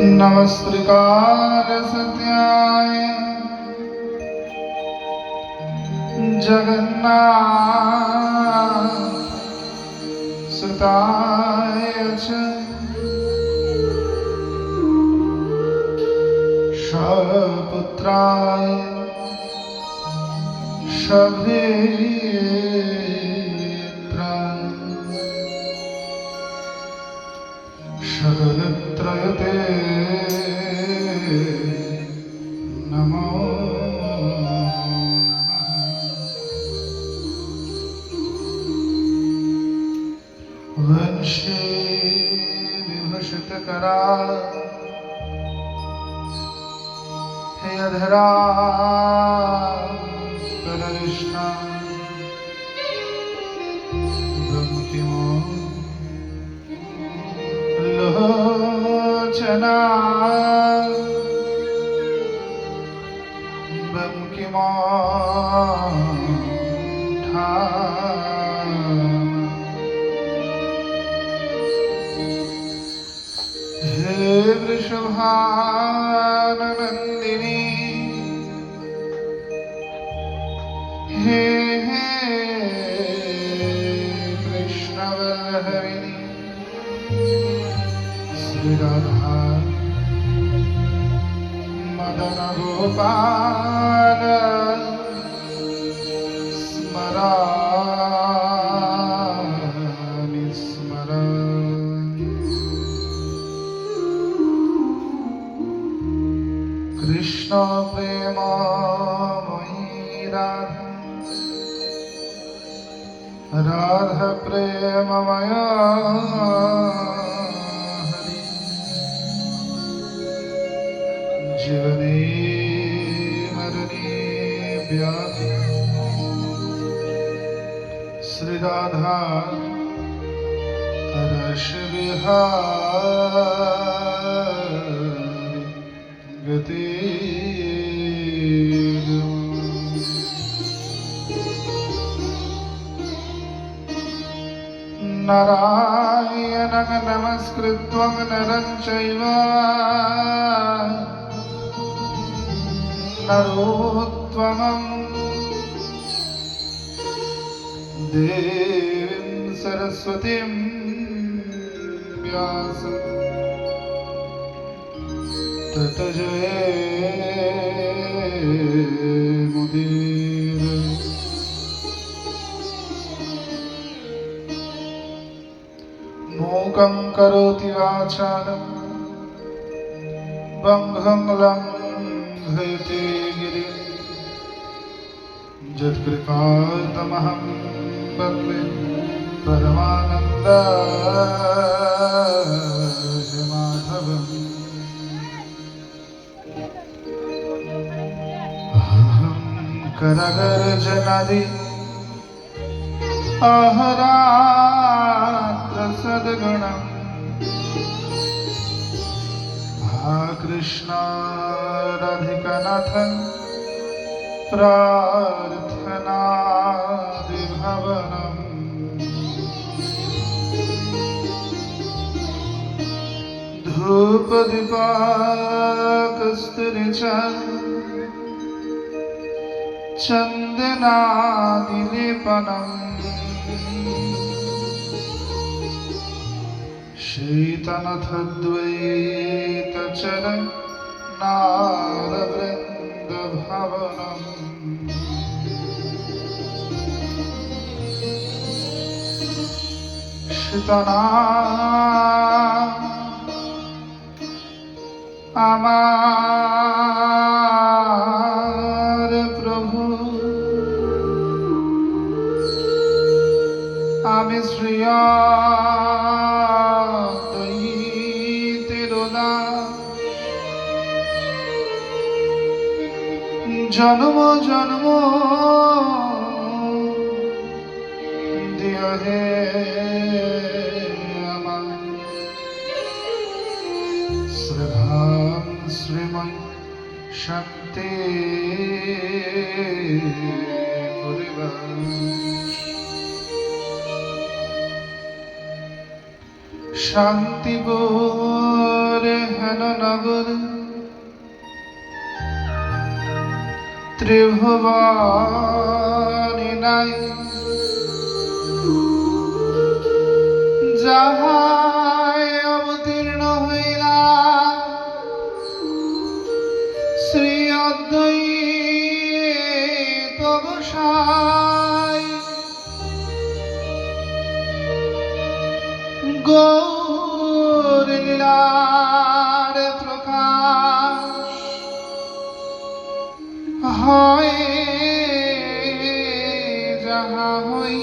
नमस्कृताय सत्याय जगन्नाथ सुताय च सपुत्राय सभेत्राय सकलत्रयते नमो नमः। वंशे विभूषितकरा हे अधरा करनिष्ठा ब्रह्मकिमो लोचना ब्रह्मकिमो हे वृषभानंदिनी हे कृष्णवल्लभरिणी श्री राधा मदन गोपाल स्मरामि स्मरामि। कृष्ण प्रेममयी राधा राधा प्रेममया हरि जीवने मरणे व्याधि श्री राधा रस विहारी गति नारायणं नमस्कृत्य नरं चैव नरोत्तमं देवीं सरस्वतीं व्यासं ततो जयमुदीरये। मूकं करोति वाचालं बंहं लंघयते गिरिं यत्कृपातमहं वन्दे परमानन्दाय माधवम्। अहं करगर्जनदि अहरात्र सद्गुणं हा कृष्ण राधिकानाथ प्रार्थनादिभवनम्। धूपदीपकस्तुरि चन्दनादिलेपनम् शीतनथद्वैतचरणारविन्दभवनम्। शितना আমার প্রভু আমি শ্রিয়া দয়িতেরোদা জন্ম জন্ম দিয় হে আমার শ্রদ্ধাম শ্রীময় শান্তি পরিবার। शांति बोले হেন নগর ত্রিভুবনে নাই, যাহায় অবতীর্ণ হইলা শ্রী অদ্বৈত গোসাই। গৌর লীলার প্রকাশ হয় যাহা হইতে,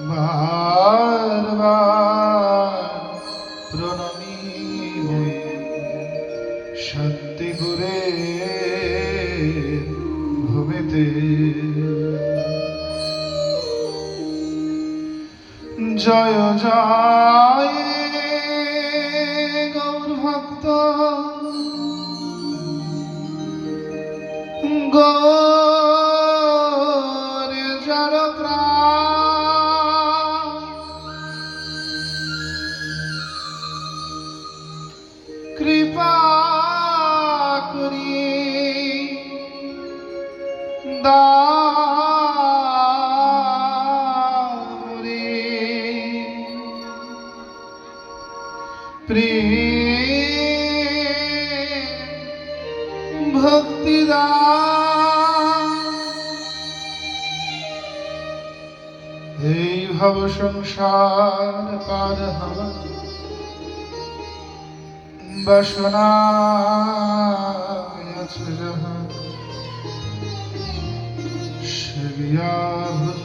বার বার প্রণমিবে শান্তি গুরে ভূমিতে। জয় জয় গৌর ভক্ত, গৌর জড় প্রাণ, কৃপা করি দামরে প্রেম ভক্তি দান। এই ভব সংসার পার হওয়া বাসনা আছে যাহা, সেবিয়া ভজ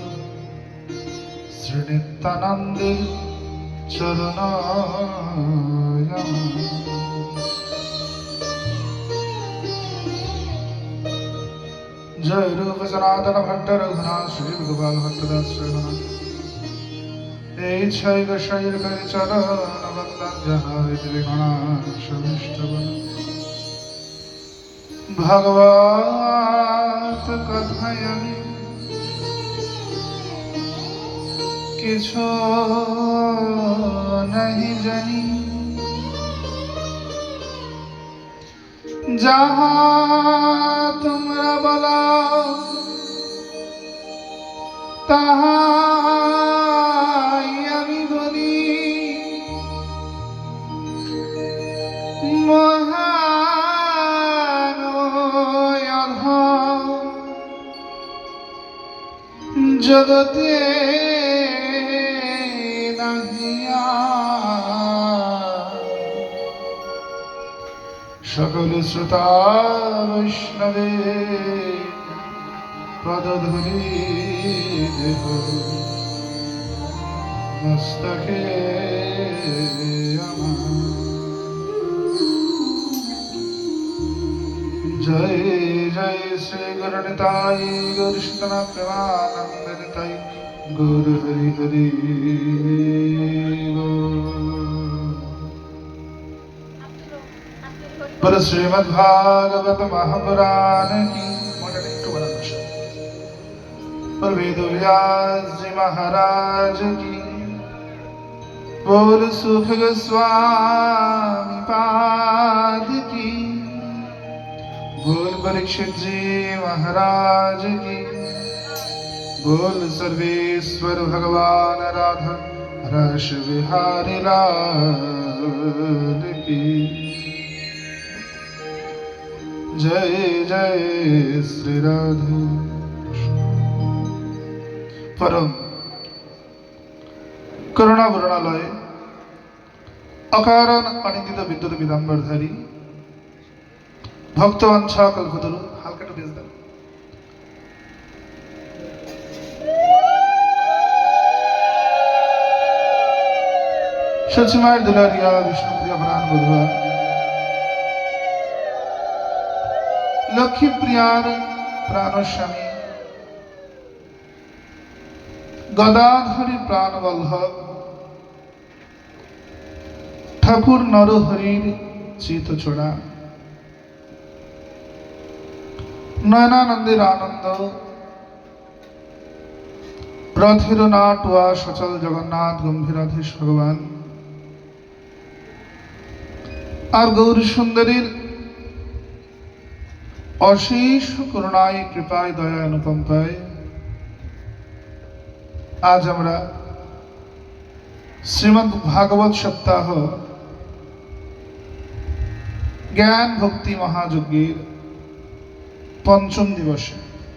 শ্রী নিত্যানন্দের চরণ। জয় রূপ সনাতন ভট্ট রঘুনাথ শ্রী গোপাল ভট্টদাস রঘুনাথ। এই ছয় গোসাইয়ের কাছে চরণ বন্দন জানাই ত্রিগুণার সমিষ্ট গুণ। ভগবত কথায় আমি কিছু নাহি জানি, যাহা তোমরা বলো তাহাই আমি বলি। মহান অধম জগতে নাহিয়া, সকল শ্রোতা বৈষ্ণবে পদধূলি দেহ মস্তকে আমার। জয় জয় শ্রী গুরু নিতাই গৌর সুতনা প্রেমানন্দ নিতাই গৌর হরি হরি बोलो श्रीमद् भागवत महापुराण की। बोल वेदव्यास जी महाराज की। बोल सुख गोस्वामी पाद की। बोल परीक्षित जी महाराज की। बोल सर्वेश्वर भगवान राधा रस बिहारी लाल की। जय जय श्री राधे। परम करुणा वरुणालय अकारण अनिंदित विद्युत विदाम्बरधारी भक्तवांछा कल्पतरु हालका একটু বেশ দেন। সচিমায়ের দুলারিয়া বিষ্ণুপ্রিয়া প্রাণ বধুয়া লক্ষ্মী প্রিয়ার প্রাণস্বামী গদাধরী প্রাণবল্লভ ঠাকুর নরহরির চিতচোড়া নয়নানন্দের আনন্দ রথের নাটুয়া সচল জগন্নাথ গম্ভীরাধীশ ভগবান আর গৌরী সুন্দরীর অশেষ করুণায় কৃপায় দয়া অনুকম্পায় আজ আমরা শ্রীমদ্ ভাগবত সপ্তাহ জ্ঞান ভক্তি মহাযজ্ঞের পঞ্চম দিবসে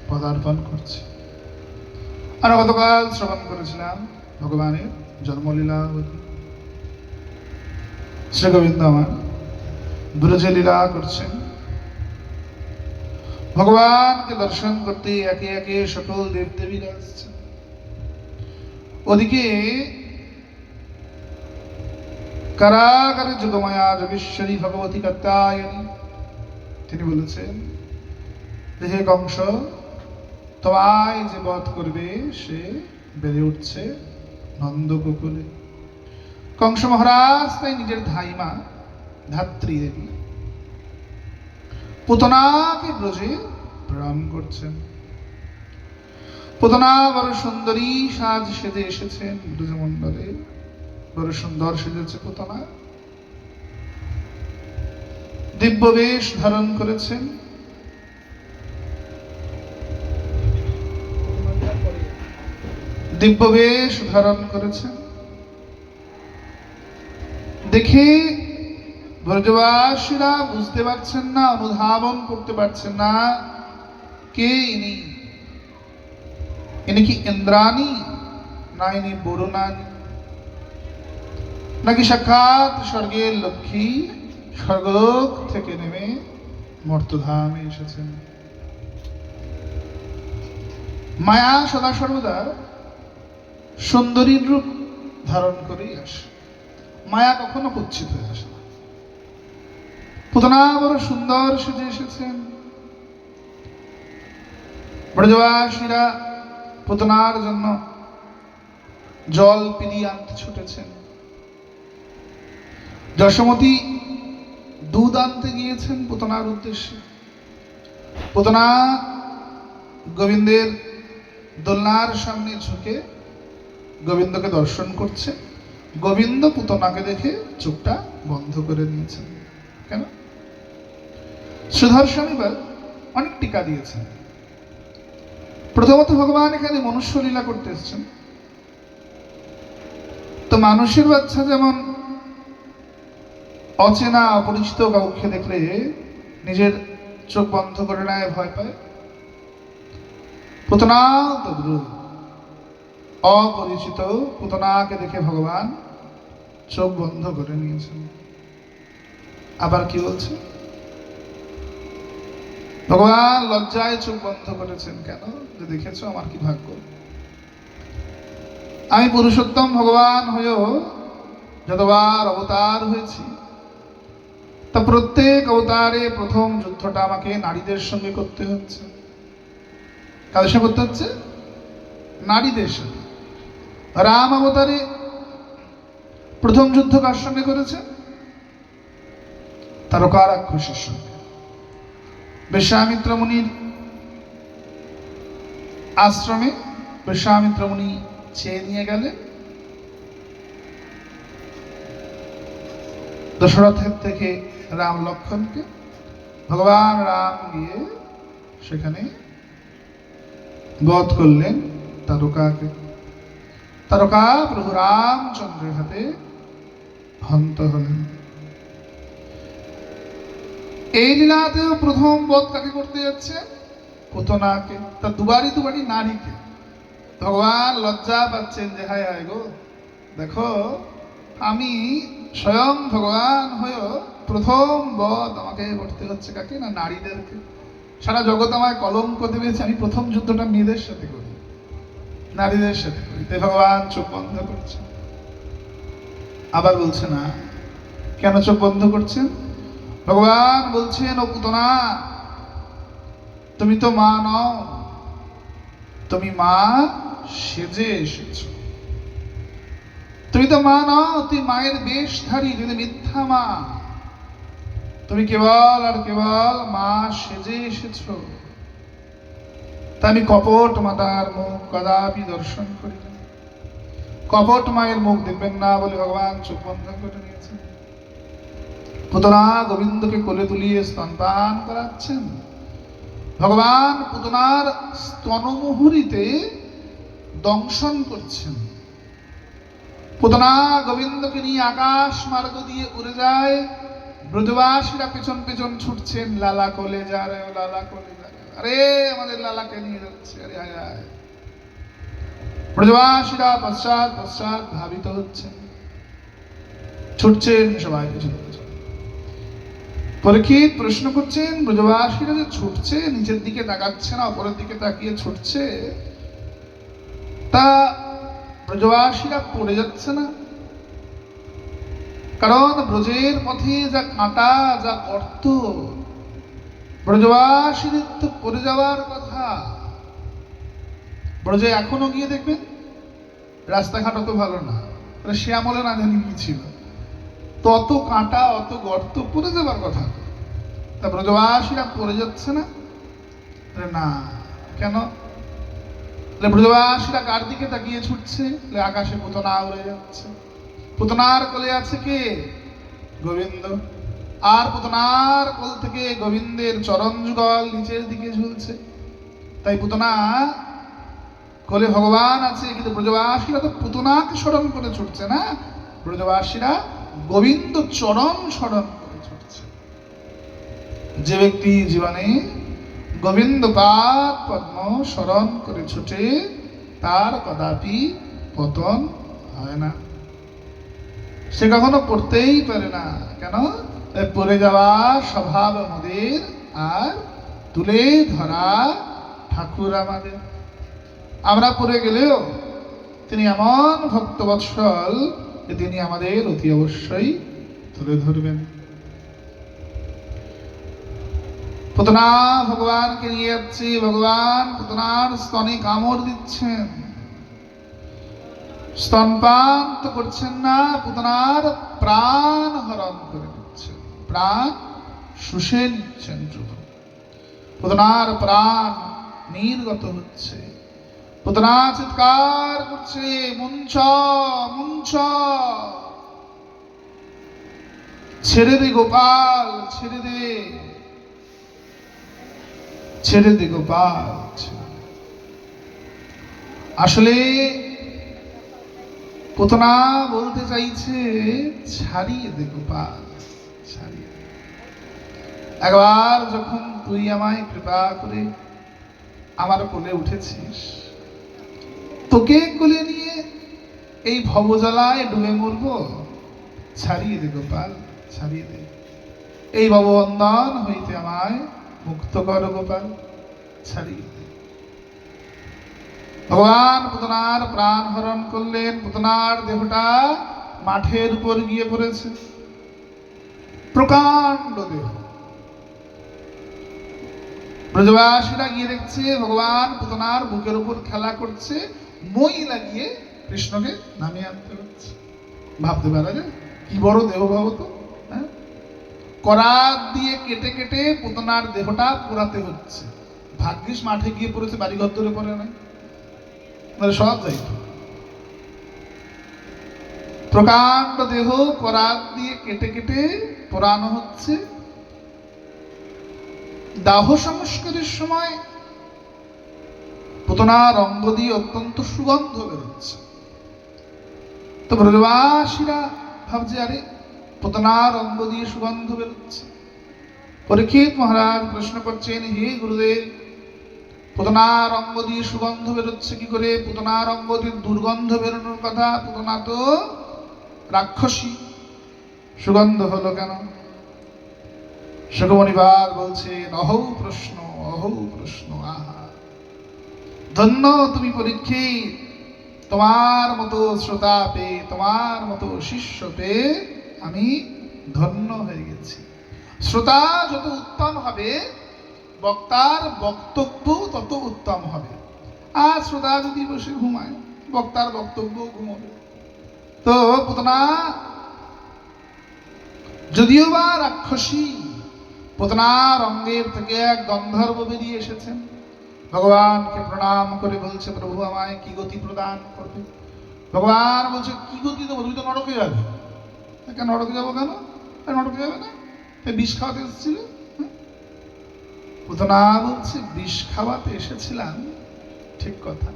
পদার্পণ করছি। আর গতকাল শ্রবণ করেছিলাম ভগবানের জন্মলীলা, শ্রী গোবিন্দ আমার ব্রজে লীলা করছেন। ভগবানকে দর্শন করতে একে একে সকল দেবদেবীরা আসছেন। ওদিকে কারাগারে যোগমায়া যোগেশ্বরী ভগবতী কাত্যায়নী তিনি বলেছেন, হে কংস, তোমায় যে বধ করবে সে বেড়ে উঠছে নন্দগোকুলে। কংস মহারাজ তাই নিজের ধাইমা ধাত্রী দেবী পুতনাকে ব্রজে প্রণাম করছেন। পুতনা বড় সুন্দরী সাজ সেজে এসেছেন ব্রজমণ্ডলে, বড় সুন্দর সেজেছে পুতনা, দিব্য বেশ ধারণ করেছেন। দিব্য বেশ ধারণ করেছেন দেখে ব্রজবাসীরা বুঝতে পারছেন না, অনুধাবন করতে পারছেন না কে ইনি। ইনি কি ইন্দ্রাণী, না ইনি বরুণানী, নাকি সাক্ষাৎ স্বর্গের লক্ষ্মী স্বর্গলোক থেকে নেমে মর্তধামে এসেছেন। মায়া সদা সর্বদা সুন্দরীর রূপ ধারণ করেই আসে, মায়া কখনো কুচ্ছিত হয়ে আসে না। পুতনা বড় সুন্দর সেজে এসেছেন। ব্রজবাসীরা পুতনার জন্য জল পিড়িয়ে আনতে ছুটেছেন। যশোমতী দুধ আনতে গিয়েছেন পুতনার উদ্দেশ্যে। পুতনা গোবিন্দের দোলনার সামনে ঝুঁকে গোবিন্দকে দর্শন করছে। গোবিন্দ পুতনাকে দেখে চোখটা বন্ধ করে নিয়েছেন। কেন? সুদর্শন এবার অনেক টিকা দিয়েছেন। প্রথমত ভগবান এখানে মনুষ্য লীলা করতে এসেছেন, তো মানুষের বাচ্চা যেমন অচেনা অপরিচিত কাউকে দেখলে নিজের চোখ বন্ধ করে নেয়, ভয় পায়, পুতনা তদ্রূপ অপরিচিত পুতনাকে দেখে ভগবান চোখ বন্ধ করে নিয়েছেন। আবার কি বলছে? ভগবান লজ্জায় চোখ বন্ধ করেছেন। কেন? যে দেখেছো আমার কি ভাগ্য, আমি পুরুষোত্তম ভগবান হয়েও যতবার অবতার হয়েছি তা প্রত্যেক অবতারে প্রথম যুদ্ধটা আমাকে নারীদের সঙ্গে করতে হচ্ছে। কাদের সঙ্গে করতে হচ্ছে? নারীদের সঙ্গে। রাম অবতারে প্রথম যুদ্ধ কার সঙ্গে করেছে? তারকা রাক্ষসের সঙ্গে। বিশ্বামিত্র মুনির আশ্রমে বিশ্বামিত্র মুনি চেয়ে নিয়ে গেলে দশরথের থেকে রাম লক্ষ্মণকে, ভগবান রাম গিয়ে সেখানে বধ করলেন তারকাকে। তারকা প্রভু রামচন্দ্রের হাতে হন্ত হলেন। এই লীলাতেও প্রথম বধ কাকে করতে যাচ্ছে? পুতনাকে। তা দুবারই নারীকে। ভগবান লজ্জা পাচ্ছেন যে হায় হায় গো, দেখো আমি স্বয়ং ভগবান হয়েও প্রথম বধ আমাকে করতে হচ্ছে কাকে? না নারীদেরকে। সারা জগৎ আমায় কলঙ্ক দেবেছে, আমি প্রথম যুদ্ধটা মেয়েদের সাথে করি, নারীদের সাথে করি। তাই ভগবান চোখ বন্ধ করছে। আবার বলছে না, কেন চোখ বন্ধ করছেন? ভগবান বলছেন, ও পুতনা, তুমি তো মা নও, তুমি মা সেজে এসেছ। তুমি তো মা নও, তুমি মায়ের বেশধারী, তুমি মিথ্যা মা। তুমি কেবল আর কেবল মা সেজে এসেছ। তা আমি কপট মাতার মুখ কদাপি দর্শন করি না। কপট মায়ের মুখ দেখবেন না বলে ভগবান চোখ বন্ধ করে নিয়েছেন। পুতনা গোবিন্দকে কোলে তুলিয়ে স্তনপান করাচ্ছেন। ভগবান পুতনার স্তনমুহুরিতে দংশন করছেন। পুতনা গোবিন্দকে নিয়ে আকাশ মার্গ দিয়ে উড়ে যায়। ব্রজবাসীরা পেছন পেছন ছুটছেন, লালা কোলে যা রে, লালা কোলে যা রে, আরে আমাদের লালাকে নিয়ে যাচ্ছে, আরে হায় হায়। ব্রজবাসীরা পশ্চাৎ পশ্চাৎ ধাবিত হচ্ছেন, ছুটছেন সবাই পেছন পেছন। পরীক্ষিত প্রশ্ন করছেন, ব্রজবাসীরা যে ছুটছে, নিচের দিকে তাকাচ্ছে না, অপরের দিকে তাকিয়ে ছুটছে, তা ব্রজবাসীরা পড়ে যাচ্ছে না? কারণ ব্রজের পথে যা কাঁটা, যা গর্ত, ব্রজবাসীদের তো পড়ে যাওয়ার কথা। ব্রজে এখনো গিয়ে দেখবেন রাস্তাঘাট অত ভালো না, সে আমলে না জানি কি ছিল, তো অত কাঁটা, অত গর্ত, পড়ে যাবার কথা। তা ব্রজবাসীরা পড়ে যাচ্ছে না? না, কেন? ব্রজবাসীরা কার দিকে তাকিয়ে ছুটছে? আকাশে পুতনা উড়ে যাচ্ছে। পুতনার কোলে আছে কে? গোবিন্দ। আর পুতনার কোল থেকে গোবিন্দের চরণ যুগল নিচের দিকে ঝুলছে। তাই পুতনা কোলে ভগবান আছে, কিন্তু ব্রজবাসীরা তো পুতনাকে স্মরণ করে ছুটছে না, ব্রজবাসীরা গোবিন্দ চরণ স্মরণ করে ছুটছে। যে ব্যক্তি জীবনে গোবিন্দ পাদ পদ্ম স্মরণ করে ছুটে, তার কদাপি পতন হয় না, সে কখনো পড়তেই পারে না। কেন? পড়ে যাওয়া স্বভাব আমাদের, আর তুলে ধরা ঠাকুর আমাদের। আমরা পড়ে গেলেও তিনি এমন ভক্তবৎসল যে তিনি আমাদের অতি অবশ্যই তুলে ধরবেন। পুতনা ভগবানকে নিয়ে যাচ্ছে, ভগবান পুতনার স্তনে কামড় দিচ্ছেন। স্তনপান তো করছেন না, পুতনার প্রাণ হরণ করে দিচ্ছেন, প্রাণ শুষে নিচ্ছেন। পুতনার প্রাণ নির্গত হচ্ছে। পুতনা চিৎকার করছে, মুঞ্চ মুঞ্চ, ছেড়ে দে গোপাল, ছেড়ে দে, ছেড়ে দে গোপাল। আসলে পুতনা বলতে চাইছে, ছাড়িয়ে দে গোপাল, ছাড়িয়ে দে। একবার যখন তুই আমায় কৃপা করে আমার কোলে উঠেছিস, তোকে কোলে নিয়ে এই ভবজ্বালায় ডুবে মরবো, ছাড়িয়ে দে গোপাল, ছাড়িয়ে দে। এই ভববন্ধন হইতে আমায় মুক্ত কর গোপাল, ছাড়িয়ে দে। ভগবান পুতনার প্রাণ হরণ করলেন। পুতনার দেহটা মাঠের উপর গিয়ে পড়েছে, প্রকাণ্ড দেহ। ব্রজবাসীরা গিয়ে দেখছে ভগবান পুতনার বুকের উপর খেলা করছে, মই লাগিয়ে কৃষ্ণকে নামিয়ে আনতে হচ্ছে। ভাবতে পারা যায় কি বড় দেহ ভাব তো। করাত দিয়ে কেটে কেটে পুতনার দেহটা পোড়াতে হচ্ছে। ভাগ্যিস মাঠে গিয়ে পড়েছে, বাড়িঘর ধরে পড়ে নাই, সব যাইত। প্রকাণ্ড দেহ করাত দিয়ে কেটে কেটে পোড়ানো হচ্ছে। দাহ সংস্কারের সময় পুতনার অঙ্গ দিয়ে অত্যন্ত সুগন্ধ বেরোচ্ছে। তো ব্রজবাসীরা ভাবছে, আরে পুতনার অঙ্গ দিয়ে সুগন্ধ বেরোচ্ছে। পরীক্ষিত মহারাজ প্রশ্ন করছেন, হে গুরুদেব, পুতনার অঙ্গ দিয়ে সুগন্ধ বেরোচ্ছে কি করে? পুতনার অঙ্গ দিয়ে দুর্গন্ধ বেরোনোর কথা। পুতনা তো রাক্ষসী, সুগন্ধ হলো কেন? সুখমণিবার বলছেন, অহৌ প্রশ্ন, অহৌ প্রশ্ন। আহা, ধন্য তুমি পরীক্ষিত, তোমার মতো শ্রোতা পেয়ে, তোমার মতো শিষ্য পেয়ে আমি ধন্য হয়ে গেছি। শ্রোতা যত উত্তম হবে, বক্তার বক্তব্য তত উত্তম হবে। আর শ্রোতা যদি বসে ঘুমায়, বক্তার বক্তব্য ঘুমাবে। তো পুতনা যদিও বা রাক্ষসী, পুতনার অঙ্গের থেকে এক গন্ধর্ব বেরিয়ে এসেছেন। ভগবানকে প্রণাম করে বলছে, প্রভু আমায় কি গতি প্রদান করবে? ভগবান বলছে, কি গতি দেবো? তুমি তো নরকে যাবে। কেন নরকে যাবো? কেন নরকে যাবে না? বিষ খাওয়াতে এসেছিলে? পুতনা বলছে, বিষ খাওয়াতে এসেছিলাম ঠিক কথা,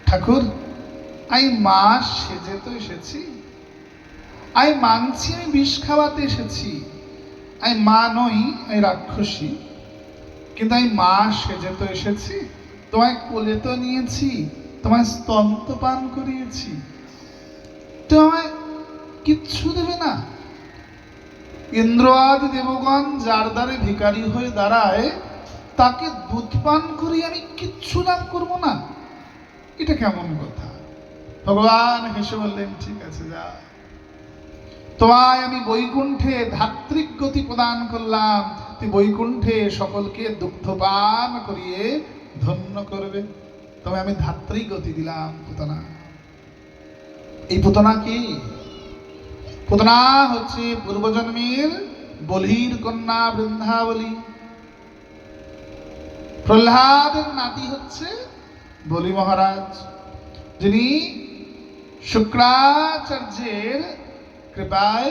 ঠাকুর আমি মাস সেজে তো এসেছি, আমি মানছি আমি বিষ খাওয়াতে এসেছি, আমি মা নই, আমি রাক্ষসী, কিন্তু আমি মা সেজে তো এসেছি, তোমায় কোলে তো নিয়েছি, তোমায় স্তন্যপান করিয়েছি, তোমায় কিচ্ছু দেবে না? ইন্দ্র আদি দেবগণ যার দ্বারে ভিখারি হয়ে দাঁড়ায়, তাকে দুধ পান করি আমি কিচ্ছু লাভ করব না? এটা কেমন কথা? ভগবান হেসে বললেন, ঠিক আছে যা, তোমায় আমি বৈকুণ্ঠে ধাত্রিক গতি প্রদান করলাম, তুই বৈকুণ্ঠে সকলকে দুগ্ধপান করিয়ে ধন্য করবে, তবে আমি ধাত্রী গতি দিলাম। পুতনা, এই পুতনা কি? পুতনা হচ্ছে পূর্বজন্মের বলির কন্যা বৃন্দাবলী। প্রহ্লাদের নাতি হচ্ছে বলি মহারাজ, যিনি শুক্রাচার্যের কৃপায়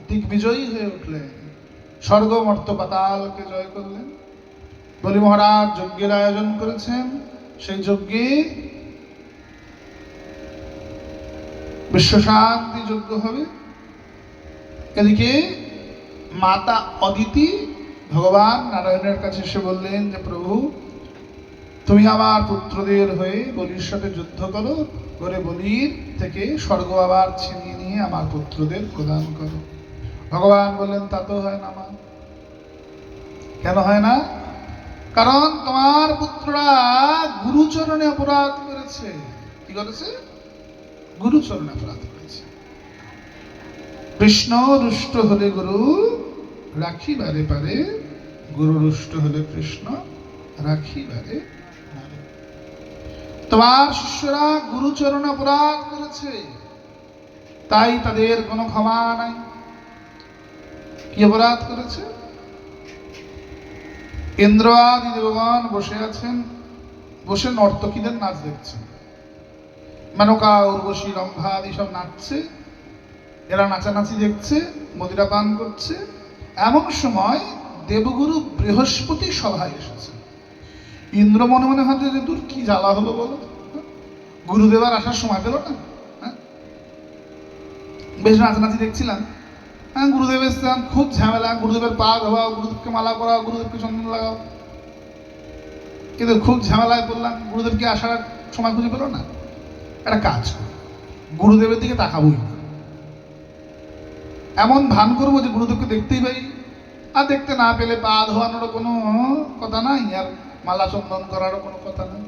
দিগ্বিজয়ী হয়ে উঠলেন, স্বর্গ মর্ত পাতালকে জয় করলেন। বলি মহারাজ যজ্ঞের আয়োজন করেছেন, সেই যজ্ঞে বিশ্বশান্তি যজ্ঞ হবে। এদিকে মাতা অদিতি ভগবান নারায়ণের কাছে এসে বললেন যে, প্রভু তুমি আমার পুত্রদের হয়ে বলির সাথে যুদ্ধ করো, করে বলির থেকে স্বর্গ আবার ছিনিয়ে নিয়ে আমার পুত্রদের প্রদান করো। ভগবান বললেন, তা তো হয় না মা। কেন হয় না? কারণ তোমার পুত্ররা গুরুচরণে অপরাধ করেছে। কি করেছে? গুরুচরণে অপরাধ করেছে। কৃষ্ণ রুষ্ট হলে গুরু রাখিবারে পারে, গুরু রুষ্ট হলে কৃষ্ণ রাখিবারে পারে। তোমার শিষ্যরা গুরুচরণে অপরাধ করেছে, তাই তাদের কোনো ক্ষমা নাই। কি অপরাধ করেছে? ইন্দ্র আদি দেবগণ বসে আছেন, বসে নর্তকীদের নাচ দেখছেন। মেনকা, উর্বশী, রম্ভা আদি সব নাচছে, এরা নাচানাচি দেখছে, মদিরা পান করছে। এমন সময় দেবগুরু বৃহস্পতি সভায় এসেছে। ইন্দ্র মনে মনে ভাবছে যে দূর কি জ্বালা হলো বলো, গুরুদেবার আসার সময় পেল না। বেশ নাচানাচি দেখছিলাম, গুরুদেব এসেছিলাম, খুব ঝামেলা, গুরুদেবের পা ধোয়াও, গুরুদেবকে মালা করাও, গুরুদেবকে চন্দন লাগাও, কিন্তু খুব ঝামেলায় পড়লাম। গুরুদেবকে আসার সময় খুঁজে পেল না। একটা কাজ করি, গুরুদেবের দিকে তাকাবই না, এমন ভান করবো যে গুরুদেবকে দেখতেই পাই, আর দেখতে না পেলে পা ধোয়ানোরও কোনো কথা নাই, আর মালা চন্দন করারও কোনো কথা নাই।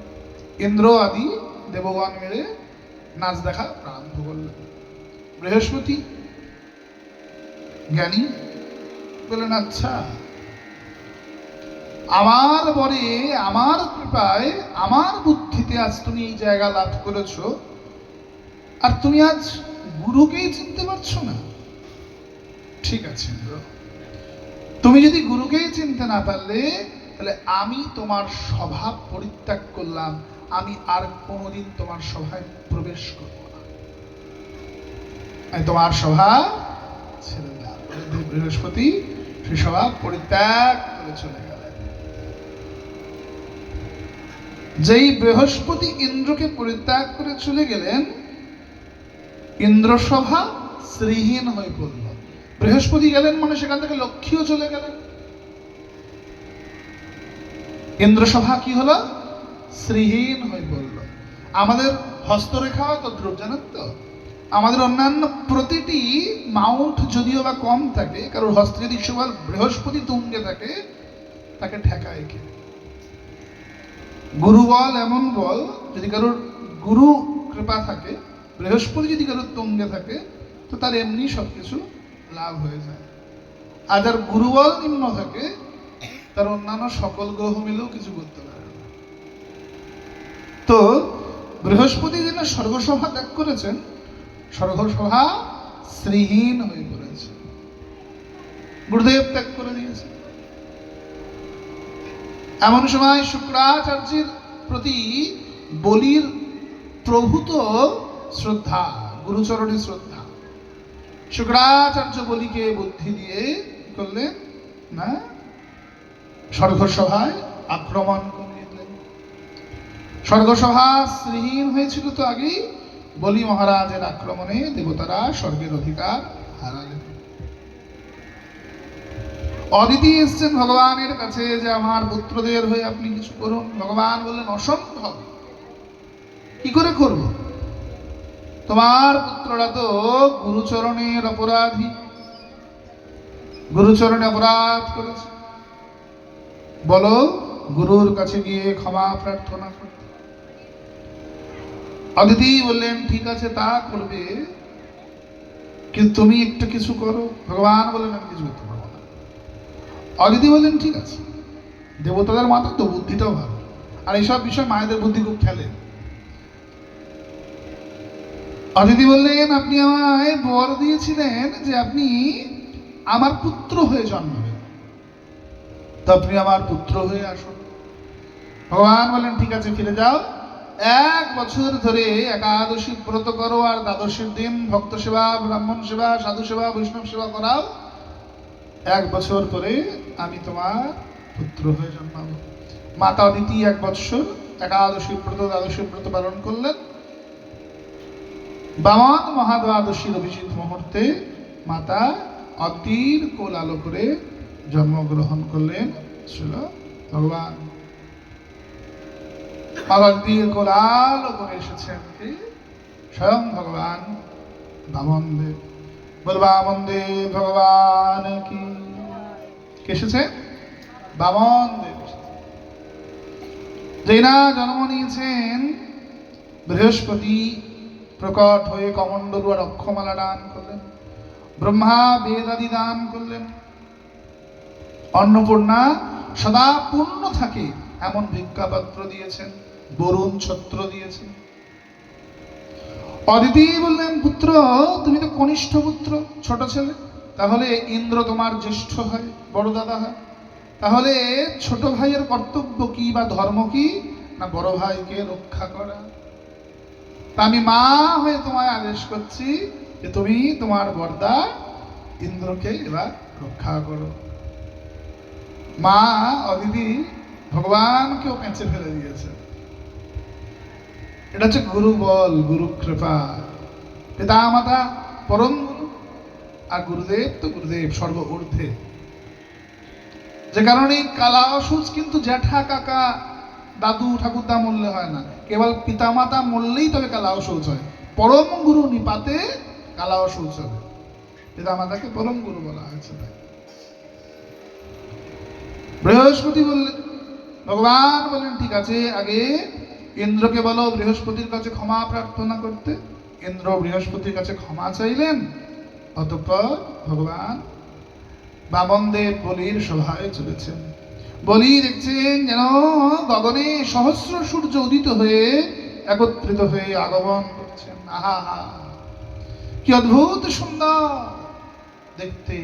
ইন্দ্র আদি দেবগণ মিলে নাচ দেখা আরম্ভ করলেন। বৃহস্পতি জ্ঞানী বললেন, আচ্ছা আমার বরে, আমার কৃপায়, আমার বুদ্ধিতে আজ তুমি এই জায়গা লাভ করেছ, আর তুমি আজ গুরুকেই চিনতে পারছো না? ঠিক আছে ইন্দ্র, তুমি যদি গুরুকেই চিনতে না পারলে, তাহলে আমি তোমার সভা পরিত্যাগ করলাম, আমি আর কোনোদিন তোমার সভায় প্রবেশ করব না, আমি তোমার সভা ছেড়ে দিলাম। বৃহস্পতি সেই সভা পরিত্যাগ করে চলে গেলেন। যেই বৃহস্পতি ইন্দ্রকে পরিত্যাগ করে চলে গেলেন, ইন্দ্রসভা শ্রীহীন হয়ে পড়ল। বৃহস্পতি গেলেন মানে সেখান থেকে লক্ষ্মীও চলে গেলেন। ইন্দ্রসভা কি হলো? শ্রীহীন হয়ে পড়ল। আমাদের হস্তরেখাও তদ্রূপ, জানেন তো? আমাদের অন্যান্য প্রতিটি মাউন্ট যদিও বা কম থাকে, কারোর হস্তে যদি সবার বৃহস্পতি তুঙ্গে থাকে, তাকে ঠেকায় কে? গুরু বল এমন বল, যদি কারোর গুরু কৃপা থাকে, বৃহস্পতি যদি কারোর তুঙ্গে থাকে, তো তার এমনি সবকিছু লাভ হয়ে যায়। আর যার গুরুবল নিম্ন থাকে, তার অন্যান্য সকল গ্রহ মিলেও কিছু করতে পারে না। তো বৃহস্পতি যিনি স্বর্গসভা ত্যাগ করেছেন, স্বর্গসভা শ্রীহীন হয়ে পড়েছে, গুরুদেব ত্যাগ করে দিয়েছে। এমন সময় শুক্রাচার্যের প্রতি বলির প্রভূত শ্রদ্ধা, গুরুচরণের শ্রদ্ধা। শুক্রাচার্য বলিকে বুদ্ধি দিয়ে করলেন না, স্বর্গসভায় আক্রমণ করে দিলেন। স্বর্গসভা শ্রীহীন হয়েছিল তো আগেই, বলি মহারাজের আক্রমণে দেবতারা স্বর্গের অধিকার হারালেন। অদিতি এসছেন ভগবানের কাছে যে আমার পুত্রদের হয়ে আপনি কিছু করুন। ভগবান বললেন অসম্ভব, কি করে করব? তোমার পুত্ররা তো গুরুচরণের অপরাধী, গুরুচরণে অপরাধ করেছে, বলো গুরুর কাছে গিয়ে ক্ষমা প্রার্থনা করতে। অদিতি বললেন ঠিক আছে তা করবে, কিন্তু তুমি একটু কিছু করো। ভগবান বললেন আমি কিছু করতে পারবো না। অদিতি বললেন ঠিক আছে, দেবতাদের মাথা তো বুদ্ধিটাও ভালো, আর এইসব বিষয় মায়েদের বুদ্ধি খুব খেলে। অদিতি বললেন আপনি আমায় বর দিয়েছিলেন যে আপনি আমার পুত্র হয়ে জন্মাবেন, তো আপনি আমার পুত্র হয়ে আসুন। ভগবান বললেন ঠিক আছে ফিরে যাও, 1 বছর ধরে একাদশী ব্রত করো, আর দ্বাদশীর দিন ভক্ত সেবা, ব্রাহ্মণ সেবা, সাধু সেবা, বৈষ্ণব সেবা করাও। 1 বছর পরে আমি তোমার পুত্র হয়ে জন্মাবো। মাতা অদিতি 1 বছর একাদশী ব্রত, দ্বাদশী ব্রত পালন করলেন। বামন মহাদ্বাদশীর অভিজিৎ মুহূর্তে মাতা অদিতির কোল আলো করে জন্মগ্রহণ করলেন ছিল ভগবান। অদিতির কোল আলো করে এসেছেন কি স্বয়ং ভগবান বামন দেব। বল বামন দেব ভগবান কি। কে এসেছে? বামন দেব। যেনা জন্ম নিয়েছেন বৃহস্পতি প্রকট হয়ে কমণ্ডলু আর অক্ষমালা দান করলেন, ব্রহ্মা বেদাদি দান করলেন, অন্নপূর্ণা সদা পূর্ণ থাকে এমন ভিক্ষাপত্র দিয়েছেন, বরুণ ছত্র দিয়েছেন। অদিতি বললেন পুত্র তুমি তো কনিষ্ঠ পুত্র, ছোট ছেলে, তাহলে ইন্দ্র তোমার জ্যেষ্ঠ হয়, বড় দাদা হয়, তাহলে ছোট ভাইয়ের কর্তব্য কি বা ধর্ম কি না বড় ভাইকে রক্ষা করা। তা আমি মা হয়ে তোমায় আদেশ করছি যে তুমি তোমার বরদা ইন্দ্রকে এবার রক্ষা করো। মা অদিতি ভগবানকেও পেঁচে ফেলে দিয়েছে। এটা হচ্ছে গুরু বল, গুরু কৃপা। পিতা মাতা পরম গুরু, আর গুরুদেব তো গুরুদেব সর্ব ঊর্ধ্বে। যে কারণে কালা অসুচ কিন্তু জ্যাঠা কাকা দাদু ঠাকুরদা মরলে হয় না, কেবল পিতা মাতা মরলেই তবে কালা অসুচ হয়। পরম গুরু নিপাতে কালা অসুচ হবে। পিতা মাতাকে পরম গুরু বলা হয়েছে। তাই বৃহস্পতি বললেন, ভগবান বললেন ঠিক আছে আগে ইন্দ্রকে বলো বৃহস্পতির কাছে ক্ষমা প্রার্থনা করতে। ইন্দ্র বৃহস্পতির কাছে ক্ষমা চাইলেন। অতঃপর ভগবান বামনদেব বলির সভায় চলেছেন। বলি দেখছেন যেন গগনে সহস্র সূর্য উদিত হয়ে একত্রিত হয়ে আগমন করছেন। আহা হা, কি অদ্ভুত সুন্দর দেখতে।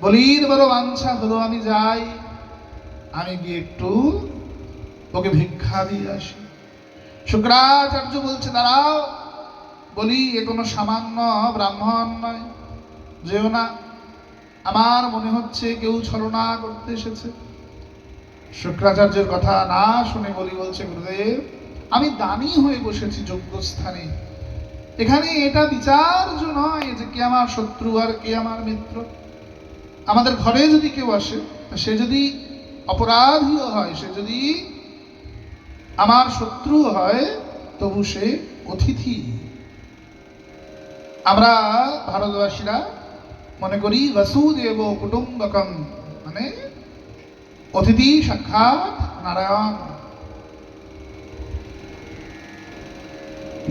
বলির বড় বাঞ্ছা হলো আমি যাই, আমি গিয়ে একটু ওকে ভিক্ষা দিয়ে আসি। শুক্রাচার্য বলছে দাঁড়াও, বলি এ কোনো সামান্য ব্রাহ্মণ নয়, যেও না, আমার মনে হচ্ছে কেউ ছলনা করতে এসেছে। শুক্রাচার্যের কথা না শুনে বলি বলছে গুরুদেব আমি দানী হয়ে বসেছি যোগ্য স্থানে, এখানে এটা বিচার্য নয় যে কে আমার শত্রু আর কে আমার মিত্র। আমাদের ঘরে যদি কেউ আসে, সে যদি অপরাধীও হয়, সে যদি আমার শত্রু হয়, তবু সে অতিথি। আমরা ভারতবাসীরা মনে করি বসুদেব কুটুম্বকম, মানে অতিথি সাক্ষাৎ নারায়ণ।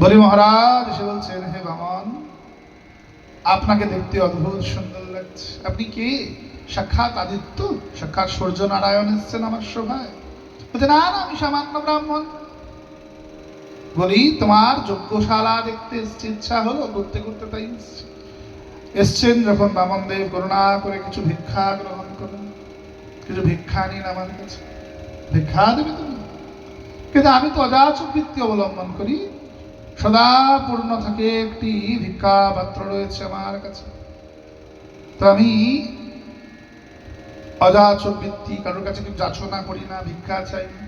বলি মহারাজ এসে বলছেন হে বামন, আপনাকে দেখতে অদ্ভুত সুন্দর লাগছে। আপনি কে? সাক্ষাৎ আদিত্য, সাক্ষাৎ সূর্য নারায়ণ এসছেন আমার সভায়। বলছে না না আমি সামান্য ব্রাহ্মণ। বলি তোমার যজ্ঞশালা দেখতে এসছে, ইচ্ছা হলো করতে করতে তাই এসছেন। যখন বামনদেব করুণা করে কিছু ভিক্ষা গ্রহণ করেন, কিছু ভিক্ষা নিন আমার কাছে। ভিক্ষা দেবে তুমি? কিন্তু আমি তো অযাচক বৃত্তি অবলম্বন করি, সদা পূর্ণ থাকে একটি ভিক্ষা পাত্র রয়েছে আমার কাছে, তো আমি অযাচক বৃত্তি কারোর কাছে কিছু যাচনা করি না, ভিক্ষা চাই না,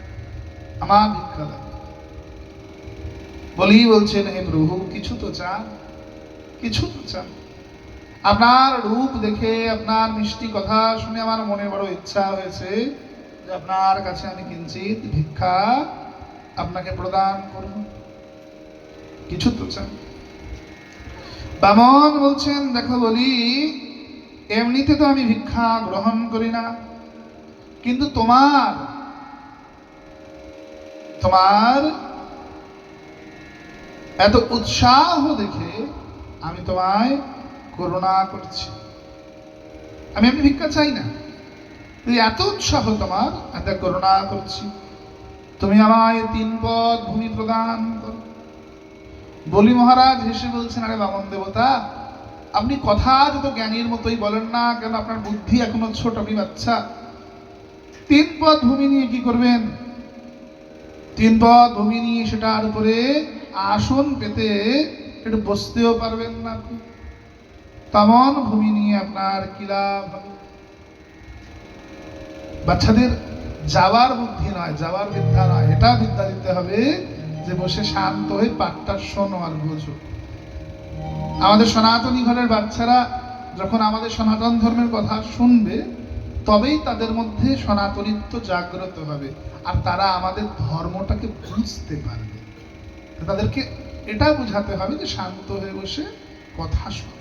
আমার ভিক্ষা লাগে। বলছেন, হে প্রভু, কিছু তো চান, কিছু তো চান। আপনার রূপ দেখে, আপনার মিষ্টি কথা শুনে আমার মনে বড় ইচ্ছা হয়েছে যে আপনার কাছে আমি কিঞ্চিত ভিক্ষা আপনাকে প্রদান করব, কিছু তো চান। বামন বলছেন, দেখো বলি, এমনিতে তো আমি ভিক্ষা গ্রহণ করি না, কিন্তু তোমার এত উৎসাহ দেখে আমি তোমায় করুণা করছি। আমি এমনি ভিক্ষা চাই না, এত উৎসাহ তোমার, এত করুণা করছি, তুমি আমায় 3 পদ ভূমি প্রদান করো। বলি মহারাজ হেসে বলছেন, আরে বামন দেবতা, আপনি কথা যত জ্ঞানীর মতোই বলেন না কেন, আপনার বুদ্ধি এখনো ছোট, আপনি বাচ্চা। 3 পদ ভূমি নিয়ে কি করবেন? 3 পদ ভূমি নিয়ে সেটার উপরে আসন পেতে একটু বসতেও পারবেন না। তেমন ভূমি নিয়ে আপনার কি লাভ হবে? বাচ্চাদের যাওয়ার বুদ্ধি নয়, যাওয়ার বিদ্যা নয়, এটা বিদ্যা দিতে হবে যে বসে শান্ত হয়ে পাঠটা শোনো আর বোঝো। আমাদের সনাতনী ঘরের বাচ্চারা যখন আমাদের সনাতন ধর্মের কথা শুনবে, তবেই তাদের মধ্যে সনাতনিত্ব জাগ্রত হবে, আর তারা আমাদের ধর্মটাকে বুঝতে পারবে। তাদেরকে এটা বোঝাতে হবে যে শান্ত হয়ে বসে কথা শোনো।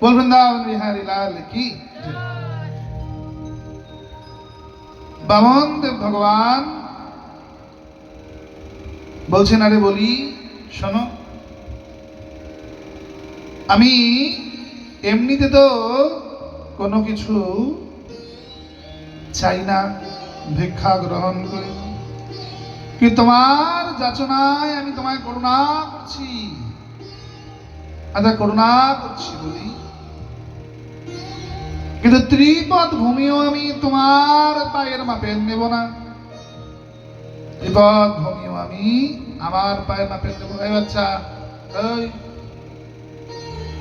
बोल वृंदावन बिहारी लाल की जय। বামন দেব ভগবান বলছেন, আরে বলি শোনো, আমি এমনিতে তো কোনো কিছু চাই না, ভিক্ষা গ্রহণ করি, কিন্তু তোমার যাচনায় আমি তোমায় করুণা করছি। আচ্ছা, করুণা করছি বলি, কিন্তু 3 পদ ভূমিও আমি তোমার পায়ের মাপে নেব না। 3 পদ ভূমিও আমি আমার পায়ের মাপে নেব। এই বাচ্চা, ওই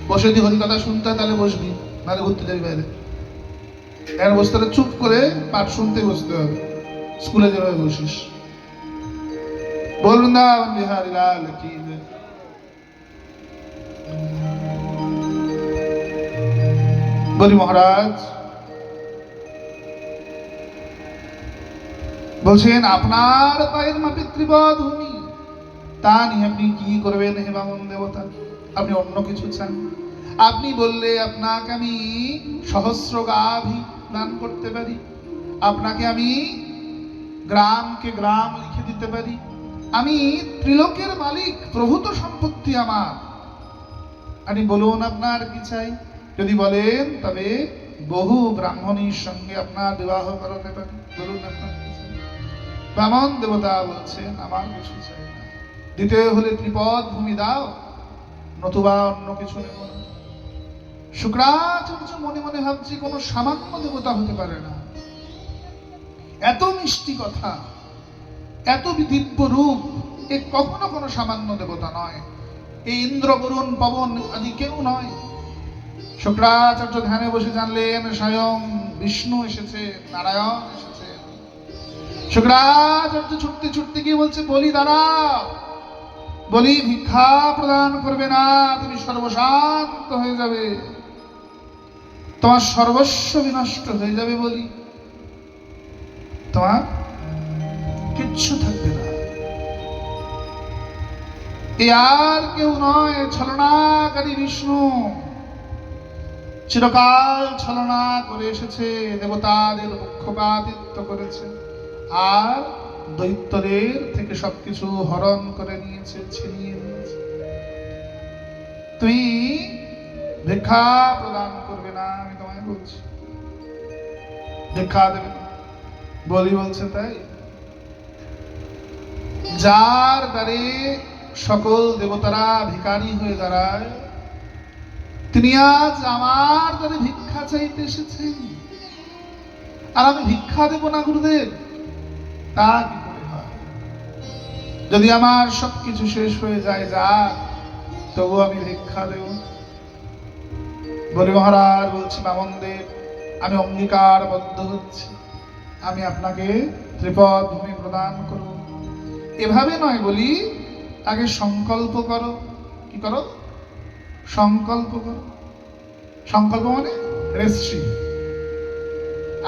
বসে যদি হরি কথা শুনতে হয় তাহলে বসবি, নাহলে ঘুরতে যাবি বাইরে। এখন বসতে হলে চুপ করে পাঠ শুনতে বসতে হবে, স্কুলে যেভাবে বসিস। বল বৃন্দাবন বিহারী লাল কি জয়। বলি মহারাজ বলছেন, আপনার পায়ের মাপে 3 পদ ভূমি, তা নিয়ে আপনি কি করবেন হে বামন দেবতা? আপনি অন্য কিছু চান? আপনি বললে আপনাকে আমি সহস্র গাভী দান করতে পারি, আপনাকে আমি গ্রামকে গ্রাম লিখে দিতে পারি, আমি ত্রিলোকের মালিক, প্রভূত সম্পত্তি আমার। আপনি বলুন আপনার কি চাই? যদি বলেন তবে বহু ব্রাহ্মণীর সঙ্গে আপনার বিবাহ করাতে পারি। বলুন আপনার কি চাই? বামন দেবতা বলছেন, আমার কিছু চাই না, দিতে হলে 3 পদ ভূমি দাও, নতুবা অন্য কিছু নেব না। শুক্রাচার্য মনে মনে ভাবছি, কোনো সামান্য দেবতা হতে পারে না, এত মিষ্টি কথা, এত দিব্য রূপ, এ কখনো কোনো সামান্য দেবতা নয়। এই ইন্দ্র, বরুণ, পবন আদি কেউ নয়। শুক্রাচার্য ধ্যানে বসে জানলেন স্বয়ং বিষ্ণু এসেছে, নারায়ণ এসেছে। শুক্রাচার্য ছুটতে ছুটতে গিয়ে বলছে, বলি দাঁড়াও, বলি ভিক্ষা প্রদান করবে না, তুমি সর্বশান্ত হয়ে যাবে, তোমার সর্বস্ব বিনষ্ট হয়ে যাবে, বলি তোমার কিচ্ছু থাকবে না। এ আর কেউ নয়, ছলনাকারী বিষ্ণু চিরকাল ছলনা করে এসেছে, দেবতাদের পক্ষপাতিত্ব করেছে, আর দৈত্যদের থেকে সবকিছু হরণ করে নিয়েছে, ছিনিয়ে নিয়েছে। তুই ভিক্ষা প্রদান করবে না, আমি তোমায় বলছি, ভিক্ষা দেবে না। বলি বলছে, তাই যার দ্বারে সকল দেবতারা ভিখারি হয়ে দাঁড়ায়, তিনি আজ আমার দ্বারে ভিক্ষা চাইতে এসেছেন, আর আমি ভিক্ষা দেব না গুরুদেব, তা কি করে হয়? যদি আমার সবকিছু শেষ হয়ে যায়, যাক, তবু আমি ভিক্ষা দেব। বলি মহারাজ বলছি, বামনদেব, আমি অঙ্গীকারবদ্ধ হচ্ছি, আমি আপনাকে ত্রিপদ ভূমি প্রদান করব। এভাবে নয় বলি, আগে সংকল্প করো। কি করো? সংকল্প করো। সংকল্প মানে রেজিস্ট্রি।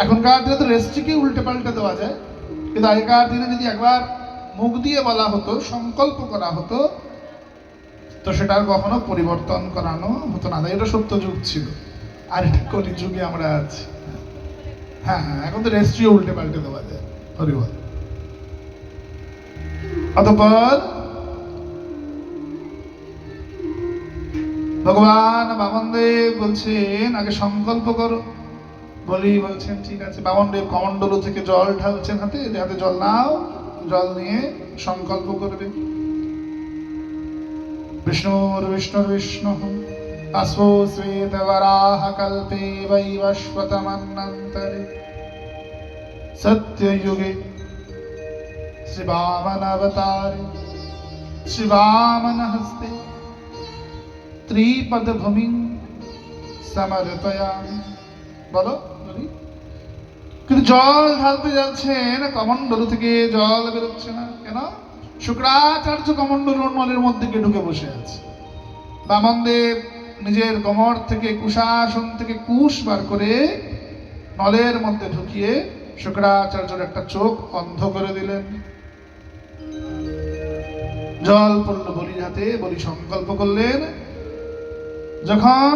এখনকার দিনে তো রেজিস্ট্রিকে উল্টে পাল্টে দেওয়া যায়, কিন্তু আগেকার দিনে যদি একবার মুখ দিয়ে বলা হতো, সংকল্প করা হতো, তো সেটার কখনো পরিবর্তন করানো হতো না। এটা সত্য যুগ ছিল, আর এটা কলি যুগে আমরা আছি। হ্যাঁ হ্যাঁ, এখন তো রেজিস্ট্রিও উল্টে পাল্টে দেওয়া যায়। হরিবল। অতঃপর ভগবান বামনদেব বলছেন, আগে সংকল্প করো। বলি বলছেন, ঠিক আছে। বামনদেব কমণ্ডলু থেকে জল ঢালছেন হাতে, হাতে জল নাও, জল নিয়ে সংকল্প করবে। বিষ্ণুর বিষ্ণুর বিষ্ণু আস্বো শ্বেত বরাহ কল্পে বৈবস্বতমন্বন্তরে সত্যযুগে শ্রী বামন অবতারে শ্রী বামন হস্তে ত্রিপদ ভূমি সমর্পয়ামি। বলো বলি। কিন্তু জল ঢালতে যাচ্ছেন, কমণ্ডলু থেকে জল বেরোচ্ছে না কেন? শুক্রাচার্য কমণ্ডলুর নলের মধ্যে ঢুকে বসে আছে। বামনদেব নিজের কোমর থেকে, কুশাসন থেকে কুশ বার করে নলের মধ্যে ঢুকিয়ে শুক্রাচার্যের একটা চোখ অন্ধ করে দিলেন। জল পড়ল বলির হাতে, বলি সংকল্প করলেন। যখন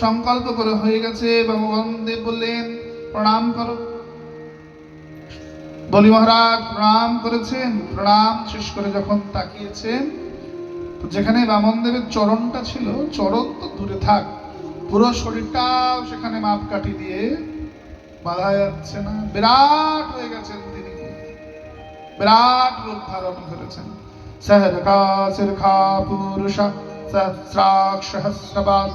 সংকল্প করে হয়ে গেছে, বামনদেব বললেন, প্রণাম করো। বলি মহারাজ প্রণাম করেছেন। প্রণাম শেষ করে যখন তাকিয়েছেন, তো যেখানে বামনদেবের চরণটা ছিল, চরণ তো দূরে থাক, পুরো শরীরটাও সেখানে মাপকাঠি দিয়ে বাঁধা যাচ্ছে না। বিরাট হয়ে গেছেন তিনি, বিরাট রূপ ধারণ করেছেন। সহরকা শিরখা পুরুষ সহস্রাক্ষ সহস্রপাদ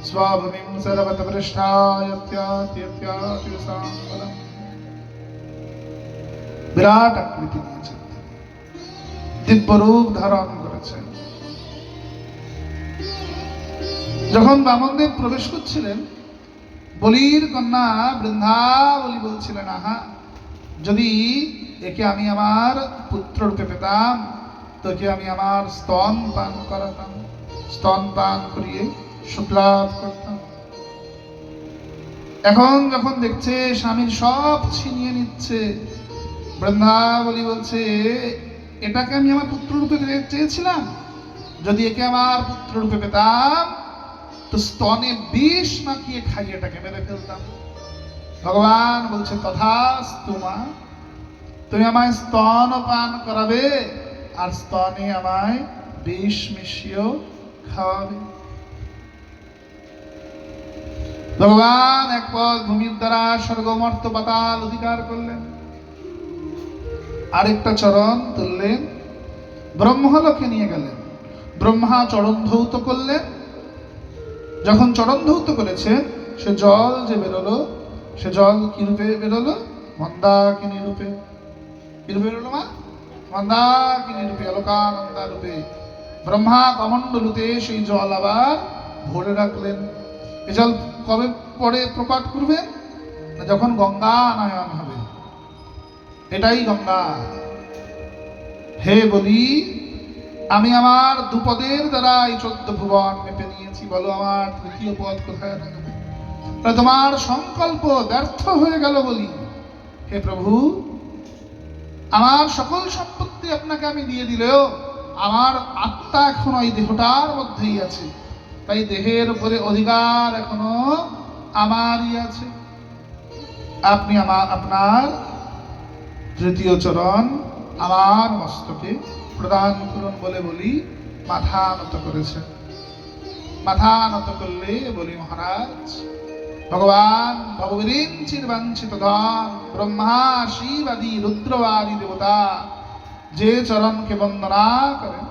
স্বভূমিং সর্বত পৃষ্ঠায়ত্যাত্যাত্যাতি সাম্বরম। বিরাট আকৃতি নিয়েছেন, দিব্য রূপ ধারণ করেছেন। যখন বামনদেব প্রবেশ করছিলেন, বলির কন্যা বৃন্দাবলী বলছিলেন, আহা, যদি একে আমি আমার পুত্র রূপে পেতাম, তো একে আমি আমার স্তন পান করাতাম, স্তন পান করিয়ে সুখ লাভ করতাম। এখন যখন দেখছে স্বামীর সব ছিনিয়ে নিচ্ছে, বৃন্দাবলী বলছে, এটাকে আমি আমার পুত্র রূপে চেয়েছিলাম, যদি একে আমার পুত্র রূপে পেতাম, তো স্তনে বিষ মাখিয়ে খাইয়ে এটাকে মেরে ফেলতাম। ভগবান বলছে, তথাস্তু মা, তুমি আমায় স্তন পান করাবে, আর স্তনে আমায় বিষ মিশিয়েও খাওয়াবে। ভগবান এক পদ ভূমির দ্বারা স্বর্গ মর্ত্য পাতাল অধিকার করলেন, আরেকটা চরণ তুললেন, ব্রহ্মলোকে নিয়ে গেলেন। ব্রহ্মা চরণ ধৌত করলেন। যখন চরণ ধৌত করেছেন, সে জল যে বেরোলো, সে জল কি রূপে বেরোলো? মন্দাকিনী রূপে। কি রূপে বেরোলো মা? মন্দাকিনী রূপে, অলোকানন্দা রূপে। ব্রহ্মা কমণ্ডলুতে সেই জল আবার ভরে রাখলেন। এই জল কবে পরে প্রকট করবেন? না যখন গঙ্গা নয়ন হবে। এটাই গঙ্গা। হে বলি, আমি আমার দুপদের দ্বারা এই 14 ভুবন মেপে নিয়েছি, বলো আমার তৃতীয় পদ কোথায় থাকবে? তোমার সংকল্প ব্যর্থ হয়ে গেল বলি। হে প্রভু, আমার সকল সম্পত্তি আপনাকে আমি দিয়ে দিলেও আমার আত্মা এখনো এই দেহটার মধ্যেই আছে, তাই দেহের উপরে অধিকার এখনো আমারই আছে। আপনি আপনার তৃতীয় চরণ আমার মস্তকে প্রদান করুন বলে বলি মাথা নত করেছে। মাথা নত করলে বলি মহারাজ, ভগবান ভগবীরিঞ্চির বাঞ্ছিত ধন ব্রহ্মা শিবাদি রুদ্রবাদী দেবতা যে চরণকে বন্দনা করেন,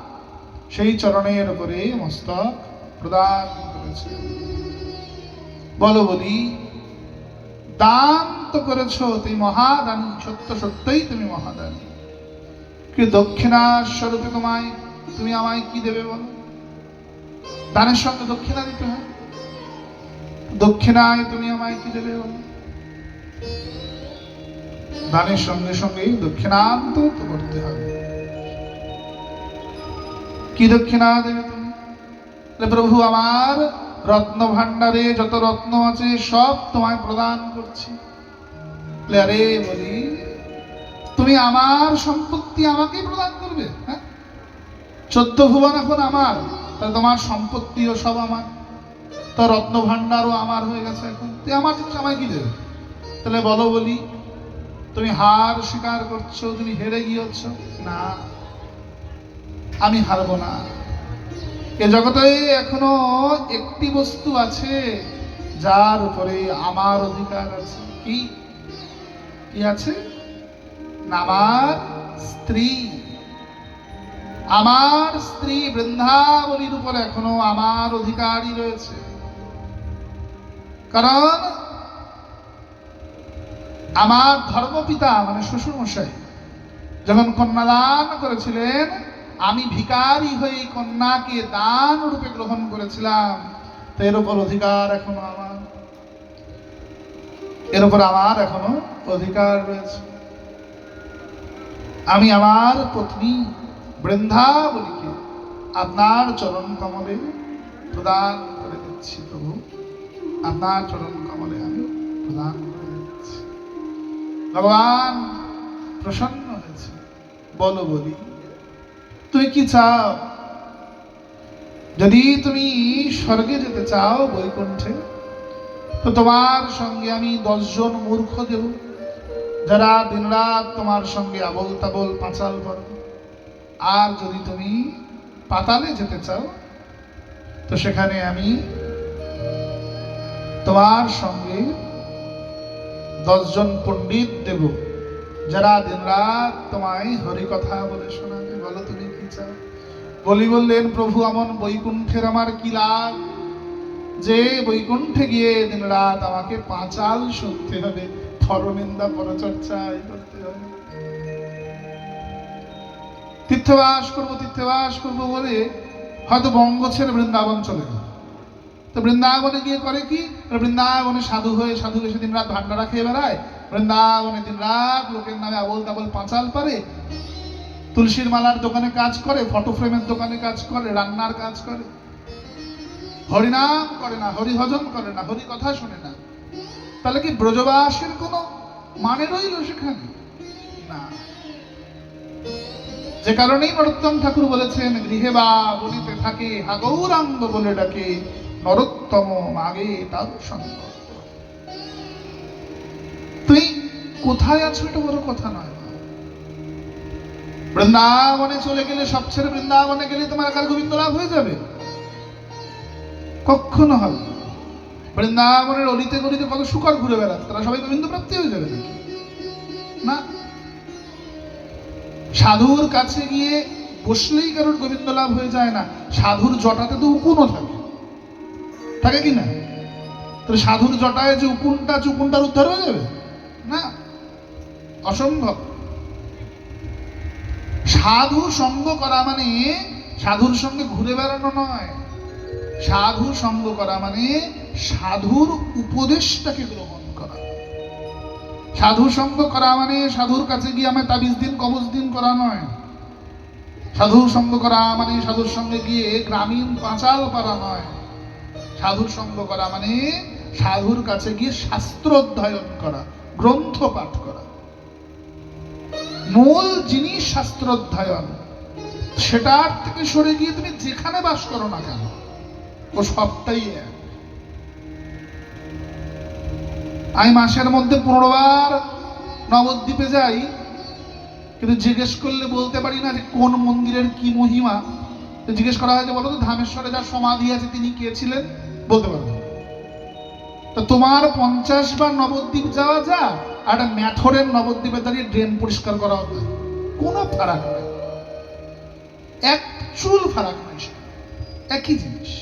সেই চরণের উপরে মস্তক প্রদান করেছে। বলো বলি, দান চক্রান্ত করেছো, তুমি মহাদানী, সত্য সত্যই তুমি মহাদানী। কি দক্ষিণা স্বরূপে তুমি আমায় কি দেবে বলো? দানের সঙ্গে দক্ষিণা দিতে হয়, দক্ষিণায় তুমি আমায় কি দেবে বলো? দানের সঙ্গে সঙ্গে দক্ষিণান্ত তো করতে হবে। কি দক্ষিণা দেবে তুমি? প্রভু আমার রত্ন ভাণ্ডারে যত রত্ন আছে সব তোমায় প্রদান করছি। আরে বলি, তুমি আমার সম্পত্তি আমাকে প্রদান করবে? হ্যাঁ, 14 ভুবন এখন আমার, তাহলে তোমার সম্পত্তিও সব আমার, তো রত্ন ভাণ্ডারও আমার হয়ে গেছে। এখন তুই আমার জিনিস আমায় কি দেবে? তাহলে বলো বলি, তুমি হার স্বীকার করছো, তুমি হেরে গিয়েছ? না, আমি হারবো না। এ জগতে এখনো একটি বস্তু আছে যার উপরে আমার অধিকার আছে। কি কি আছে? আমার স্ত্রী। আমার স্ত্রী বৃন্দাবনীর উপরে এখনো আমার অধিকারই রয়েছে। কারণ আমার ধর্মপিতা মানে শ্বশুর মশাই যখন কন্যাদান করেছিলেন, আমি ভিখারি হয়ে কন্যাকে দান রূপে গ্রহণ করেছিলাম। তো এর উপর অধিকার এখনো আমার, এর উপর আমার এখনো অধিকার রয়েছে। আমি আমার পত্নী বৃন্দাবনীকে আপনার চরণ কমলে প্রদান করে দিচ্ছি। প্রভু, আপনার চরণ কমলে আমি প্রদান করে দিচ্ছি। ভগবান প্রসন্ন হয়েছে। বলো বলি, তুমি কি চাও? যদি তুমি স্বর্গে যেতে চাও, বৈকুণ্ঠে, তো তোমার সঙ্গে আমি 10 জন মূর্খ দেব, যারা দিনরাত তোমার সঙ্গে আবল তাবল পাঁচাল করে। আর যদি তুমি পাতালে যেতে চাও, তো সেখানে আমি তোমার সঙ্গে 10 জন পণ্ডিত দেব, যারা দিনরাত তোমায় হরিকথা বলে শোনাবে। বলো তুমি কি চাও? বলি বললেন, প্রভু এমন বৈকুণ্ঠের আমার কি লাভ যে বৈকুণ্ঠে গিয়ে দিনরাত আমাকে পাঁচাল শুনতে হবে, পরনিন্দা পরচর্চা করতে হবে। তীর্থবাস করবো তীর্থবাস করবো বলে হয়তো বঙ্গ ছেড়ে বৃন্দাবন চলে গেল। তো বৃন্দাবনে গিয়ে করে কি? বৃন্দাবনে সাধু হয়ে সাধু এসে দিন রাত ভান্ডারা খেয়ে বেড়ায়, বৃন্দাবনে দিন রাত লোকের নামে আবল তাবল পাঁচাল পারে, তুলসীর মালার দোকানে কাজ করে, ফটো ফ্রেমের দোকানে কাজ করে, রান্নার কাজ করে, হরিনাম করে না, হরিভজন করে না, হরি কথা শোনে না। তাহলে কি ব্রজবাসের কোনো মানে রইল সেখানে? না। যে কারণেই নরোত্তম ঠাকুর বলেছেন, গৃহে বা বলিতে থাকে হা গৌরাঙ্গ বলে ডাকে, নরোত্তম মাগে তার সঙ্গ। তুই কোথায় আছো এটা বড় কথা নয়। বৃন্দাবনে চলে গেলে, সব ছেড়ে বৃন্দাবনে গেলে তোমার একার গোবিন্দ লাভ হয়ে যাবে? কখনো হবে না। বৃন্দাবনের অলিতে গলিতে কত শুকর ঘুরে বেড়াচ্ছে, তারা সবাই গোবিন্দ প্রাপ্তি হয়ে যাবে নাকি? না। সাধুর কাছে গিয়ে বসলেই কারোর গোবিন্দ লাভ হয়ে যায় না। সাধুর জটাতে তো উকুনও থাকে, থাকে কি না? তাহলে সাধুর জটায় যে উকুনটা আছে, উকুনটার উদ্ধার হয়ে যাবে না, অসম্ভব। সাধু সঙ্গ করা মানে সাধুর সঙ্গে ঘুরে বেড়ানো নয়। সাধু সঙ্গ করা মানে সাধুর উপদেশটাকে গ্রহণ করা। সাধু সঙ্গ করা মানে সাধুর কাছে গিয়ে আমি তাবিজ দিন কবজ দিন করা নয়। সাধু সঙ্গ করা মানে সাধুর সঙ্গে গিয়ে গ্রামীণ পাঁচাল পারা নয়। সাধু সঙ্গ করা মানে সাধুর কাছে গিয়ে শাস্ত্র অধ্যয়ন করা, গ্রন্থ পাঠ করা। মূল জিনিস শাস্ত্র অধ্যয়ন। সেটার থেকে সরে গিয়ে তুমি যেখানে বাস করো না কেন, ও সবটাই এক। আমি মাসের মধ্যে 15 বার নবদ্বীপে যাই, কিন্তু জিজ্ঞেস করলে বলতে পারি না যে কোন মন্দিরের কি মহিমা। জিজ্ঞেস করা হয় যে বলো তো ধামেশ্বরে যার সমাধি আছে তিনি কে ছিলেন, বলতে পারবো। তো তোমার 50 বার নবদ্বীপ যাওয়া যা, আর একটা ম্যাথরের নবদ্বীপে দাঁড়িয়ে ড্রেন পরিষ্কার করা হতো, কোনো ফারাক নাই, এক চুল ফারাক নাই, একই জিনিস।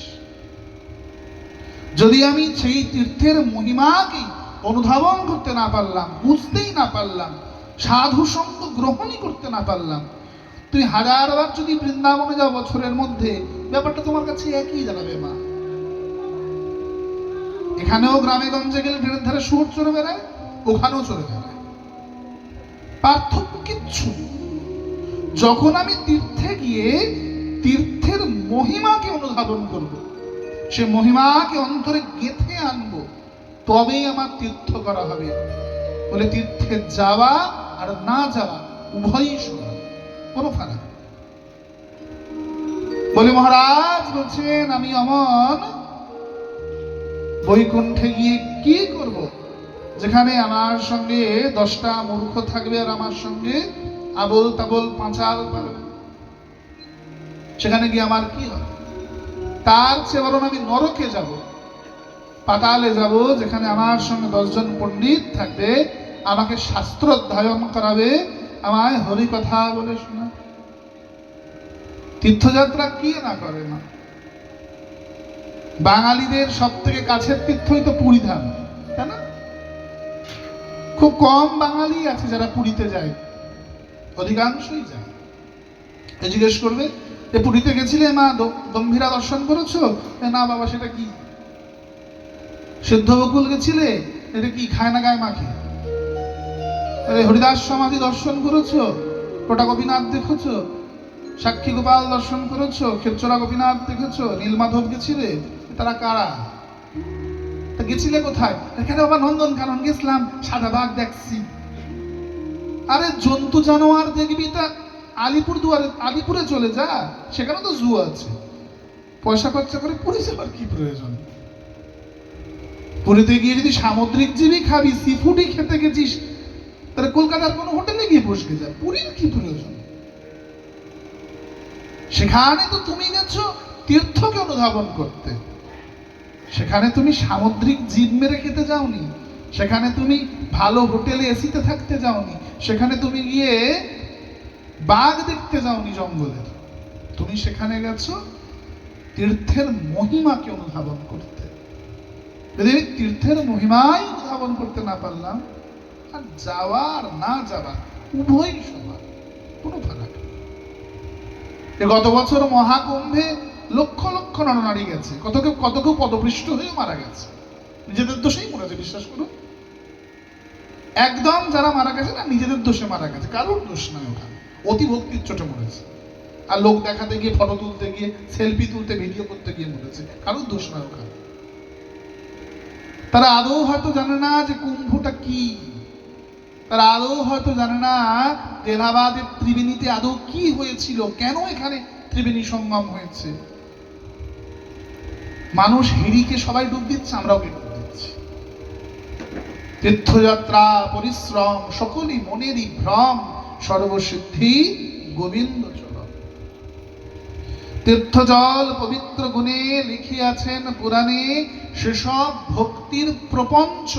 যদি আমি সেই তীর্থের মহিমাকে অনুধাবন করতে না পারলাম, বুঝতেই না পারলাম, সাধু সঙ্গ গ্রহণই করতে না পারলাম, তুমি হাজারবার যদি বৃন্দাবনে যাও বছরের মধ্যে, ব্যাপারটা তোমার কাছে একই দাঁড়াবে মা। এখানেও গ্রামে গঞ্জে গেলে ট্রেনের ধারে শুয়োর চড়ে বেড়ায়, ওখানেও চড়ে বেড়ায়, পার্থক্য কিচ্ছু। যখন আমি তীর্থে গিয়ে তীর্থের মহিমাকে অনুধাবন করব, সে মহিমাকে অন্তরে গেঁথে আনবো, তবেই আমার তীর্থ করা হবে। বলে তীর্থে যাওয়া আর না যাওয়া উভয়ই সমান, কোনো ফারাক। বলে মহারাজ বলছেন, আমি অমন বৈকুণ্ঠে গিয়ে কি করব, যেখানে আমার সঙ্গে 10টা মূর্খ থাকবে আর আমার সঙ্গে আবল তাবল পাঁচাল পারবে, সেখানে গিয়ে আমার কি হবে? তার চেয়ে বরং আমি নরকে যাব, পাতালে যাব, যেখানে আমার সঙ্গে 10 জন পণ্ডিত থাকবে, আমাকে শাস্ত্র অধ্যয়ন করাবে, আমায় হরি কথা বলে শোনা। তীর্থযাত্রা কি না করে না? বাঙালিদের সব থেকে কাছের তীর্থই তো পুরী ধাম, তাই না? খুব কম বাঙালি আছে যারা পুরীতে যায়, অধিকাংশই যায়। জিজ্ঞেস করবে, এ পুরীতে গেছিলে মা, গম্ভীরা দর্শন করেছো? না বাবা, সেটা কি? সিদ্ধ বকুল গেছিলে? এটা কি, খায় না গায়ে মাখে? হরিদাস সমাধি দর্শন করেছো? কোটা গোপীনাথ দেখেছো? সাক্ষী গোপাল দর্শন করেছো? ক্ষেপচরা গোপীনাথ দেখেছো? নীলমাধব গেছিলে? তারা কারা? তা গেছিলে কোথায়? এখানে বাবা নন্দন কানন গেছিলাম, সাদা বাঘ দেখছি। আরে জন্তু জানোয়ার দেখবি তা আলিপুরে চলে যা, সেখানে তো জু আছে। পয়সা খরচা করে পুরী যাওয়ার কি প্রয়োজন? পুরীতে গিয়ে যদি সামুদ্রিক জীবই খাবি, সি ফুডই খেতে গেছিস, তাহলে কলকাতার কোনো হোটেলে গিয়ে বসে যা, পুরীর কি প্রয়োজন? সেখানে তো তুমি গেছো তীর্থকে অনুধাবন করতে, সেখানে তুমি সামুদ্রিক জীব মেরে খেতে যাওনি, সেখানে তুমি ভালো হোটেলে এসিতে থাকতে যাওনি, সেখানে তুমি গিয়ে বাঘ দেখতে যাওনি জঙ্গলের, তুমি সেখানে গেছো তীর্থের মহিমাকে অনুধাবন করতে। যদি আমি তীর্থের মহিমাই অনুধাবন করতে না পারলাম, আর যাওয়া আর না যাওয়া উভয়ই সমান, কোনো ফারাক নেই। গত বছর মহাকুম্ভে লক্ষ লক্ষ নরনারী গেছে, কত কেউ পদপৃষ্ট হয়ে মারা গেছে, নিজেদের দোষেই মরেছে, বিশ্বাস করুন। একদম যারা মারা গেছে না, নিজেদের দোষে মারা গেছে, কারোর দোষ নয়, ওখানে অতি ভক্তির চোটে মরেছে, আর লোক দেখাতে গিয়ে, ফটো তুলতে গিয়ে, সেলফি তুলতে, ভিডিও করতে গিয়ে মরেছে, কারোর দোষ নয় ওখানে। তারা আদৌ হয়তো জানে না যে কুম্ভটা কি, তারা আদৌ হয়তো জানে না এলাহাবাদের ত্রিবেণীতে আদৌ কি হয়েছিল, কেন এখানে ত্রিবেণী সঙ্গম হয়েছে। মানুষ হিড়িকে সবাই ডুব দিচ্ছে, আমরাও ডুব দিচ্ছি। তীর্থযাত্রা পরিশ্রম সকলই মনেরই ভ্রম, সর্বসিদ্ধি গোবিন্দ চরণ। তীর্থজল পবিত্র গুণে লিখিয়াছেন পুরাণে, সেসব ভক্তির প্রপঞ্চ,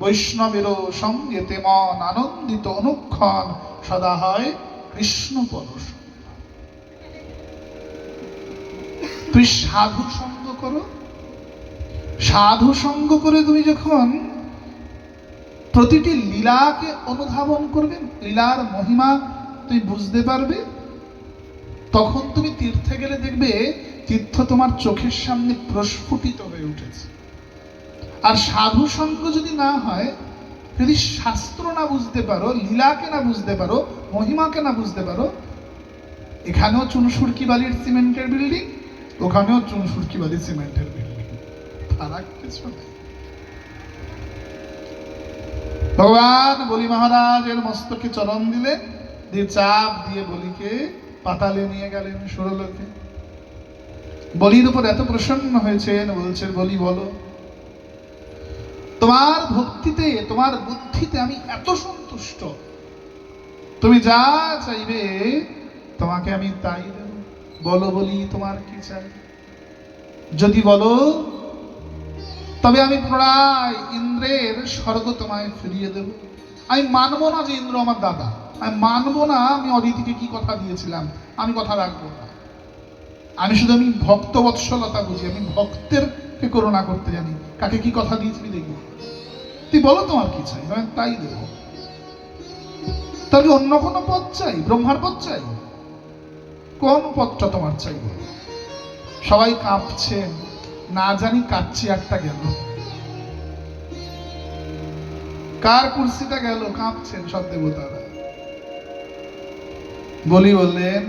বৈষ্ণবেরও সঙ্গেতে মন আনন্দিত অনুক্ষণ, সদা হয় কৃষ্ণ পরশ। তুই সাধু সঙ্গ করো, সাধু সঙ্গ করে তুমি যখন প্রতিটি লীলাকে অনুধাবন করবে, লীলার মহিমা তুমি বুঝতে পারবে, তখন তুমি তীর্থে গেলে দেখবে তীর্থ তোমার চোখের সামনে প্রস্ফুটিত হয়ে উঠেছে। আর সাধু সঙ্গ যদি না হয়, যদি শাস্ত্র না বুঝতে পারো, লীলাকে না বুঝতে পারো, মহিমাকে না বুঝতে পারো, এখানেও চুনসুরকি বালির সিমেন্টের বিল্ডিং, ওখানেও চুনসুরকি বালির সিমেন্টের বিল্ডিং, ফারাক কিছু নেই। ভগবান বলি মহারাজের মস্তকে চরণ দিলেন, দিয়ে চাপ দিয়ে বলিকে পাতালে নিয়ে গেলেন, সুরলোকে। বলির উপর এত প্রসন্ন হয়েছেন, বলছেন বলি বলো, তোমার ভক্তিতে, তোমার বুদ্ধিতে আমি এত সন্তুষ্ট, তুমি যা চাইবে তোমাকে আমি তাই দেব। বলো বলি তোমার কি চাই, যদি বলো তবে আমি পুনরায় ইন্দ্রের স্বর্গ তোমায় ফিরিয়ে দেব। আমি মানবো না যে ইন্দ্র আমার দাদা, আমি মানবো না আমি অদিতিকে কি কথা দিয়েছিলাম, আমি কথা রাখবো না। আমি শুধু আমি ভক্ত বৎসলতা বুঝি, আমি ভক্তের কে করুণা করতে জানি, কাকে কি কথা দিয়েছি দেখবো। তুই বলো তোমার কি চাই, আমি তাই দেব। তাহলে অন্য কোনো পদ চাই? ব্রহ্মার পদ চাই? কোন পদটা তোমার চাই বলো? সবাই কাঁপছে, না জানি কাঁপছি একটা গেল, কার কুর্সিটা গেল, কাঁপছেন সব দেবতারা। বলি বললেন,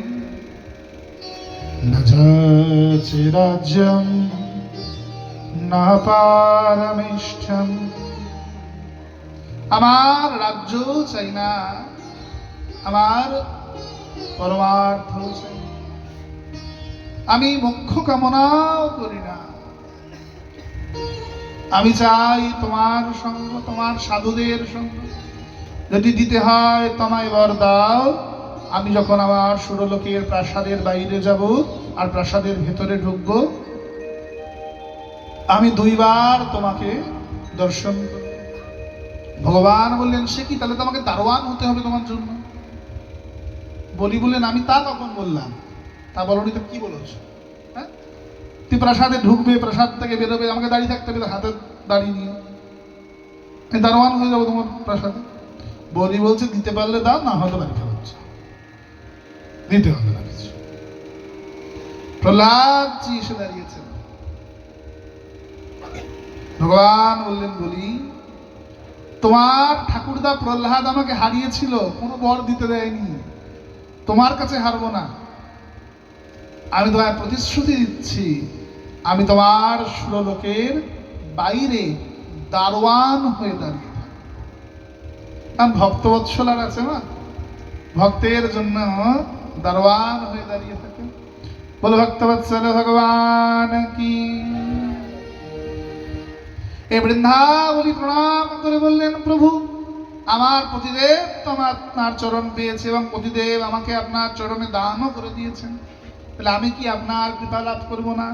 না যাচে রাজ্যম না পারমেষ্ঠম, আমার রাজ্য চাই না, আমার পরমার্থ চাই, আমি মোক্ষ কামনাও করি না, আমি চাই তোমার সঙ্গ, তোমার সাধুদের সঙ্গ। যদি দিতে হয় তোমায় বর দাও, আমি যখন আমার সুরলোকের প্রাসাদের বাইরে যাব আর প্রাসাদের ভেতরে ঢুকব, আমি 2 বার তোমাকে দর্শন করব। ভগবান বললেন, সে কি, তাহলে তোমাকে দারোয়ান হতে হবে তোমার জন্য? বলি বললেন, আমি তা কখন বললাম? তা বলনি তো কি বলেছো? হ্যাঁ, তুই প্রাসাদে ঢুকবে, প্রাসাদ থেকে বেরোবে, আমাকে দাঁড়িয়ে থাকতে হবে হাতে দাঁড়ি নিয়ে, আমি দারোয়ান হয়ে যাবো তোমার প্রাসাদে? বলি বলছে, দিতে পারলে দাও, না হলে বাড়ি ফেরত যাও, দিতে হবে না কিছু। প্রহ্লাদজি এসে দাঁড়িয়েছেন। ভগবান বললেন, বলি তোমার ঠাকুরদা প্রহ্লাদ আমাকে হারিয়েছিল, কোনো বর দিতে দেয়নি, তোমার কাছে হারবো না। আমি তোমায় প্রতিশ্রুতি দিচ্ছি, আমি তোমার সুরলোকের বাইরে দারোয়ান হয়ে দাঁড়িয়ে থাকবো। কারণ ভক্তবৎসলার আছে না, ভক্তের জন্য দারোয়ান হয়ে দাঁড়িয়ে থাকে। বলো ভক্তবৎসল ভগবান কি। এই বৃন্দাবলী প্রণাম করে বললেন, প্রভু আমার পতিদেব তো আপনার চরণ পেয়েছে এবং পতিদেব আমাকে আপনার চরণে দানও করে দিয়েছেন, তাহলে আমি কি আপনার কৃপা লাভ করবো না?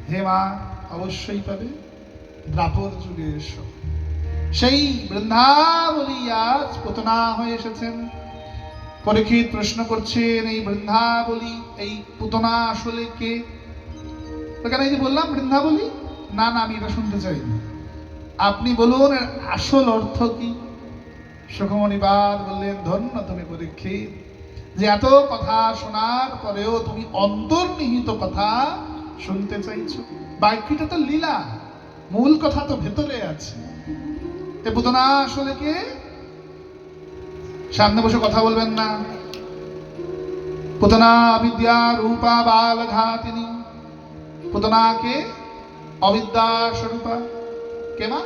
হে মা, অবশ্যই পাবে। দ্বাপর যুগে এসো। সেই বৃন্দাবলী আজ পুতনা হয়ে এসেছেন। পরীক্ষিত প্রশ্ন করছেন, এই বৃন্দাবলী, এই পুতনা আসলে কে? এখানে এই যে বললাম বৃন্দাবলী, না না আমি এটা শুনতে চাইনি, আপনি বলুন এর আসল অর্থ কি? সুখমণিবাদ বললেন, ধন্য তুমি পরীক্ষিত, যে এত কথা শোনার পরেও তুমি অন্তর্নিহিত কথা শুনতে চাইছো। বাক্যটা তো লীলা, মূল কথা তো ভেতরে আছে। এ পুতনা আসলে কে? সামনে বসে কথা বলবেন না। পুতনা অবিদ্যা রূপা বাল ঘাতিনী। পুতনা কে? অবিদ্যা স্বরূপা। কে মা?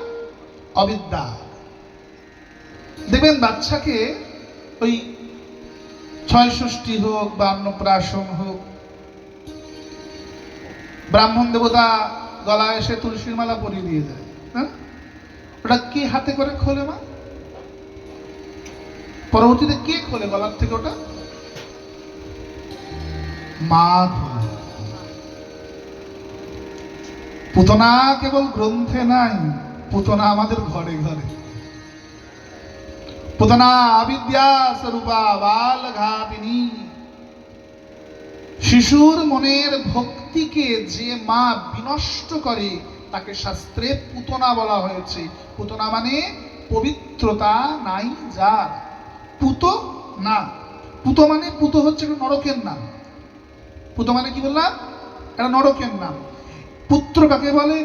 অবিদ্যা। দেখবেন বাচ্চাকে ওই 6 ষষ্ঠী হোক বা অন্নপ্রাশন হোক, ব্রাহ্মণ দেবতা গলায় এসে তুলসীর মালা পরিয়ে দিয়ে যায়, হ্যাঁ, ওটা কে হাতে করে খোলে মা? পরবর্তীতে কে খোলে গলার থেকে? ওটা মা খোলে। পুতনা কেবল গ্রন্থে নাই, পুতনা আমাদের ঘরে ঘরে। পুতনা অবিদ্যা স্বরূপা বাল ঘাতিনী। শিশুর মনের ভক্তিকে যে মা বিনষ্ট করে তাকে শাস্ত্রে পুতনা বলা হয়েছে। পুতনা মানে পবিত্রতা নাই যার। পুত না, পুত মানে, পুত হচ্ছে একটা নরকের নাম। পুত মানে কি বললাম? একটা নরকের নাম। পুত্র কাকে বলে?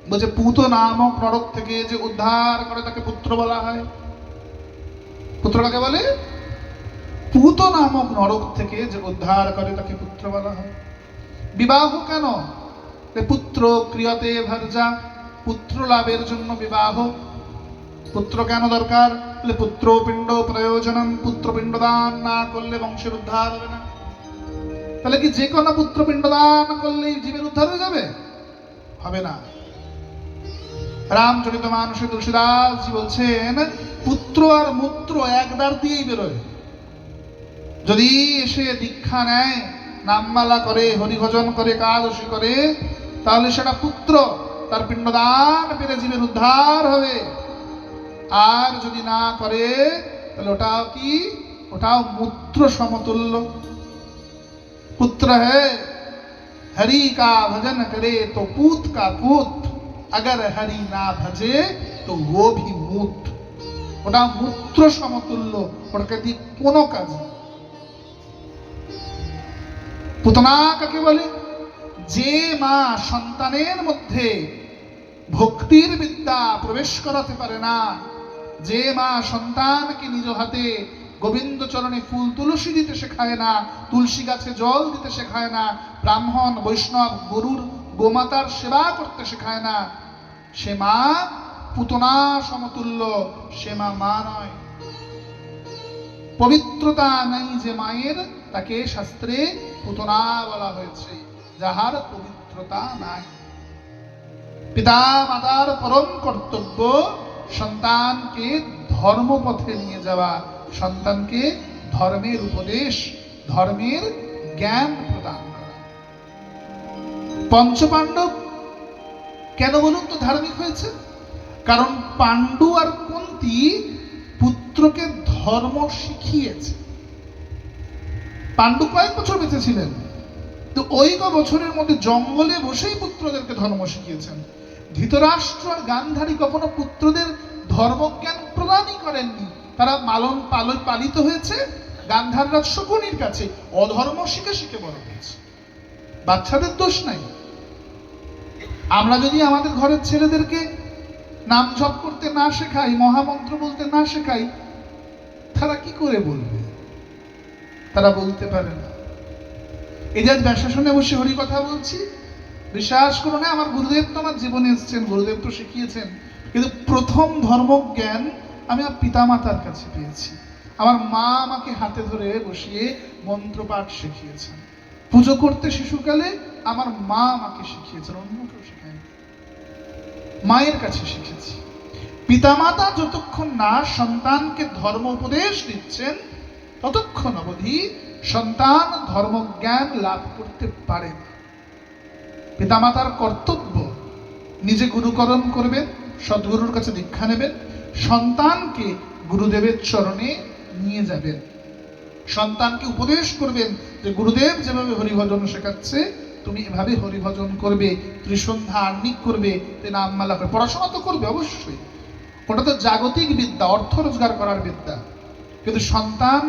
বলছে পুত নামক নরক থেকে যে উদ্ধার করে তাকে পুত্র বলা হয়। পুত্র কাকে বলে? পুত নামক নরক থেকে যে উদ্ধার করে তাকে পুত্র বলা হয়। বিবাহ কেন? পুত্র ক্রিয়তে ভার্যা, পুত্র লাভের জন্য বিবাহ। পুত্র কেন দরকার? পুত্র পিণ্ড প্রয়োজনম, পুত্র পিণ্ডদান না করলে বংশের উদ্ধার হবে না। তাহলে কি যে কোনো পুত্র পিণ্ডদান করলেই জীবের উদ্ধার হয়ে যাবে? হবে না। রামচরিতমানসে তুলসীদাস জি বলছেন, পুত্র আর মূত্র এক দ্বার দিয়েই বেরোয়। যদি এসে দীক্ষা নেয়, নামমালা করে, হরিভজন করে, একাদশী করে, তাহলে সেটা পুত্র, তার পিণ্ডদান পেরে জীবের উদ্ধার হবে। আর যদি না করে তাহলে ওটাও কি? ওটাও মূত্র সমতুল্য। পুত্র হে হরি কা ভজন করে তো পুত কা পুত। अगर हरि ना भजे तो वो भी मूत। ওটা মূত্র সমতুল্য, ওটাকে দিয়ে কোনো কাজ নেই। পুতনা কাকে বলে? যে মা সন্তানের মধ্যে ভক্তির বিদ্যা প্রবেশ করাতে পারে না, যে মা সন্তানকে নিজ হাতে গোবিন্দ চরণে ফুল তুলসী দিতে শেখায় না, তুলসী গাছে জল দিতে শেখায় না, ব্রাহ্মণ বৈষ্ণব গরুর গোমাতার সেবা করতে শেখায় না, সে মা পুতনা সমতুল্য, সে মা মা নয়। পবিত্রতা নাই যে মায়ের, তাকে শাস্ত্রে পুতনা বলা হয়েছে, যাহার পবিত্রতা নাই। পিতা মাতার পরম কর্তব্য সন্তানকে ধর্মপথে নিয়ে যাওয়া, সন্তানকে ধর্মের উপদেশ, ধর্মের জ্ঞান প্রদান করা। পঞ্চপাণ্ডব কেন বলুন তো ধার্মিক হয়েছে? কারণ পাণ্ডু আর কুন্তী পুত্রকে ধর্ম শিখিয়েছে। পাণ্ডু কয়েক বছর বেঁচে ছিলেন, তো ওই বছরের মধ্যে জঙ্গলে বসেই পুত্রদেরকে ধর্ম শিখিয়েছেন। ধৃতরাষ্ট্র আর গান্ধারী কখনো পুত্রদের ধর্মজ্ঞান প্রদানই করেননি, তারা পালিত হয়েছে গান্ধাররাজ শকুনির কাছে, অধর্ম শিখে শিখে বড় হয়েছে। বাচ্চাদের দোষ নাই। আমরা যদি আমাদের ঘরের ছেলেদেরকে নাম জপ করতে না শেখাই, মহামন্ত্র বলতে না শেখাই, তারা কি করে বলবে? তারা বলতে পারে না। এই যে ব্যাসাসনে বসে হরি কথা বলছি, বিশ্বাস করো না, আমার গুরুদেব তো আমার জীবনে এসেছেন, গুরুদেব তো শিখিয়েছেন, কিন্তু প্রথম ধর্মজ্ঞান আমি আমার পিতামাতার কাছে পেয়েছি। আমার মা আমাকে হাতে ধরে বসিয়ে মন্ত্রপাঠ শিখিয়েছেন। পুজো করতে শিশুকালে আমার মা আমাকে শিখিয়েছেন, অন্য কেউ শেখায়নি। মায়ের কাছে শিখেছি। পিতামাতা যতক্ষণ না সন্তানকে ধর্ম উপদেশ দিচ্ছেন, ততক্ষণ অবধি সন্তান ধর্মজ্ঞান লাভ করতে পারে না। পিতামাতার কর্তব্য নিজে গুরুকরণ করবেন, সদ্গুরুর কাছে দীক্ষা নেবেন, সন্তানকে গুরুদেবের চরণে নিয়ে যাবেন, সন্তানকে উপদেশ করবেন যে গুরুদেব যেভাবে হরিভজন শেখাচ্ছে তুমি এভাবে হরিভজন করবে, ত্রিসন্ধ্যা আহ্নিক করবে, নামমালা করবে। পড়াশোনা তো করবে অবশ্যই, ওটা তো জাগতিক বিদ্যা, অর্থ রোজগার করার বিদ্যা। কিন্তু সন্তান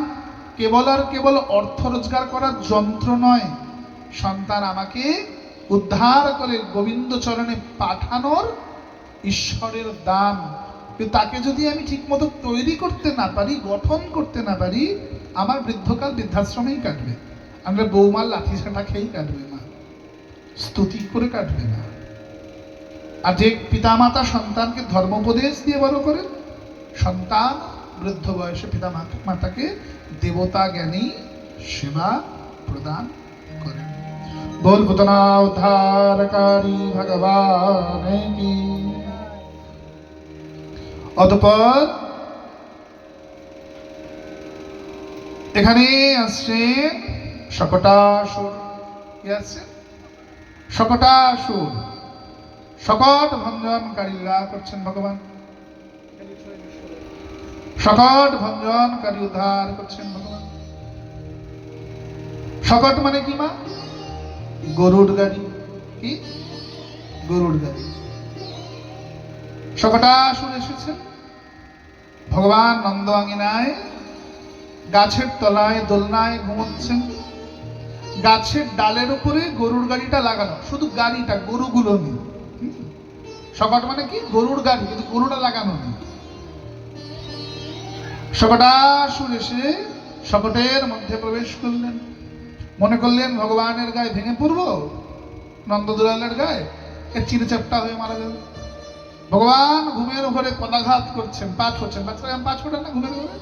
কেবল আর কেবল অর্থ রোজগার করার যন্ত্র নয়, সন্তান আমাকে উদ্ধার করে গোবিন্দ চরণে পাঠানোর ঈশ্বরের দান। কিন্তু তাকে যদি আমি ঠিক মতো তৈরি করতে না পারি, গঠন করতে না পারি, আমার বৃদ্ধকাল বৃদ্ধাশ্রমেই কাটবে। আমরা বৌমার লাঠি ঝাঁটা খেয়েই কাটবে না, স্তুতি করে কাটবে না। আর যে পিতামাতা সন্তানকে ধর্মোপদেশ দিয়ে বড় করেন, সন্তান বৃদ্ধ বয়সে পিতা মাতাকে দেবতা জ্ঞানী সেবা প্রদান করেন। बोल पुतना उद्धारकारी भगवान की। অতঃপর এখানে আসছে শকটাসুর। কি আছে? শকটাসুর। শকট ভঞ্জনকারী লীলা করছেন ভগবান, শকট ভঞ্জনকারী উদ্ধার করছেন ভগবান। শকট মানে কি মা? গরুড় গাড়ি। কি? গরুড় গাড়ি। শকটাসুর এসেছেন ভগবান নন্দ আঙিনায়, গাছের তলায় দোলনায় ঘুমোচ্ছেন। গাছের ডালের উপরে গরুড় গাড়িটা লাগানো, শুধু গাড়িটা, গরুগুলো নেই। শকট মানে কি? গরুড় গাড়ি, কিন্তু গরুটা লাগানো নেই। শকটাসুর এসে শকটের মধ্যে প্রবেশ করলেন। মনে করলেন ভগবানের গায়ে ভেঙে পড়বো, নন্দদুলালের গায়ে চিড়ে চাপটা হয়ে মারা যাবে। ভগবান ঘুমের উপরে পদাঘাত করছেন, পাঠ হচ্ছেন। বাচ্চারা পাঠ করেন না ঘুমের উপরে?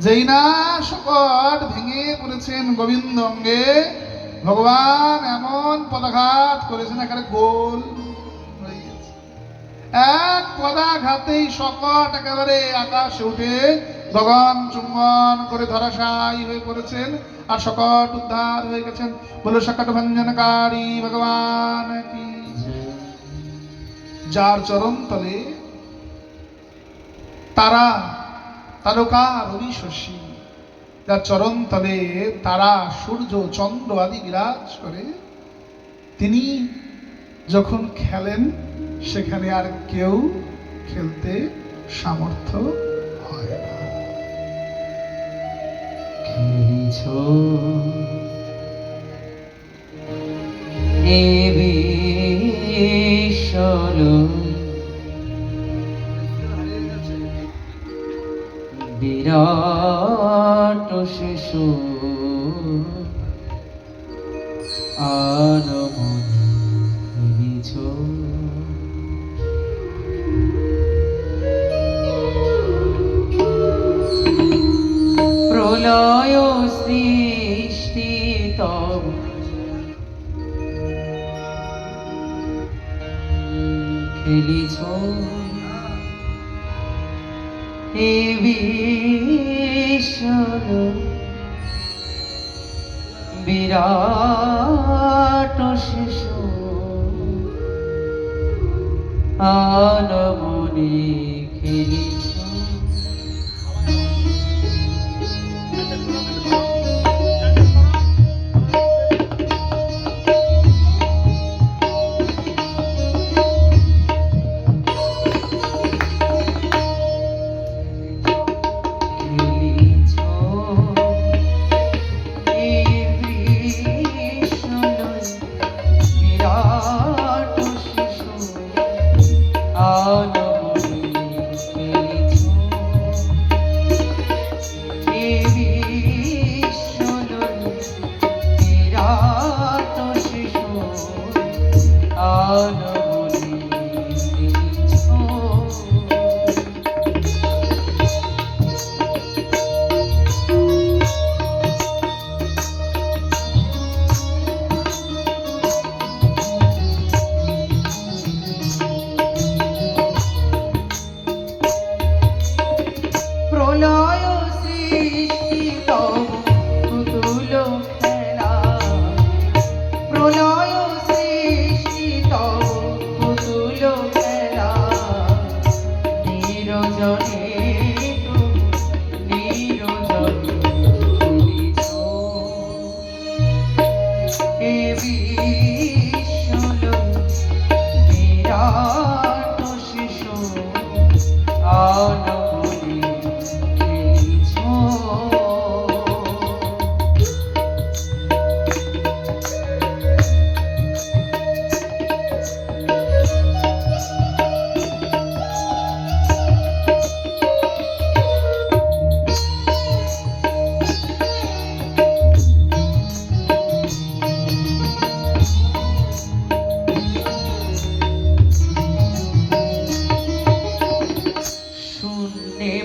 যেই না শকট ভেঙে পড়েছেন গোবিন্দ অঙ্গে, ভগবান এমন পদাঘাত করেছেন এখানে গোল হয়ে গেছে। এক পদাঘাতেই শকট একেবারে আকাশে উঠে গগন চুম্বন করে ধরাশায়ী হয়ে পড়েছেন, আর শকট উদ্ধার হয়ে গেছেন। বলে শকট ভঞ্জনকারী ভগবান কি। যার চরণ তলে তারা, তারকা, রবি, শশী, যার চরণ তলে তারা, সূর্য, চন্দ্র আদি বিরাজ করে, তিনি যখন খেলেন সেখানে আর কেউ খেলতে সামর্থ্য হয় না। খেলিছ এ বিশ্বল বিরাট শিশু আনমনে খেলিছ প্রলয় সৃষ্টি তব খেলিছ এ বিশ্বল বিরাট শিশু আনমনে খেলিছ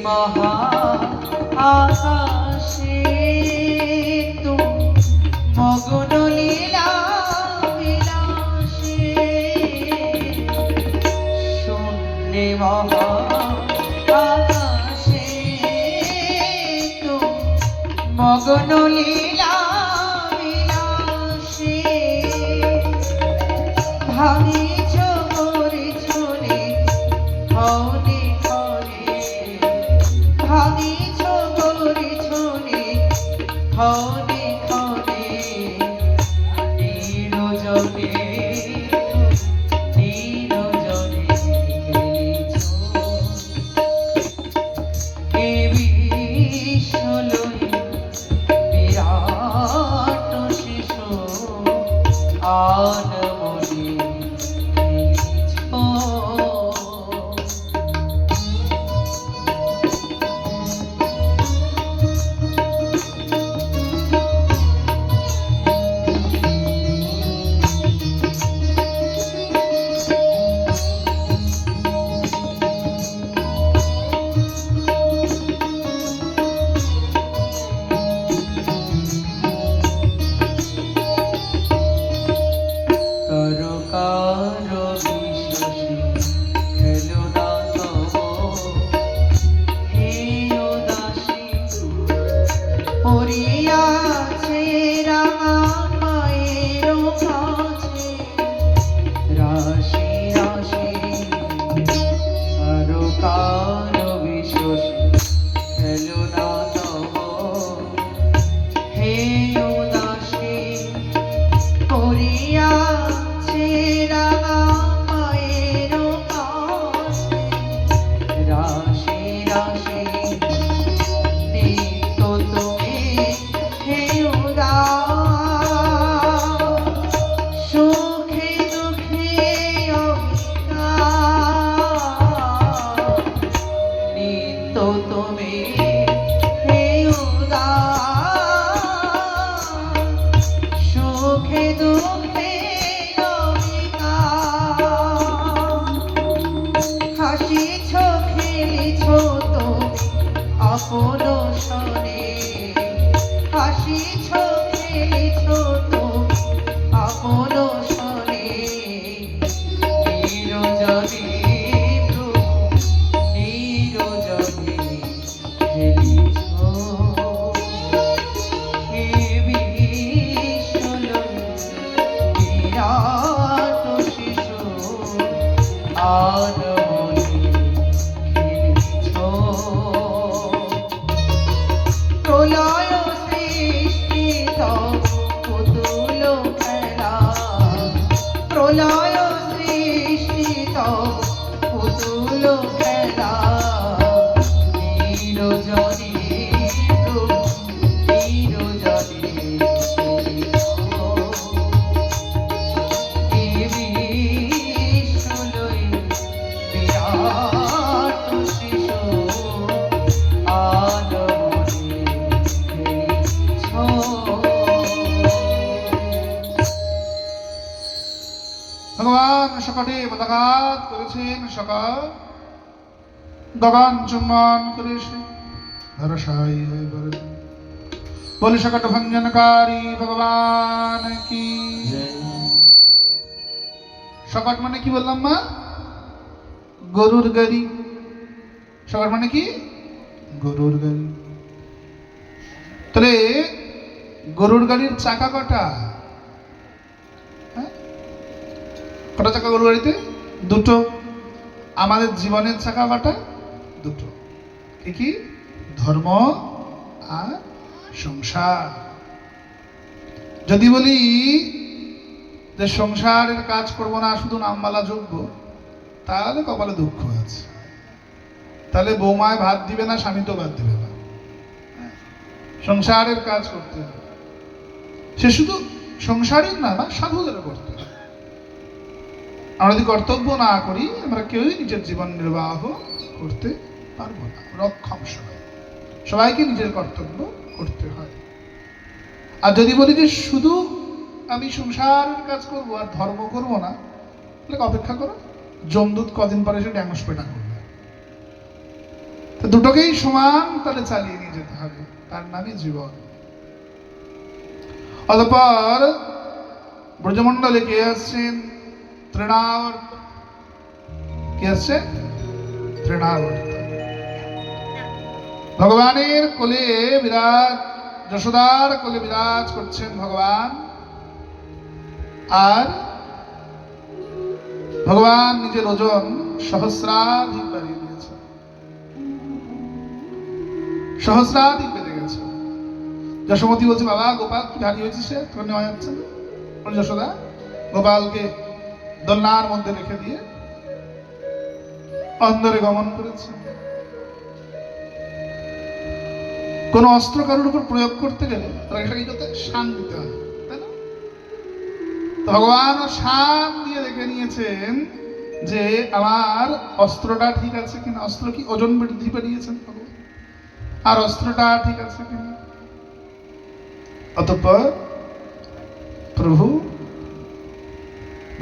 মহা আকাশে তুমি মগ্ন লীলা বিলাসে শূন্যে মহা আকাশে তুমি মগ্ন লীলা বিলাসে ভাঙিছ মোরে চলে হনে ভাঙিছ মোরে চলে হনে হনে নিরজনে নিরজনে খেলিছ এ বিশ্বলয়ে বিরাট শিশু আনমনে খেলিছ করিয়াছে রাঙা ভগবান সকটে পদাঘাত করেছেন, সকাল গগন চুম্বন করেছে, ধরসাই হয়ে পড়েছে। বলি সকট ভঞ্জনকারী ভগবান কি। সকট মানে কি বললাম মা? গরুর গাড়ি। সকট মানে কি? গরুর গাড়ি। তাহলে গরুর গাড়ির চাকা কটা? কটা চাকা গরুর গাড়িতে? দুটো। আমাদের জীবনের চাকা কটা? দুটো। কি কি? ধর্ম আর সংসার। যদি বলি যে সংসারের কাজ করবো না, শুধু নামমালা যোগ্য, তাহলে কপালে দুঃখ আছে। তাহলে বৌমায় ভাত দিবে না, স্বামী তো ভাত দিবে না। সংসারের কাজ করতে হবে। সে শুধু সংসারের না, সাধুদের করতে হবে। আমরা যদি কর্তব্য না করি, আমরা কেউই নিজের জীবন নির্বাহ করতে পারবো না। রক্ষম সবাইকে নিজের কর্তব্য করতে হয়। আর যদি বলি যে শুধু আমি সংসারের কাজ করব আর ধর্ম করব না, তাহলে অপেক্ষা করো, যমদূত কদিন পরে এসে ড্যাঙ্গস পেটা করবে। তো দুটোকেই সমান তাহলে চালিয়ে নিয়ে যেতে হবে, তার নামই জীবন। অতঃপর ব্রজমণ্ডলে কে আসছেন? তৃণাবর্ত। কে আসছে? তৃণাবর্ত। ভগবানের কোলে বিরাজ, যশোদার কোলে বিরাজ করছেন ভগবান। আর ভগবান নিজের ওজন সহস্রাধিক বাড়িয়ে দিয়েছেন, সহস্রাধিক বেড়ে গেছে। যশোমতী বলছে, বাবা গোপাল কি ভারী হয়েছে, সে তোর নেওয়া যাচ্ছে না। যশোদা গোপালকে দোলনার মধ্যে রেখে দিয়ে অন্দরে গমন করেছে। কোন অস্ত্র কারোর উপর প্রয়োগ করতে গেলে তাকে কি করতে? শান দিতে হয়, তাই না? ভগবান শান দিয়ে দেখে নিয়েছেন যে আমার অস্ত্রটা ঠিক আছে কিনা। অস্ত্র কি ওজন বৃদ্ধি পেয়েছেন ভগবান, আর অস্ত্রটা ঠিক আছে কিনা। অতঃপর প্রভু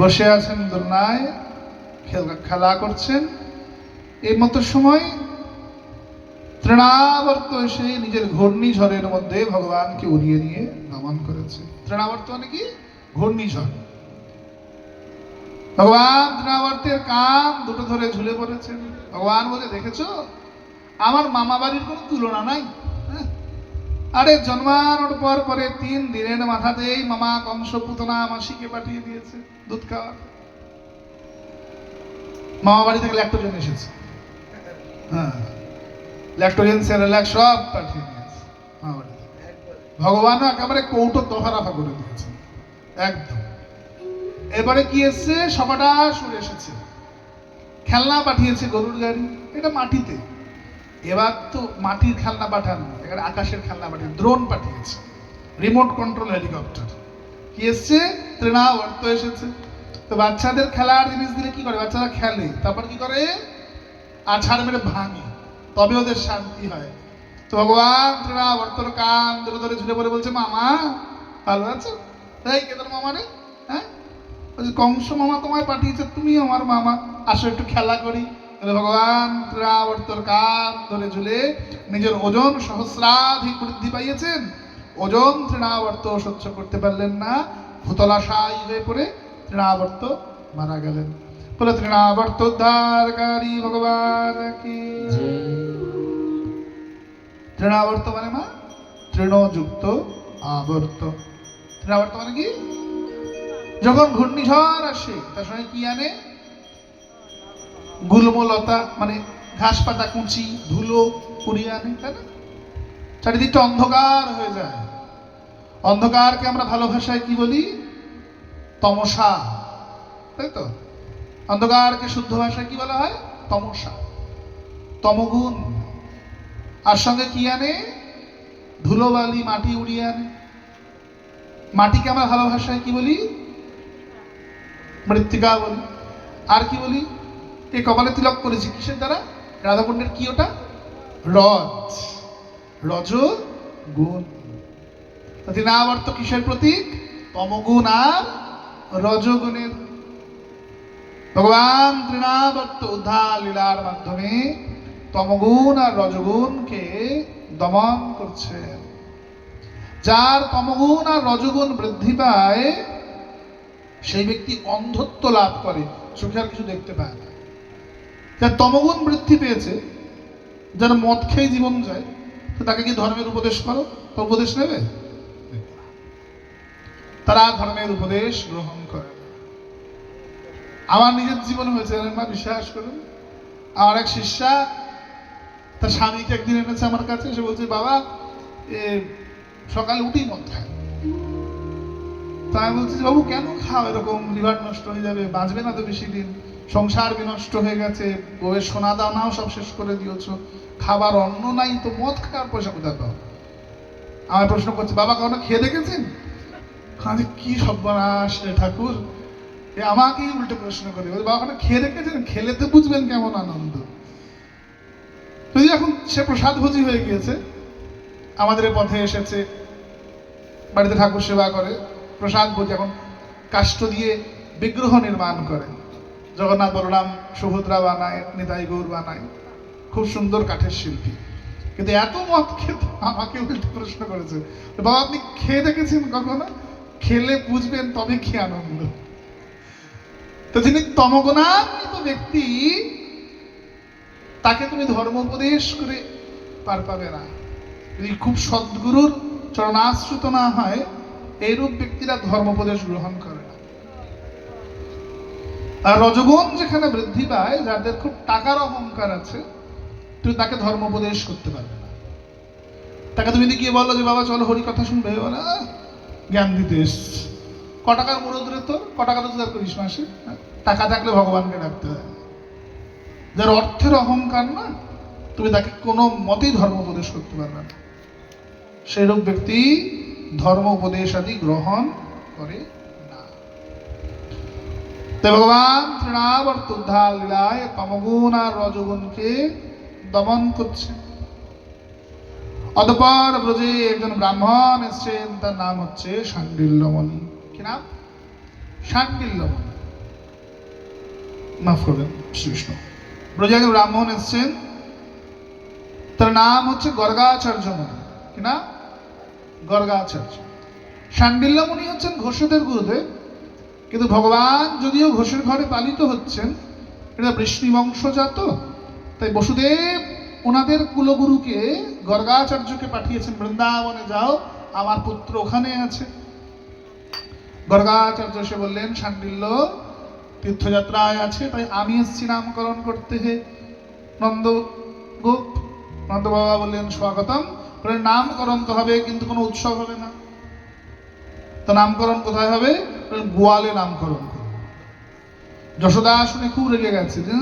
বসে আছেন দোলনায়, খেলা করছেন। এই মতো সময় তৃণাবর্ত এসে নিজের ঘূর্ণিঝড়ের মধ্যে ভগবানকে উড়িয়ে নিয়ে গমন করেছে। তৃণাবর্ত মানে কি? ঘূর্ণিঝড়। ভগবান তৃণাবর্তের কান দুটো ধরে ঝুলে পড়েছেন। ভগবান বলে, দেখেছো আমার মামা বাড়ির কোনো তুলনা নাই। আরে জন্মানোর পর পরে 3 দিনের মাথাতেই মামা কংস পুতনা মাসিকে পাঠিয়ে দিয়েছে দুধ খাওয়া। মামা বাড়ি থেকে ল্যাক্টোজেন এসেছে, হ্যাঁ, ল্যাক্টোজেন সেরেলাক সব পাঠিয়ে দিয়েছে মামা বাড়ি থেকে। ভগবানও একেবারে কৌটো দফারাফা করে দিয়েছেন একদম। এবারে কি এসছে? সবাটা সরে এসেছে। খেলনা পাঠিয়েছে গরুর গাড়ি, এটা মাটিতে। এবার তো মাটির খেলনা পাঠান, এখানে আকাশের খেলনা পাঠিয়ে দ্রোণ পাঠিয়েছে, রিমোট কন্ট্রোল হেলিকপ্টার। কি এসছে? তৃণাবর্ত এসেছে। তো বাচ্চাদের খেলার জিনিস দিলে কি করে? বাচ্চারা খেলে, তারপর কি করে? আছাড় মেরে ভাঙে, তবে ওদের শান্তি হয়। তো ভগবান তৃণাবর্তর কান ধরে ধরে ঝুলে পড়ে বলছে, মামা ভালো আছো? এই কে তোর মামা রে? হ্যাঁ, কংস মামা তোমায় পাঠিয়েছে, তুমি আমার মামা, আসো একটু খেলা করি। ভগবান তৃণাবর্তর কান ধরে ঝুলে নিজের ওজন সহস্রাধিক বৃদ্ধি পাইয়েছেন। ওজন তৃণাবর্ত সহ্য করতে পারলেন না, ভূতলাশায়ী হয়ে পড়ে তৃণাবর্ত মারা গেলেন। বলে তৃণাবর্ত উদ্ধারকারী ভগবান কি। তৃণাবর্ত মানে মা তৃণযুক্ত আবর্ত। তৃণাবর্ত মানে কি? যখন ঘূর্ণিঝড় আসে তার সঙ্গে কি আনে? গুল্মলতা, মানে ঘাস পাতা কুচি, ধুলো কুড়িয়ে আনে, তাই না? চারিদিকটা অন্ধকার হয়ে যায়। অন্ধকারকে আমরা ভালো ভাষায় কি বলি? তমসা, তাই তো? অন্ধকারকে শুদ্ধ ভাষায় কি বলা হয়? তমসা, তমগুণ। আর সঙ্গে কি আনে? ধুলোবালি, মাটি উড়িয়ে আনে। মাটিকে আমরা ভালো ভাষায় কি বলি? মৃত্তিকা বলি। আর কি বলি? এই কপালে তিলক করেছি কিসের দ্বারা? রাধাকুণ্ডের কি ওটা? রজ, রজ গুণ। তৃণাবর্ত কিসের প্রতীক? তমগুণ আর রজগুণের। ভগবান তৃণাবর্ত উদ্ধার লীলার মাধ্যমে তমগুণ আর রজগুণকে দমন করছেন। যার তমগুণ আর রজগুণ বৃদ্ধি পায় সেই ব্যক্তি অন্ধত্ব লাভ করে, চোখে আর কিছু দেখতে পায় না। যার তমগুণ বৃদ্ধি পেয়েছে, যার মদ খেয়ে জীবন যায়, তো তাকে কি ধর্মের উপদেশ করো? তো উপদেশ নেবে? তারা ধর্মের উপদেশ গ্রহণ করে। আমার নিজের জীবনে হয়েছে, মা বিশ্বাস করুন। আমার এক শিষ্যা তার স্বামীকে একদিন এনেছে আমার কাছে, সে বলছে বাবা সকালে উঠেই মদ খায়। তাই আমি বলছি বাবু কেন খাও এরকম, লিভার নষ্ট হয়ে যাবে, বাঁচবে না তো বেশি দিন, সংসার বিনষ্ট হয়ে গেছে, বউয়ের সোনা দানাও সব শেষ করে দিয়েছ, খাবার অন্ন নাই, তো মদ খাওয়ার পয়সা কোথায় পাও? আমার প্রশ্ন করছে বাবা কখনো খেয়ে দেখেছেন? কাজে কি সর্বনাশ রে ঠাকুর, আমাকেই উল্টে প্রশ্ন করে, বাবা কখনো খেয়ে দেখেছেন? খেলে তো বুঝবেন কেমন আনন্দ। যদি এখন সে প্রসাদ ভোজি হয়ে গিয়েছে, আমাদের পথে এসেছে, বাড়িতে ঠাকুর সেবা করে, প্রসাদ ভোজি, এখন কাষ্ঠ দিয়ে বিগ্রহ নির্মাণ করে, জগন্নাথ বলরাম সুভদ্রা বানায়, নিতাই গৌর বানায়, খুব সুন্দর কাঠের শিল্পী। কিন্তু এত মদ খেতে আমাকে উল্টে প্রশ্ন করেছে, বাবা আপনি খেয়ে দেখেছেন কখনো? খেলে বুঝবেন, তবে কি আনন্দ। তো যিনি তমগুণান্বিত ব্যক্তি, তাকে তুমি ধর্ম উপদেশ করে পার পাবে না। যদি খুব সদ্গুরুর চরণাশ্রিত না হয়, এইরূপ ব্যক্তিরা ধর্ম উপদেশ গ্রহণ করে না। আর রজগুণ যেখানে বৃদ্ধি পায়, যাদের খুব টাকার অহংকার আছে, তুমি তাকে ধর্ম উপদেশ করতে পারবে না। তাকে তুমি গিয়ে বললো যে বাবা চলো হরি কথা শুনবে, বলে জ্ঞান দিতে এসছি। ক টাকার মুরদ রে তোর, ক টাকা রোজগার করিস মাসে? টাকা থাকলে ভগবানকে ডাকতে হয়। যার অর্থের অহংকার না, তুমি তাকে কোনো মতেই ধর্ম উপদেশ করতে পারবে না। সেইরূপ ব্যক্তি ধর্ম উপদেশ আদি গ্রহণ করে না। তাই ভগবান তৃণাবর্ত উদ্ধার লীলায় তমগুণ আর রজগুণকে দমন করছে। অতঃপর ব্রজে একজন ব্রাহ্মণ এসছেন, তার নাম হচ্ছে শাণ্ডিল্যমণি। কি নাম? শাণ্ডিল্যমণি, মাফ করবেন শ্রীকৃষ্ণ। ব্রজে একজন ব্রাহ্মণ এসছেন, তার নাম হচ্ছে গর্গাচার্য মুনি। কি না? গর্গাচার্য। শাণ্ডিল্যমণি হচ্ছেন ঘোষেদের গুরুদেব, কিন্তু ভগবান যদিও ঘোষের ঘরে পালিত হচ্ছেন, এটা বৃষ্ণি বংশজাত, তাই বসুদেব ওনাদের কুলগুরুকে গর্গাচার্যকে পাঠিয়েছেন, বৃন্দাবনে যাও, আমার পুত্র ওখানে আছে। গর্গাচার্য সে বললেন শাণ্ডিল্য তীর্থযাত্রায় আছে, তাই আমি এসছি নামকরণ করতে। হে নন্দ গোপ, নন্দ বাবা বললেন স্বাগতম। বললেন নামকরণ তো হবে, কিন্তু কোনো উৎসব হবে না। তো নামকরণ কোথায় হবে? গোয়ালে নামকরণ করবে। যশোদা শুনে খুব রেগে গেছে, যে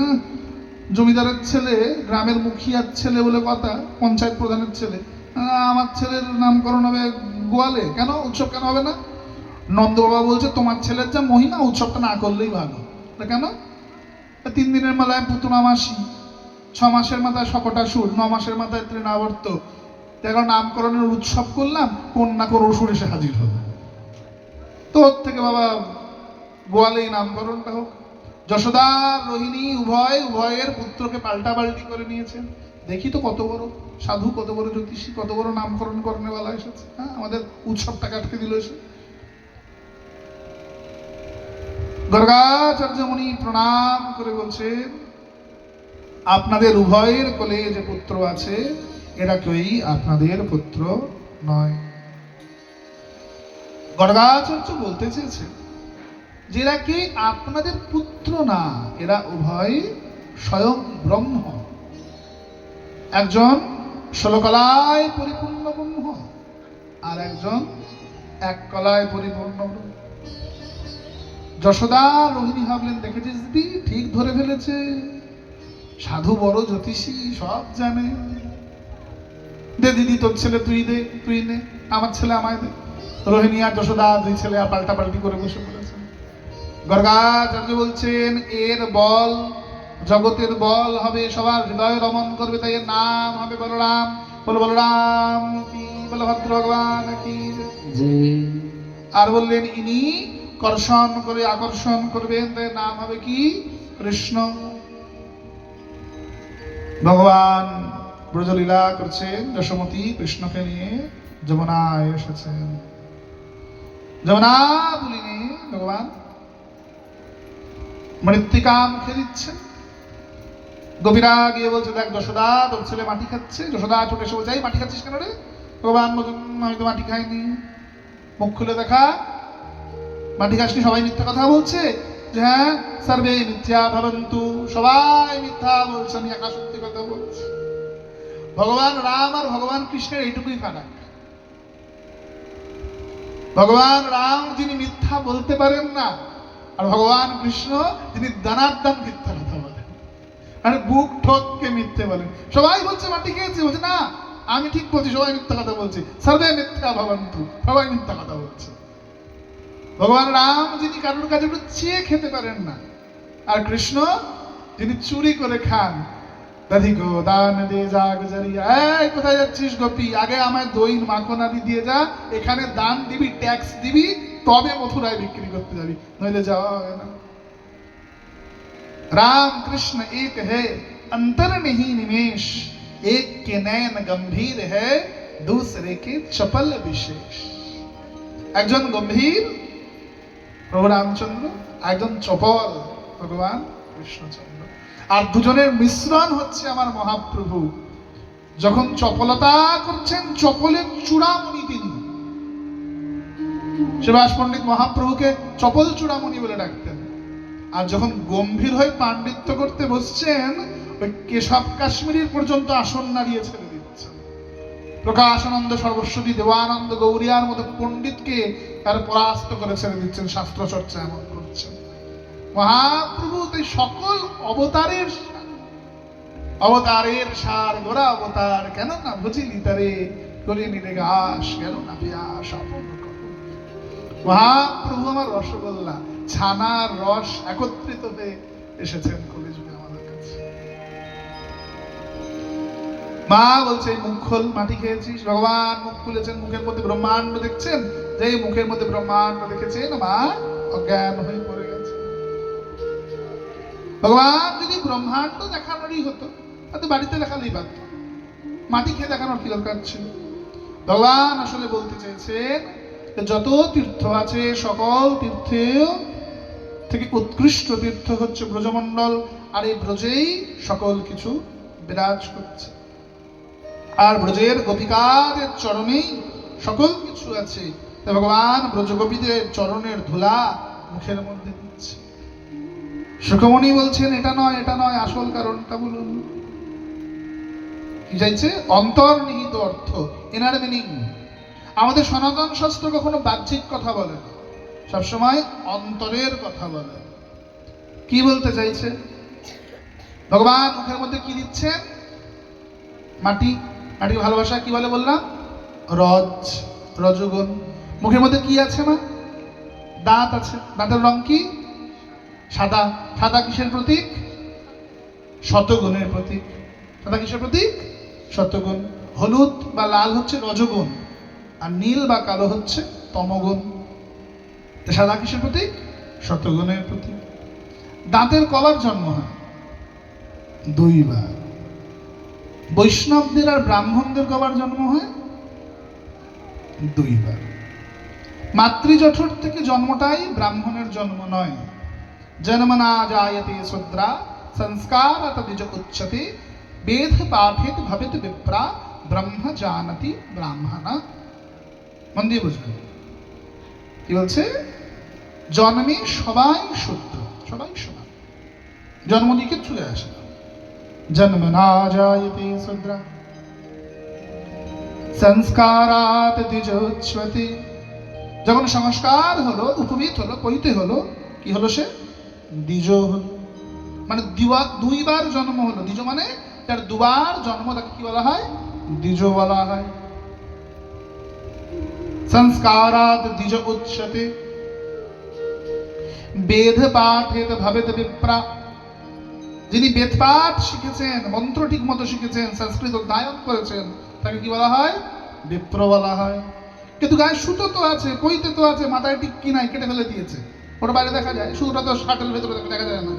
জমিদারের ছেলে, গ্রামের মুখিয়ার ছেলে বলে কথা, পঞ্চায়েত প্রধানের ছেলে, আমার ছেলের নামকরণ হবে গোয়ালে, কেন উৎসব কেন হবে না? নন্দ বাবা বলছে তোমার ছেলের যা মহিমা, উৎসবটা না করলেই ভালো। কেন? 3 দিনের মেলায় পুতুনামাসি, 6 মাসের মাথায় সকটা সুর, 9 মাসের মাথায় তৃণাবর্ত, এখন নামকরণের উৎসব করলাম, কোন না কোন অসুর এসে হাজির হবে। তো ওর থেকে বাবা গোয়ালেই নামকরণটা হোক। যশোদা রোহিণী উভয়ের পুত্রকে পাল্টাপাল্টি করে নিয়েছেন। দেখি তো কত বড় সাধু, কত বড় জ্যোতিষী, কত বড় নামকরণ করেনেওয়ালা এসেছে, হ্যাঁ আমাদের উৎসবটাকে আটকে দিল এসে। গর্গাচার্য মুনি প্রণাম করে বলছেন, আপনাদের উভয়ের কোলে যে পুত্র আছে, এরা কেউই আপনাদের পুত্র নয়। গর্গাচার্য বলতে চেয়েছে যে এরা কি আপনাদের পুত্র না, এরা উভয় স্বয়ং ব্রহ্ম। একজন 16 কলায় পরিপূর্ণ ব্রহ্ম, আর একজন 1 কলায় পরিপূর্ণ ব্রহ্ম। যশোদা রোহিণী ভাবলেন, দেখেছিস দিদি, ঠিক ধরে ফেলেছে, সাধু বড় জ্যোতিষী, সব জানে। দে দিদি তোর ছেলে তুই নে, আমার ছেলে আমায় দে। রোহিণী আর যশোদা 2 ছেলে আর পাল্টাপাল্টি করে বসে পড়েছে। গর্গাচার্য বলছেন এর বল, জগতের বল হবে, সবার হৃদয় রমণ করবে, তাই এর নাম হবে বলরাম। বলো বলরাম কি, বলভদ্র ভগবান কি। আর বললেন ইনি কর্ষণ করে আকর্ষণ করবেন, তাই নাম হবে কি? কৃষ্ণ ভগবান ব্রজলীলা করছেন, যশোমতী কৃষ্ণকে নিয়ে যমুনায় এসেছেন। যমুনা বলি নিয়ে ভগবান মৃত্তিকা মুখে দিচ্ছেন। গোপীরা গিয়ে বলছে, দেখ যশোদা তোর ছেলে মাটি খাচ্ছে। যশোদা ছুটে এসে বলছে, এই মাটি খাচ্ছিস কেন রে? ভগবান বলছেন, আমি তো মাটি খাইনি। মুখ খুলে দেখা, মাটি খাসনি। সবাই মিথ্যা কথা বলছে যে হ্যাঁ সর্বে মিথ্যা ভবন্তু, সবাই মিথ্যা বলছে, আমি একা সত্যি কথা বলছি। ভগবান রাম আর ভগবান কৃষ্ণের এইটুকুই ফারাক। ভগবান রাম যিনি মিথ্যা বলতে পারেন না, আর ভগবান কৃষ্ণ যিনি দানার দান মিথ্যা কথা বলেন, আর বুক ঠককে মিথ্যে বলেন। সবাই বলছে মাটি খেয়েছে, বলছে না আমি ঠিক বলছি, সবাই মিথ্যা কথা বলছে। সর্বে মিথ্যা ভবন্তু, সবাই মিথ্যা কথা বলছে। ভগবান রাম যিনি কারোর কাছে একটু চেয়ে খেতে পারেন না, আর কৃষ্ণ যিনি চুরি করে খান। দাদি গো দান দিয়ে যা গুজারিয়া, এই কোথায় যাচ্ছিস গোপী, আগে আমায় দই মাখন আদি দিয়ে যা, এখানে দান দিবি, ট্যাক্স দিবি, তবে মথুরায় বিক্রি করতে যাবি, নইলে যাওয়া হবে না। राम कृष्ण एक है अंतर नहीं निमेश, एक के नयन गंभीर है दूसरे के चपल विशेष। একজন গম্ভীর প্রভু রামচন্দ্র, একজন চপল ভগবান কৃষ্ণচন্দ্র, আর দুজনের মিশ্রণ হচ্ছে আমার মহাপ্রভু। যখন চপলতা করছেন, চপলের চূড়ামণি তিনি। সুভাষ পণ্ডিত মহাপ্রভুকে চপল চূড়ামণি বলে ডাকতেন। আর যখন গম্ভীর হয়ে পাণ্ডিত্য করতে বসছেন, ওই কেশব কাশ্মীরের পর্যন্ত আসন নাড়িয়ে ছেড়ে দিচ্ছেন। প্রকাশানন্দ সর্বস্বতী দেবানন্দ গৌরিয়ার মতো পণ্ডিতকে তার পরাস্ত করে ছেড়ে দিচ্ছেন, শাস্ত্র চর্চা এমন করছেন। মহাপ্রভু তাই সকল অবতারের অবতারের সার, গোরা অবতার কেন না বুঝিলি তারে, করিনি রে ঘাস কেন না পিয়াস আপন কর। মহাপ্রভু আমার রসগোল্লা, ছানার রস একত্রিত হয়ে এসেছেন কলিযুগে আমাদের কাছে। মা বলছে, মুখ খোল, মাটি খেয়েছিস। ভগবান মুখ খুলেছেন, মুখের মধ্যে ব্রহ্মাণ্ড দেখছেন। যে মুখের মধ্যে ব্রহ্মাণ্ড দেখেছেন, মা অজ্ঞান হয়ে পড়ে গেছে। ভগবান যদি ব্রহ্মাণ্ড দেখানোরই হতো, তাতে বাড়িতে দেখালেই পারত, মাটি খেয়ে দেখানোর কি দরকার ছিল? ভগবান আসলে বলতে চেয়েছেন, যত তীর্থ আছে সকল তীর্থে থেকে উৎকৃষ্ট তীর্থ হচ্ছে ব্রজমণ্ডল, আর এই ব্রজেই সকল কিছু বিরাজ করছে। আর ব্রজের গোপিকাদের চরণেই সকল কিছু আছে। তাই ভগবান ব্রজগোপীদের চরণের ধুলা মুখের মধ্যে দিচ্ছে। সুখমণি বলছেন, এটা নয়, এটা নয়, আসল কারণটা বলুন। কি চাইছে? অন্তর্নিহিত অর্থ, ইনার মিনিং। আমাদের সনাতন শাস্ত্র কখনো বাহ্যিক কথা বলে না, সবসময় অন্তরের কথা বলে। কি বলতে চাইছে? ভগবান মুখের মধ্যে কি দিচ্ছেন? মাটি। মাটিকে ভালোবাসা কি বলে বললাম? রজ, রজগুণ। মুখের মধ্যে কি আছে মা? দাঁত আছে। দাঁতের রং কি? সাদা। সাদা কিসের প্রতীক? শতগুণের প্রতীক। সাদা কিসের প্রতীক? শতগুণ। হলুদ বা লাল হচ্ছে রজগুণ, আর নীল বা কালো হচ্ছে তমগুণ। সাদা কিসের প্রতীক? শতগুণের প্রতীক। দাঁতের কবার জন্ম হয়? দুইবার। বৈষ্ণবদের আর ব্রাহ্মণদের কবার জন্ম হয়? দুইবার। মাতৃজঠর থেকে জন্মটাই ব্রাহ্মণের জন্ম নয়। জন্ম না জায়তে শূদ্রা সংস্কারাৎ দ্বিজ উচ্যতে, বেদ পাঠেত ভবেত বিপ্রা ব্রহ্ম জানতি ব্রাহ্মণা। মন দিয়ে বুঝবেন কি বলছে। জন্মে সবাই শুদ্ধ, সবাই সমান, জন্ম দিকে চলে আসে। জন্ম না জায়তে শূদ্রা সংস্কারাৎ দ্বিজ উচ্যতে। যখন সংস্কার হলো, উপবিত হলো, পৈতে হলো, কি হলো? সে দ্বিজ হলো, মানে দুইবার জন্ম হলো। দ্বিজ মানে তার দুবার জন্ম, তাকে কি বলা হয়? দ্বিজ বলা হয়। সংস্কারাৎ দ্বিজ উচ্যতে, বেদ পাঠেত ভবেত বিপ্রা। যিনি বেদ পাঠ শিখেছেন, মন্ত্র ঠিক মতো শিখেছেন, সংস্কৃত অধ্যয়ন করেছেন, তাকে কি বলা হয়? বিপ্র বলা হয়। কিন্তু গায়ে সুতো তো আছে, পইতে তো আছে, মাথায় টিক্কি নাই, কেটে ফেলে দিয়েছে, ওটা বাইরে দেখা যায়। সুতোটা তো শার্টের ভেতরে দেখা যায় না।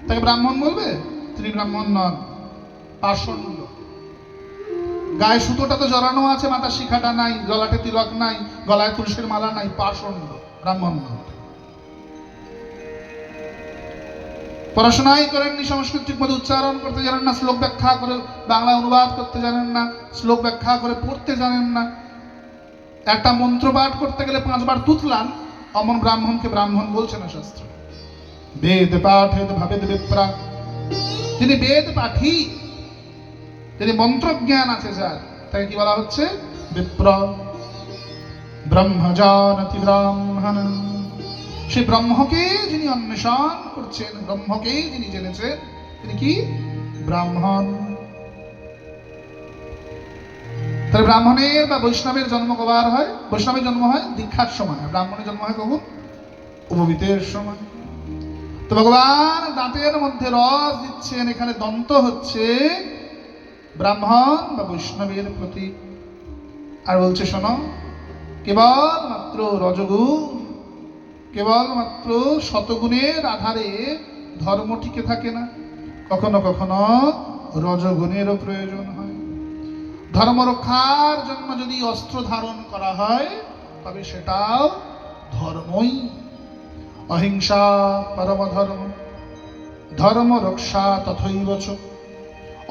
তাকে ব্রাহ্মণ বলবে? তিনি ব্রাহ্মণ নন, পাষণ্ড। গায়ে সুতোটা তো জড়ানো আছে, মাথা শিখাটা নাই, গলাতে তিলক নাই, গলায় তুলসীর মালা নাই, পাষণ্ড, ব্রাহ্মণ নন। পড়াশোনাই করেননি, সংস্কৃত ঠিক মতো উচ্চারণ করতে জানেন না, শ্লোক ব্যাখ্যা করে বাংলা অনুবাদ করতে জানেন না, শ্লোক ব্যাখ্যা করে পড়তে জানেন না, একটা মন্ত্র পাঠ করতে গেলে 5 বার তুতলান, অমন ব্রাহ্মণকে ব্রাহ্মণ বলছে না শাস্ত্র। বেদ পাঠেদ ভাবেদ বিপ্রা, যিনি বেদ পাঠী, যিনি মন্ত্রজ্ঞান আছে যার, তাকে কি বলা হচ্ছে? বিপ্র। ব্রহ্মজানতি ব্রাহ্মণ, সেই ব্রহ্মকে যিনি অন্বেষণ করছেন, ব্রহ্মকে যিনি জেনেছেন, তিনি কি? ব্রাহ্মণ। তাহলে ব্রাহ্মণের বা বৈষ্ণবের জন্ম কবার হয়? বৈষ্ণবের জন্ম হয় দীক্ষার সময়, ব্রাহ্মণের জন্ম হয় কখন? উপবীতের সময়। তো ভগবান দাঁতের মধ্যে রস দিচ্ছেন, এখানে দন্ত হচ্ছে ব্রাহ্মণ বা বৈষ্ণবের প্রতি। আর বলছে শোনো, কেবল মাত্র রজগুণ, কেবল মাত্র শতগুণের আধারে ধর্ম টিকে থাকে না, কখনো কখনো রজগুণেরও প্রয়োজন হয়। ধর্ম রক্ষার জন্য যদি অস্ত্র ধারণ করা হয়, তবে সেটাও ধর্মই। অহিংসা পরম ধর্ম, ধর্ম রক্ষা তথৈব চ।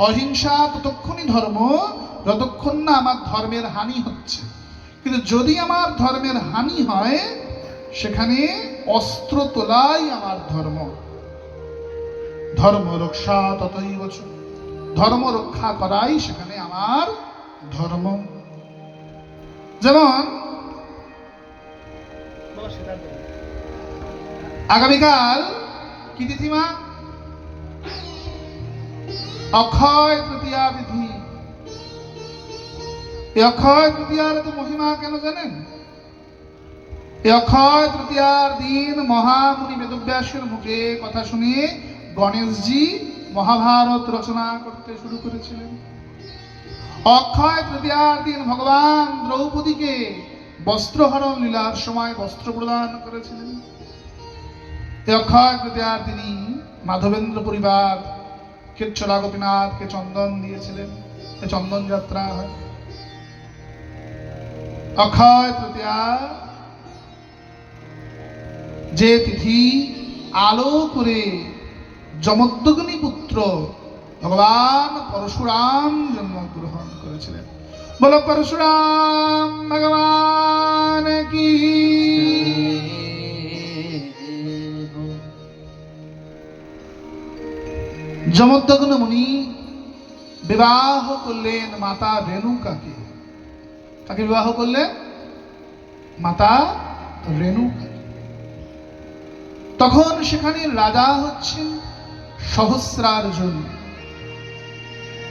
অহিংসা ততক্ষণই ধর্ম যতক্ষণ না আমার ধর্মের হানি হচ্ছে। কিন্তু যদি আমার ধর্মের হানি হয়, সেখানে অস্ত্র তোলাই আমার ধর্ম। ধর্ম রক্ষা তথৈব চ, ধর্ম রক্ষা করাই সেখানে আমার ধর্ম। যেমন আগামীকাল কি তিথি মা? অক্ষয় তৃতীয়া তিথি। এই অক্ষয় তৃতীয়ার তো মহিমা কেন জানেন? এই অক্ষয় তৃতীয়ার দিন মহামুনি বেদব্যাসের মুখে কথা শুনে গণেশজি মহাভারত রচনা করতে শুরু করেছিলেন। অক্ষয় তৃতীয়ার দিন ভগবান দ্রৌপদীকে বস্ত্রহরণ লীলার সময় বস্ত্র প্রদান করেছিলেন। এই অক্ষয় তৃতীয়ার তিনি মাধবেন্দ্র পরিবার কেচ্ছলা গোপীনাথকে চন্দন দিয়েছিলেন, চন্দন যাত্রা হয়। অক্ষয় তৃতীয়া যে তিথি, আলো করে যমদগ্নি পুত্র ভগবান পরশুরাম জন্মগ্রহণ করেছিলেন। বলো পরশুরাম ভগবান কি। যমদগ্ন মুনি বিবাহ করলেন মাতা রেণুকাকে। কাকে বিবাহ করলেন? মাতা রেণুকাকে। তখন সেখানে রাজা হচ্ছেন সহস্রার্জুন।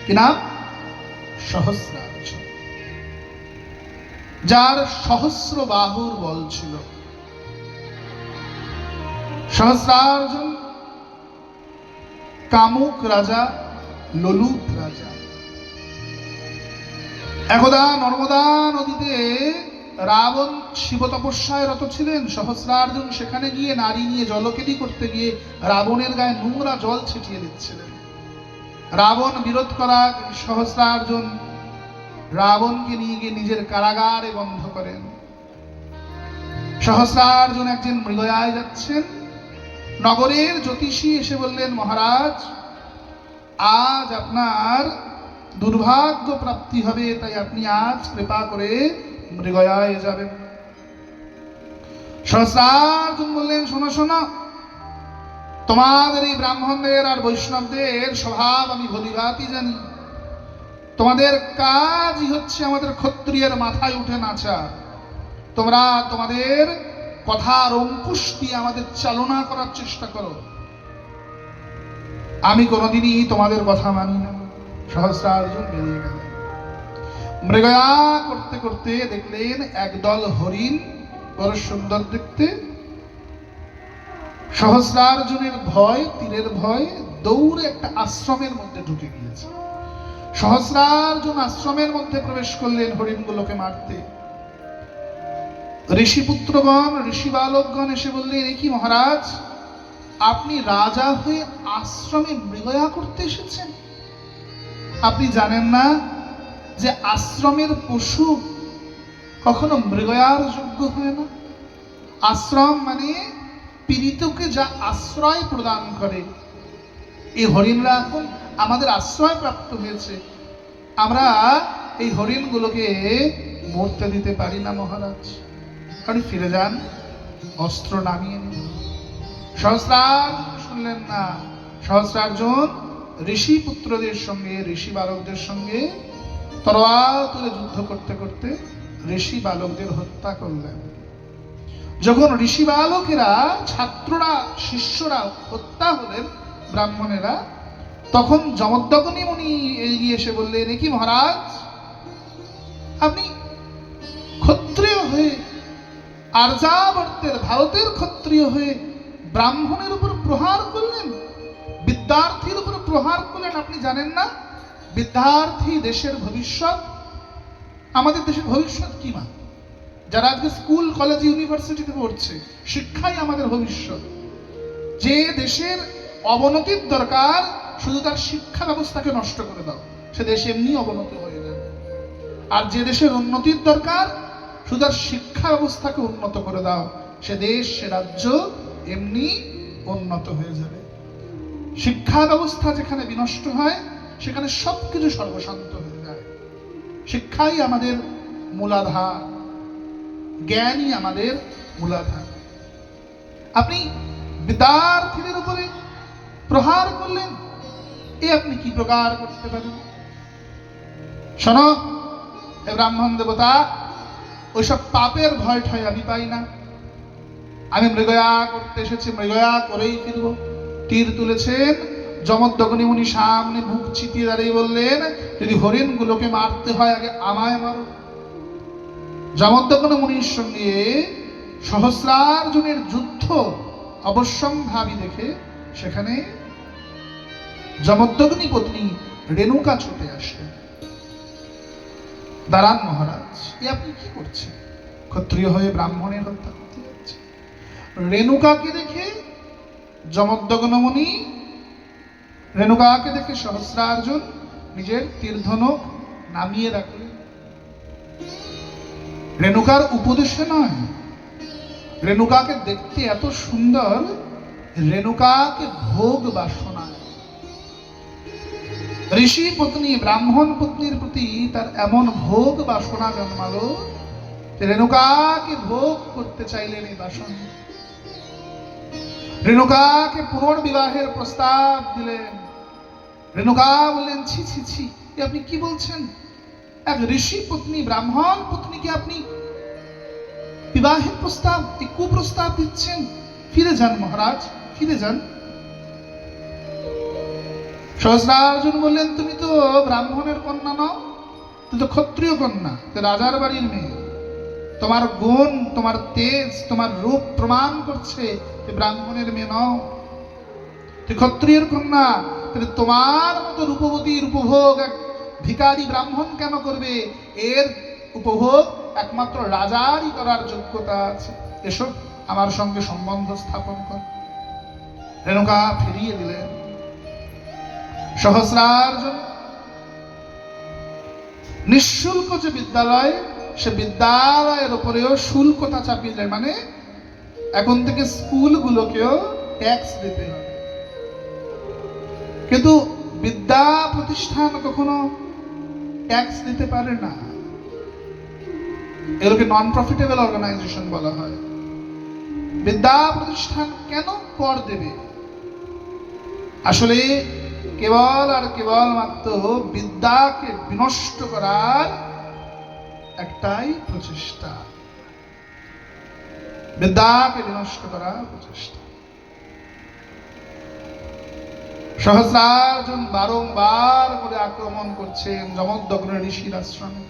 কি নাম? সহস্রার্জুন, যার সহস্র বাহুর বল ছিল। সহস্রার্জুন কামুক রাজা, লোলুপ রাজা। একদা নর্মদা নদীতে রাবণ শিব তপস্যায় রত ছিলেন। সহস্রার্জুন সেখানে গিয়ে নারী নিয়ে জলকেলি করতে গিয়ে রাবণের গায়ে নোংরা জল ছিটিয়ে দিচ্ছিলেন। রাবণ বিরোধ করা সহস্রার্জুন রাবণকে নিয়ে গিয়ে নিজের কারাগারে বন্ধ করেন। সহস্রার্জুন একদিন মৃগয়ায় যাচ্ছেন, নগরের জ্যোতিষী এসে বললেন, মহারাজ আজ আপনার দুর্ভাগ্য প্রাপ্তি হবে, তাই আপনি আজ কৃপা করে মৃগয়ায় যাবেন। সহস্রার্জুন বললেন, শোনো শোনো, তোমাদের এই ব্রাহ্মণদের আর বৈষ্ণবদের স্বভাব আমি ভলিভাতি জানি। তোমাদের কাজই হচ্ছে আমাদের ক্ষত্রিয়ের মাথায় উঠে নাচা। তোমরা তোমাদের কথার অঙ্কুশ দিয়ে আমাদের চালনা করার চেষ্টা করো। আমি কোনোদিনই তোমাদের কথা মানি না। সহস্রার্জুন বেরিয়ে গেলেন। মৃগয়া করতে করতে দেখলেন একদল হরিণ, বড় সুন্দর দেখতে। সহস্রার্জুনের ভয়, তীরের ভয়, দৌড়ে একটা আশ্রমের মধ্যে ঢুকে গিয়েছে। সহস্রার্জুন আশ্রমের মধ্যে প্রবেশ করলেন হরিণগুলোকে মারতে। ঋষিপুত্রগণ, ঋষি বালকগণ এসে বললেন, এ কি মহারাজ, আপনি রাজা হয়ে আশ্রমে মৃগয়া করতে এসেছেন? আপনি জানেন না যে আশ্রমের পশু কখনো মৃগয়ার যোগ্য হয় না? আশ্রম মানে পীড়িতকে যা আশ্রয় প্রদান করে। এই হরিণরা এখন আমাদের আশ্রয় প্রাপ্ত হয়েছে, আমরা এই হরিণগুলোকে মরতে দিতে পারি না মহারাজ। আপনি ফিরে যান, অস্ত্র নামিয়ে নিন। সহস্রার্জুন শুনলেন না। সহস্রার্জুন ঋষি পুত্রদের সঙ্গে, ঋষি বালকদের সঙ্গে তরোয়াল তুলে যুদ্ধ করতে করতে ঋষি বালকদের হত্যা করলেন। যখন ঋষি বালকেরা, ছাত্ররা, শিষ্যরা হত্যা হলেন ব্রাহ্মণেরা, তখন জমদগ্নি মুনি এগিয়ে এসে বললেন, এ কি মহারাজ, আপনি ক্ষত্রিয় হয়ে, আর্যাবর্তের ভারতের ক্ষত্রিয় হয়ে ব্রাহ্মণের উপর প্রহার করলেন, বিদ্যার্থীর উপর প্রহার করলেন। আপনি জানেন না বিদ্যার্থী দেশের ভবিষ্যৎ? আমাদের দেশের ভবিষ্যৎ কি মা? যারা আজকে স্কুল, কলেজ, ইউনিভার্সিটিতে পড়ছে, শিক্ষাই আমাদের ভবিষ্যৎ। যে দেশের অবনতির দরকার, শুধু তার শিক্ষা ব্যবস্থাকে নষ্ট করে দাও, সে দেশ এমনি অবনতি হয়ে যাবে। আর যে দেশের উন্নতির দরকার, শুধু তার শিক্ষা ব্যবস্থাকে উন্নত করে দাও, সে দেশ, সে রাজ্য এমনি উন্নত হয়ে যাবে। শিক্ষা ব্যবস্থা যেখানে বিনষ্ট হয়, সেখানে সবকিছু সর্বশান্ত হয়ে যায়। শিক্ষাই আমাদের মূলাধার, জ্ঞানই আমাদের মূলাধার। আপনি বিদ্যার্থীদের উপরে প্রহার করলেন, এ আপনি কি প্রকার করতে পারেন? শোনো হে ব্রাহ্মণ দেবতা, ওইসব পাপের ভয় ঠয় আমি পাই না। আমি মৃগয়া করতে এসেছি, মৃগয়া করেই ফিরব। তীর তুলেছেন, জমদগ্নি মুনি সামনে বুক চিতিয়ে দাঁড়িয়ে বললেন, যদি হরিণগুলোকে মারতে হয় আগে আমায় মারো। জমদগ্নি মুনির সঙ্গে সহস্রার্জুনের যুদ্ধ অবশ্যম্ভাবী দেখে সেখানে জমদগ্নি পত্নী রেণুকা ছুটে আসলেন। দাঁড়ান মহারাজ, এ আপনি কি করছেন? ক্ষত্রিয় হয়ে ব্রাহ্মণের হত্যা করতে যাচ্ছে। রেণুকাকে দেখে জমদগ্নি মুনি, রেণুকাকে দেখে সহস্রার্জুন নিজের তীরধনুক নামিয়ে রাখলেন। রেণুকার উপদেশে নয়, রেণুকাকে দেখতে এত সুন্দর, রেণুকাকে ভোগ বাসনায়। ঋষি পত্নী ব্রাহ্মণ পত্নীর প্রতি তার এমন ভোগ বাসনা জন্মালো যে রেণুকাকে ভোগ করতে চাইলেন এই বাসন। রেণুকাকে পুনর্বিবাহের প্রস্তাব দিলেন। রেণুকা বললেন, ছি ছি ছি, এ আপনি কি বলছেন? এক ঋষি পত্নী, ব্রাহ্মণ পত্নীকে আপনি বিবাহের প্রস্তাব, এই কুপ্রস্তাব দিচ্ছেন? ফিরে যান মহারাজ, ফিরে যান। সহস্রার্জুন বললেন, তুমি তো ব্রাহ্মণের কন্যা নও, তুমি তো ক্ষত্রিয় কন্যা, রাজার বাড়ির মেয়ে। তোমার গুণ, তোমার তেজ, তোমার রূপ প্রমাণ করছে যে ব্রাহ্মণের মেয়ে নও, তুই ক্ষত্রিয়ের কন্যা। তোমার মতো রূপবতীর উপভোগ এক ভিখারি ব্রাহ্মণ কেন করবে? এর উপভোগ একমাত্র রাজারই করার যোগ্যতা আছে। এসো আমার সঙ্গে সম্বন্ধ স্থাপন কর। রেণুকা ফিরিয়ে দিলেন। সহস্রার্জুন নিঃশুল্ক যে বিদ্যালয়, সে বিদ্যালয়ের উপরেও শুল্কটা চাপিয়ে যায়। মানে এখন থেকে স্কুলগুলোকেও ট্যাক্স দিতে হবে। কিন্তু বিদ্যা প্রতিষ্ঠান কখনো ট্যাক্স দিতে পারে না। এগুলোকে নন প্রফিটেবল অর্গানাইজেশন বলা হয়। বিদ্যা প্রতিষ্ঠান কেন কর দেবে? আসলে কেবল আর কেবল মাত্র বিদ্যাকে বিনষ্ট করার একটাই প্রচেষ্টা, বিদ্যাকে বিনষ্ট করার প্রচেষ্টা। সহস্রার্জুন বারংবার করে আক্রমণ করছেন জমদগ্নি ঋষির আশ্রমে,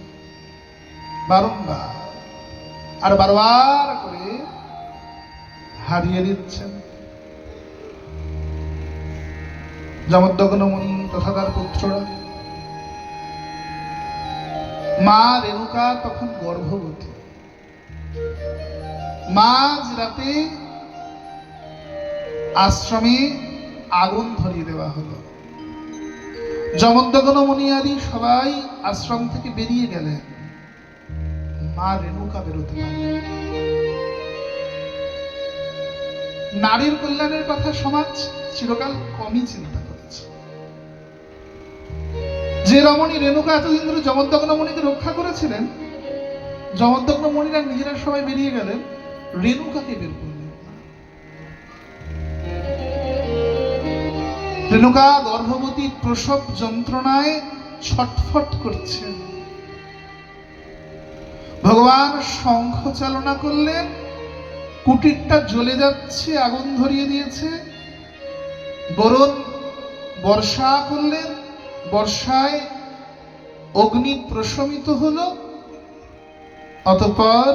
বারংবার, আর বারবার করে হারিয়ে দিচ্ছেন। জমদগ্নি মুনি তথা তার পুত্ররা। মা রেণুকা তখন আশ্রমে আগুন ধরিয়ে দেওয়া হলো। যমদগ্ন মুনি আদি সবাই আশ্রম থেকে বেরিয়ে গেলেন, মা রেণুকা বেরোতে পারলেন। নারীর কল্যাণের কথা সমাজ চিরকাল কমই চিন্তা করেছে। যে রমণী রেণুকা এতদিন ধরে যমদগ্ন মুনিকে রক্ষা করেছিলেন, যমদগ্ন মুনিরা নিজেরা সবাই বেরিয়ে গেলেন, রেণুকাকে বের করলেন। রেণুকা গর্ভবতী, প্রসব যন্ত্রণায় ছটফট করছেন। ভগবান শঙ্খ চালনা করলেন, কুটিরটা জ্বলে যাচ্ছে, আগুন ধরিয়ে দিয়েছে। বরুণ বর্ষা করলেন, বর্ষায় অগ্নি প্রশমিত হলো। অতঃপর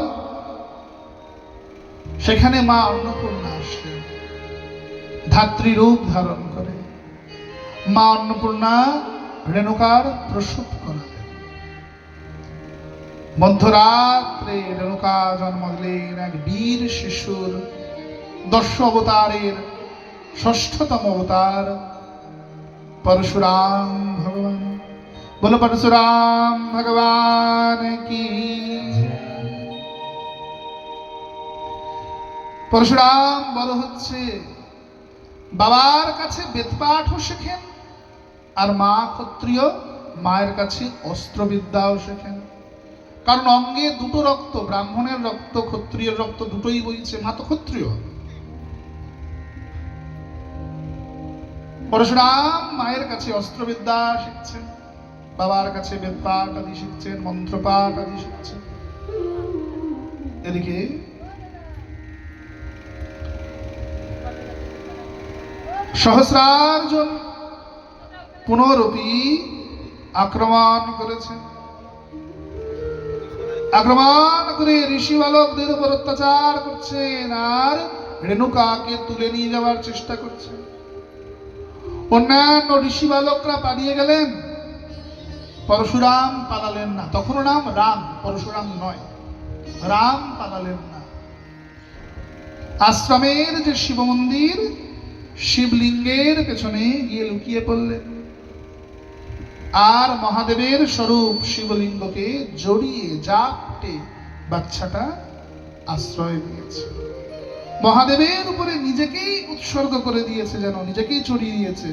সেখানে মা অন্নপূর্ণা আসলেন ধাত্রী রূপ ধারণ করে। মা অন্নপূর্ণা রেণুকার প্রসব করালেন। মধ্যরাত্রে রেণুকা জন্ম দিলেন এক বীর শিশুর, 10 অবতারের 6ষ্ঠতম অবতার পরশুরাম ভগবান। বলো পরশুরাম ভগবান কি। পরশুরাম বড় হচ্ছে, বাবার কাছে বেদপাঠও শেখেন, আর মা ক্ষত্রিয়, মায়ের কাছে অস্ত্রবিদ্যাও শেখেন। কারণ অঙ্গে দুটো রক্ত, ব্রাহ্মণের রক্ত, ক্ষত্রিয়ের রক্ত দুটোই বইছে, মা তো ক্ষত্রিয়। পরশুরাম মায়ের কাছে অস্ত্রবিদ্যা শিখছেন, বাবার কাছে বেদপাঠ আদি শিখছেন, মন্ত্রপাঠ আদি শিখছেন। এদিকে সহস্রার্জুন পুনরপি আক্রমণ করেছেন। আক্রমণ করে ঋষি বালকদের উপর অত্যাচার করছেন, আর রেণুকাকে তুলে নিয়ে যাওয়ার চেষ্টা করছেন। অন্যান্য ঋষি বালকরা পালিয়ে গেলেন, পরশুরাম পালালেন না। তখনও নাম রাম, পরশুরাম নয়। রাম পালালেন না। আশ্রমের যে শিব মন্দির, শিবলিঙ্গের পেছনে গিয়ে লুকিয়ে পড়লেন, আর মহাদেবের স্বরূপ শিবলিঙ্গকে জড়িয়ে জাপটে বাচ্চাটা আশ্রয় দিয়েছে। মহাদেবের উপরে নিজেকেই উৎসর্গ করে দিয়েছে, যেন নিজেকেই চড়িয়ে দিয়েছে।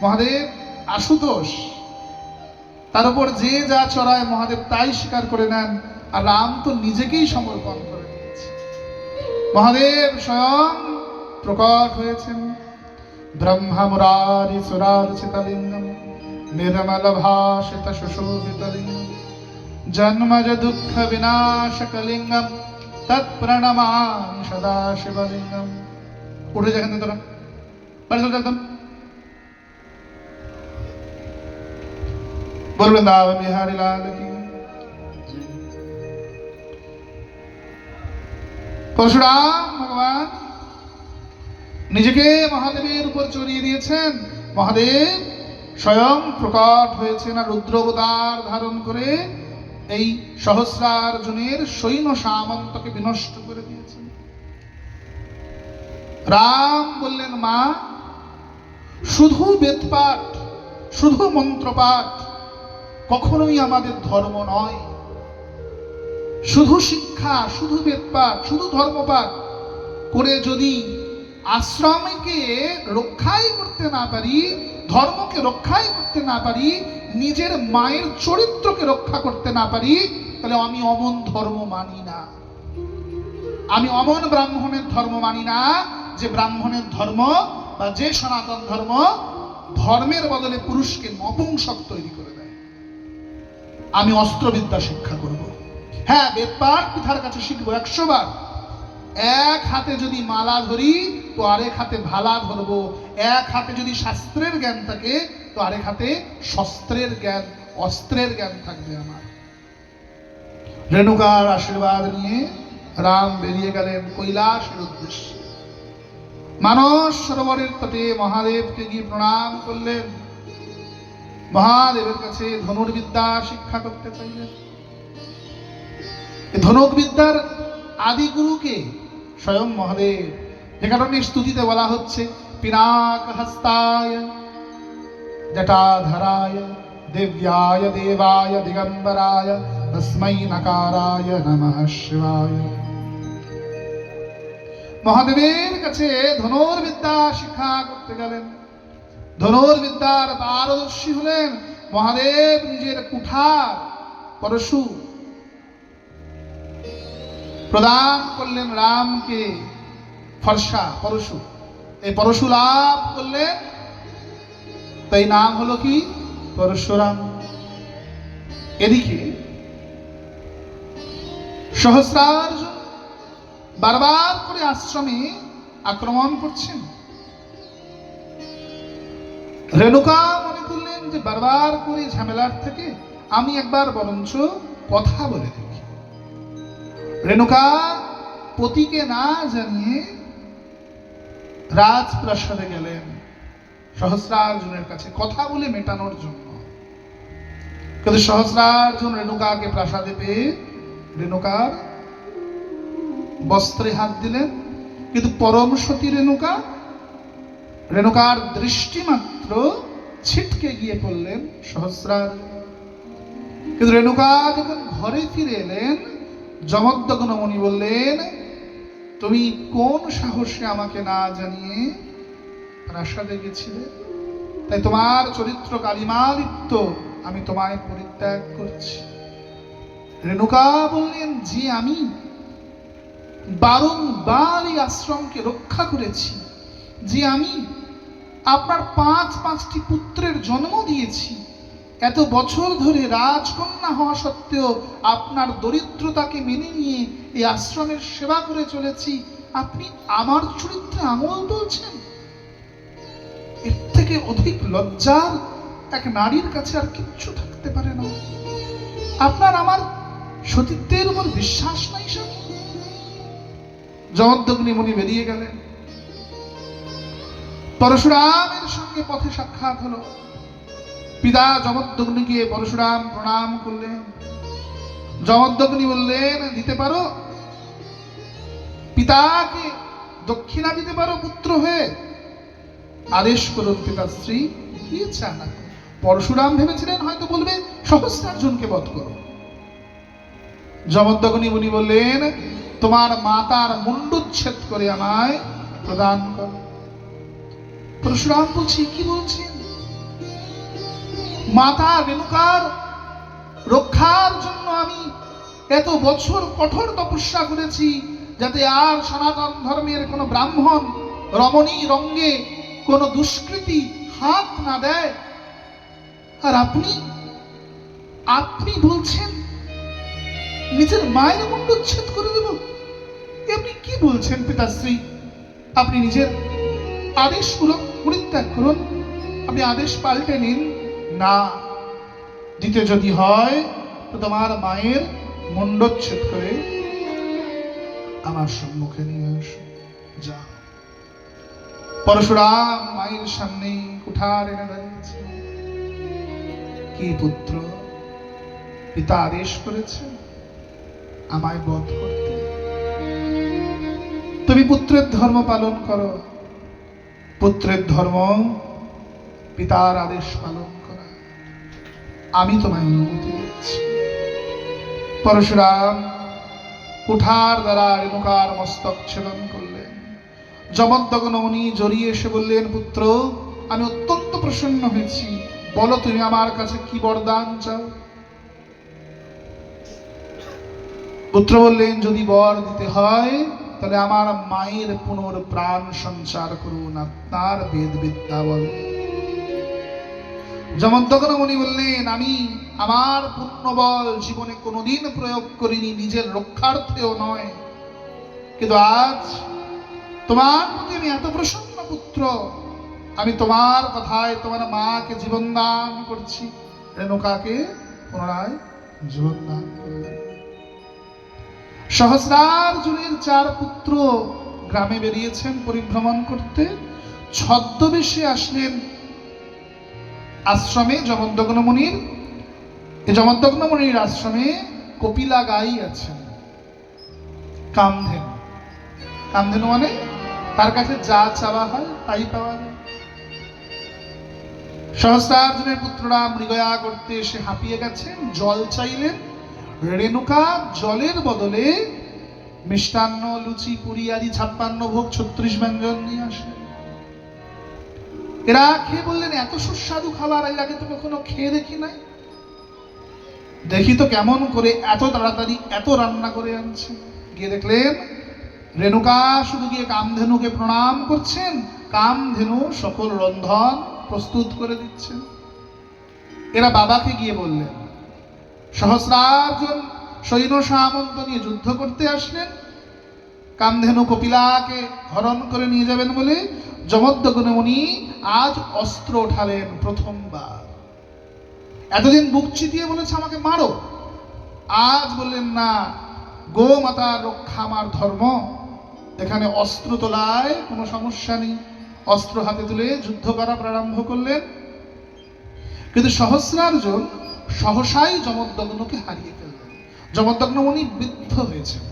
মহাদেব আশুতোষ, তার উপর যে যা চড়ায় মহাদেব তাই স্বীকার করে নেন, আর রাম তো নিজেকেই সমর্পণ করে দিয়েছে। মহাদেব স্বয়ং প্রকট হয়েছেন। ব্রহ্মা মুরারি সুরার্চিতলিঙ্গম নির্মল ভাষিত সুশোভিতলিঙ্গম জন্মজ দুঃখ বিনাশকলিঙ্গম তৎপ্রণমামি সদা শিবলিঙ্গম। উঠে যেখান থেকে তোরা বাড়ি চলে চলতাম। বলবেন দাও বিহারী লাল কি। পরশুরাম ভগবান নিজেকে মহাদেবের উপর চড়িয়ে দিয়েছেন। মহাদেব স্বয়ং প্রকট হয়েছেন, আর রুদ্র অবতার ধারণ করে এই সহস্রার্জুনের সৈন্য সামন্তকে বিনষ্ট করে দিয়েছেন। রাম বললেন, মা, শুধু বেদপাঠ, শুধু মন্ত্রপাঠ কখনোই আমাদের ধর্ম নয়। শুধু শিক্ষা, শুধু বেদপাঠ, শুধু ধর্মপাঠ করে যদি আশ্রমকে রক্ষাই করতে না পারি, ধর্মকে রক্ষাই করতে না পারি, নিজের মায়ের চরিত্রকে রক্ষা করতে না পারি, তাহলে আমি অমন ধর্ম মানি না। আমি অমন ব্রাহ্মণের ধর্ম মানি না, যে ব্রাহ্মণের ধর্ম বা যে সনাতন ধর্ম ধর্মের বদলে পুরুষকে নপুংসক তৈরি করে দেয়। আমি অস্ত্রবিদ্যা শিক্ষা করব। হ্যাঁ, বেদপাঠ পিতার কাছে শিখবো 100 বার। এক হাতে যদি মালা ধরি তো আরেক হাতে ভালা ধরবো। এক হাতে যদি শাস্ত্রের জ্ঞান থাকে তো আরেক হাতে শস্ত্রের জ্ঞান, অস্ত্রের জ্ঞান থাকবে আমার। রেণুকার আশীর্বাদ নিয়ে রাম বেরিয়ে গেলেন কৈলাসের উদ্দেশ্যে। মানস সরোবরের তটে মহাদেবকে গিয়ে প্রণাম করলেন। মহাদেবের কাছে ধনুর্বিদ্যা শিক্ষা করতে চাইলেন। ধনুক বিদ্যার আদি গুরুকে স্বয়ং মহাদেব যে কারণে স্তুতিতে বলা হচ্ছে পিনাক হস্তায় জটাধরায় দেব্যায় দেবায় দিগম্বরায় তস্मै নকারায় নমঃ শিবায়। মহাদেবের কাছে ধনুর্বিদ্যা শিক্ষা করতে গেলেন। ধনুর্বিদ্যার পারদর্শী হলেন মহাদেব নিজের কুঠার পরশু প্রদান করলেন রামকে, ফর্সা পরশু। এই পরশু লাভ করলেন, তাই নাম হলো কি পরশুরাম। এদিকে সহস্রার্জুন বারবার করে আশ্রমে আক্রমণ করছেন। রেণুকা মনে করলেন যে বারবার করে ঝামেলার থেকে আমি একবার বরঞ্চ কথা বলে দেখি। রেণুকা পতিকে না জানিয়ে রাজপ্রাসাদে গেলেন সহস্রার্জুনের কাছে কথা বলে মেটানোর জন্য। কিন্তু সহস্রার্জুন রেণুকাকে প্রাসাদে পেয়ে রেণুকার বস্ত্রে হাত দিলেন, কিন্তু পরম সতী রেণুকার দৃষ্টি মাত্র ছিটকে গিয়ে পড়লেন সহস্রার্জুন। কিন্তু রেণুকা যখন ঘরে ফিরে এলেন, যমদগ্ন মুনি বললেন, তুমি কোন সাহসে আমাকে না জানিয়ে প্রাসাদে গেছিলে? তাই তোমার চরিত্র কালিমালিপ্ত, আমি তোমায় পরিত্যাগ করছি। রেণুকা বললেন, যে আমি বারংবার এই আশ্রমকে রক্ষা করেছি, যে আমি আপনার পাঁচটি পুত্রের জন্ম দিয়েছি, এত বছর ধরে রাজকন্যা হওয়া সত্ত্বেও আপনার দরিদ্রতাকে মেনে নিয়ে এই আশ্রমের সেবা করে চলেছি, আপনি আমার চরিত্রে আঙুল তুলছেন? এর থেকে অধিক লজ্জার এক নারীর কাছে আর কিচ্ছু থাকতে পারে না। আপনার আমার সতীত্বের উপর বিশ্বাস নাই স্বামী। যমদগ্নি মুনি বেরিয়ে গেলেন। পরশুরামের সঙ্গে পথে সাক্ষাৎ হলো। পিতা যমদগ্নিকে পরশুরাম প্রণাম করলেন। যমদগ্নি বললেন, দিতে পারো? পিতাকে দক্ষিণা দিতে পারো পুত্র হয়ে? আদেশ করুন পিতাশ্রী, কি চান? পরশুরাম ভেবেছিলেন হয়তো বলবে সহস্রার্জুনকে বধ করো। যমদগ্নি মুনি বললেন, তোমার মাতার মুণ্ডুচ্ছেদ করে আমায় প্রদান কর। পরশুরাম বলছি, কি বলছেন? মাতা রেণুকার রক্ষার জন্য আমি এত বছর কঠোর তপস্যা করেছি, যাতে আর সনাতন ধর্মের কোন ব্রাহ্মণ রমণী রঙ্গে কোন দুষ্কৃতি হাত না দেয়। আর আপনি বলছেন নিজের মায়ের মুণ্ডুচ্ছেদ করে দেব? আপনি কি বলছেন পিতাশ্রী? আপনি নিজের আদেশগুলো পরিত্যাগ করুন, আপনি আদেশ পাল্টে নিন। না, দিতে যদি হয় তো তোমার মায়ের মুণ্ডচ্ছেদ করে আমার সম্মুখে নিয়ে আসো। যা। পরশুরাম মায়ের সামনে কুঠার এনে দাঁড়িয়েছে। কি পুত্র, পিতা আদেশ করেছে আমায় বধ করতে, তুমি পুত্রের ধর্ম পালন করো। পুত্রের ধর্ম পিতার আদেশ পালন করা, আমি তোমায় অনুমতি দিচ্ছি। পরশুরাম কুঠার দ্বারা রেণুকার মস্তক ছেদন করলেন। যমদগ্ন মুনি জড়িয়ে এসে বললেন, পুত্র, আমি অত্যন্ত প্রসন্ন হয়েছি, বলো তুমি আমার কাছে কি বরদান চাও? পুত্র বললেন, যদি বর দিতে হয় তাহলে আমার মায়ের পুনর্প্রাণ সঞ্চার করুন, আপনার বেদ বিদ্যা বলে। যমদগ্ন মুনি বললেন, আমি আমার পুণ্যবল জীবনে কোনোদিন প্রয়োগ করিনি, নিজের রক্ষার্থেও নয়, কিন্তু আজ তোমার প্রতি আমি এত প্রসন্ন পুত্র, আমি তোমার কথায় তোমার মাকে জীবন দান করছি। রেণুকাকে পুনরায় জীবন দান করলেন। সহস্রার্জুনের 4 পুত্র গ্রামে বেরিয়েছেন পরিভ্রমণ করতে। ছদ্মবেশে আসলেন আশ্রমে যমদগ্ন মুনির। এই যমদগ্ন মুনির আশ্রমে কপিলা গাই আছেন, কামধেনু। কামধেনু মানে তার কাছে যা চাওয়া হয় তাই পাওয়া যায়। সহস্রার্জুনের পুত্ররা মৃগয়া করতে এসে হাঁপিয়ে গেছেন, জল চাইলেন। রেণুকা জলের বদলে মিষ্টান্ন, লুচি, পুরি আদি 56 ভোগ 36 ব্যঞ্জন নিয়ে আসলেন। এরা খেয়ে বললেন, এত সুস্বাদু খাবার এর আগে তো কখনো খেয়ে দেখি নাই। দেখি তো কেমন করে এত তাড়াতাড়ি এত রান্না করে আনছে। গিয়ে দেখলেন রেণুকা শুধু গিয়ে কামধেনুকে প্রণাম করছেন, কামধেনু সকল রন্ধন প্রস্তুত করে দিচ্ছেন। এরা বাবাকে গিয়ে বললেন, সহস্রার্জুন সৈন্য সামন্ত নিয়ে যুদ্ধ করতে আসলেন, কামধেনু কপিলাকে হরণ করে নিয়ে যাবেন বলে যমদগ্নি মুনি আজ অস্ত্র ওঠালেন প্রথমবার। এতদিন বুক চিতিয়ে বলেছে আমাকে মারো, আজ বললেন না, গো মাতার রক্ষা আমার ধর্ম, এখানে অস্ত্র তোলায় কোনো সমস্যা নেই। অস্ত্র হাতে তুলে যুদ্ধ করা প্রারম্ভ করলেন। কিন্তু সহস্রার্জুন সহসাই যমদগ্নকে হারিয়ে ফেললেন। যমদগ্ন উনি বৃদ্ধ হয়েছেন।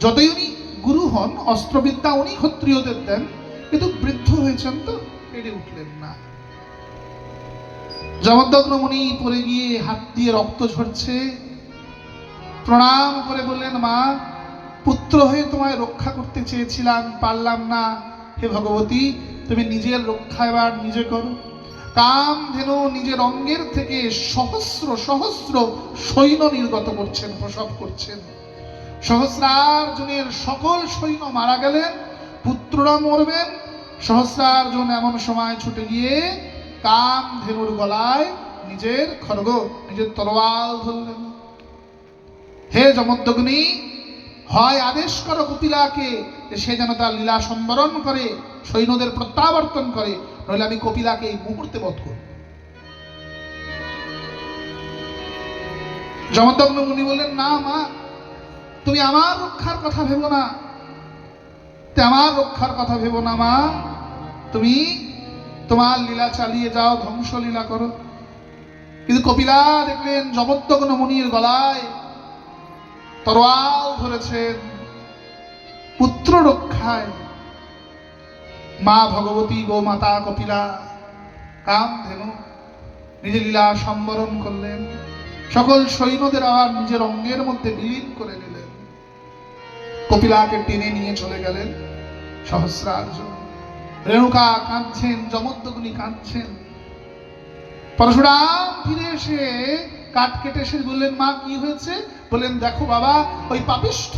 যতই উনি গুরু হন, অস্ত্রবিদ্যা উনি ক্ষত্রিয়দের দেন, কিন্তু বৃদ্ধ হয়েছেন তো পেরে উঠলেন না। যমদগ্ন মুনি পড়ে গিয়ে হাত দিয়ে রক্ত ঝরছে, প্রণাম করে বললেন, মা, পুত্র হয়ে তোমায় রক্ষা করতে চেয়েছিলাম, পারলাম না। হে ভগবতী, তুমি নিজের রক্ষা এবার নিজে করো। কামধেনু নিজের অঙ্গের থেকে সহস্র সহস্র সৈন্য নির্গত করছেন, প্রসব করছেন। সহস্রার্জুনের সকল সৈন্য মারা গেলেন, পুত্ররা মরবেন। সহস্রার্জুন এমন সময় ছুটে গিয়ে কামধেনুর গলায় নিজের খড়গ, নিজের তরোয়াল ধরলেন। হে যমদগ্নি, হয় আদেশ করো কপিলাকে যে সে যেন তার লীলা সম্বরণ করে, সৈন্যদের প্রত্যাবর্তন করে, নইলে আমি কপিলাকে এই মুহূর্তে বধ করব। যমদগ্ন মুনি বললেন, না মা, তুমি আমার রক্ষার কথা ভেবো না, আমার রক্ষার কথা ভেবো না মা, তুমি তোমার লীলা চালিয়ে যাও, ধ্বংস লীলা করো। কিন্তু কপিলা দেখলেন যমদগ্ন মুনির গলায় তরোয়াল ধরেছেন পুত্র রক্ষায়। মা ভগবতী, গোমাতা কপিলা, কামধেনু নিজের লীলা সম্বরণ করলেন, সকল সৈন্যদের আবার নিজের অঙ্গের মধ্যে বিলীন করে নিলেন। কপিলাকে টেনে নিয়ে চলে গেলেন সহস্রার্জুন। রেণুকা কাঁদছেন, যমদগ্নি কাঁদছেন। পরশুরাম ফিরে এসে কাঠ কেটে এসে বললেন, মা কি হয়েছে? বললেন, দেখো বাবা, ওই পাপিষ্ঠ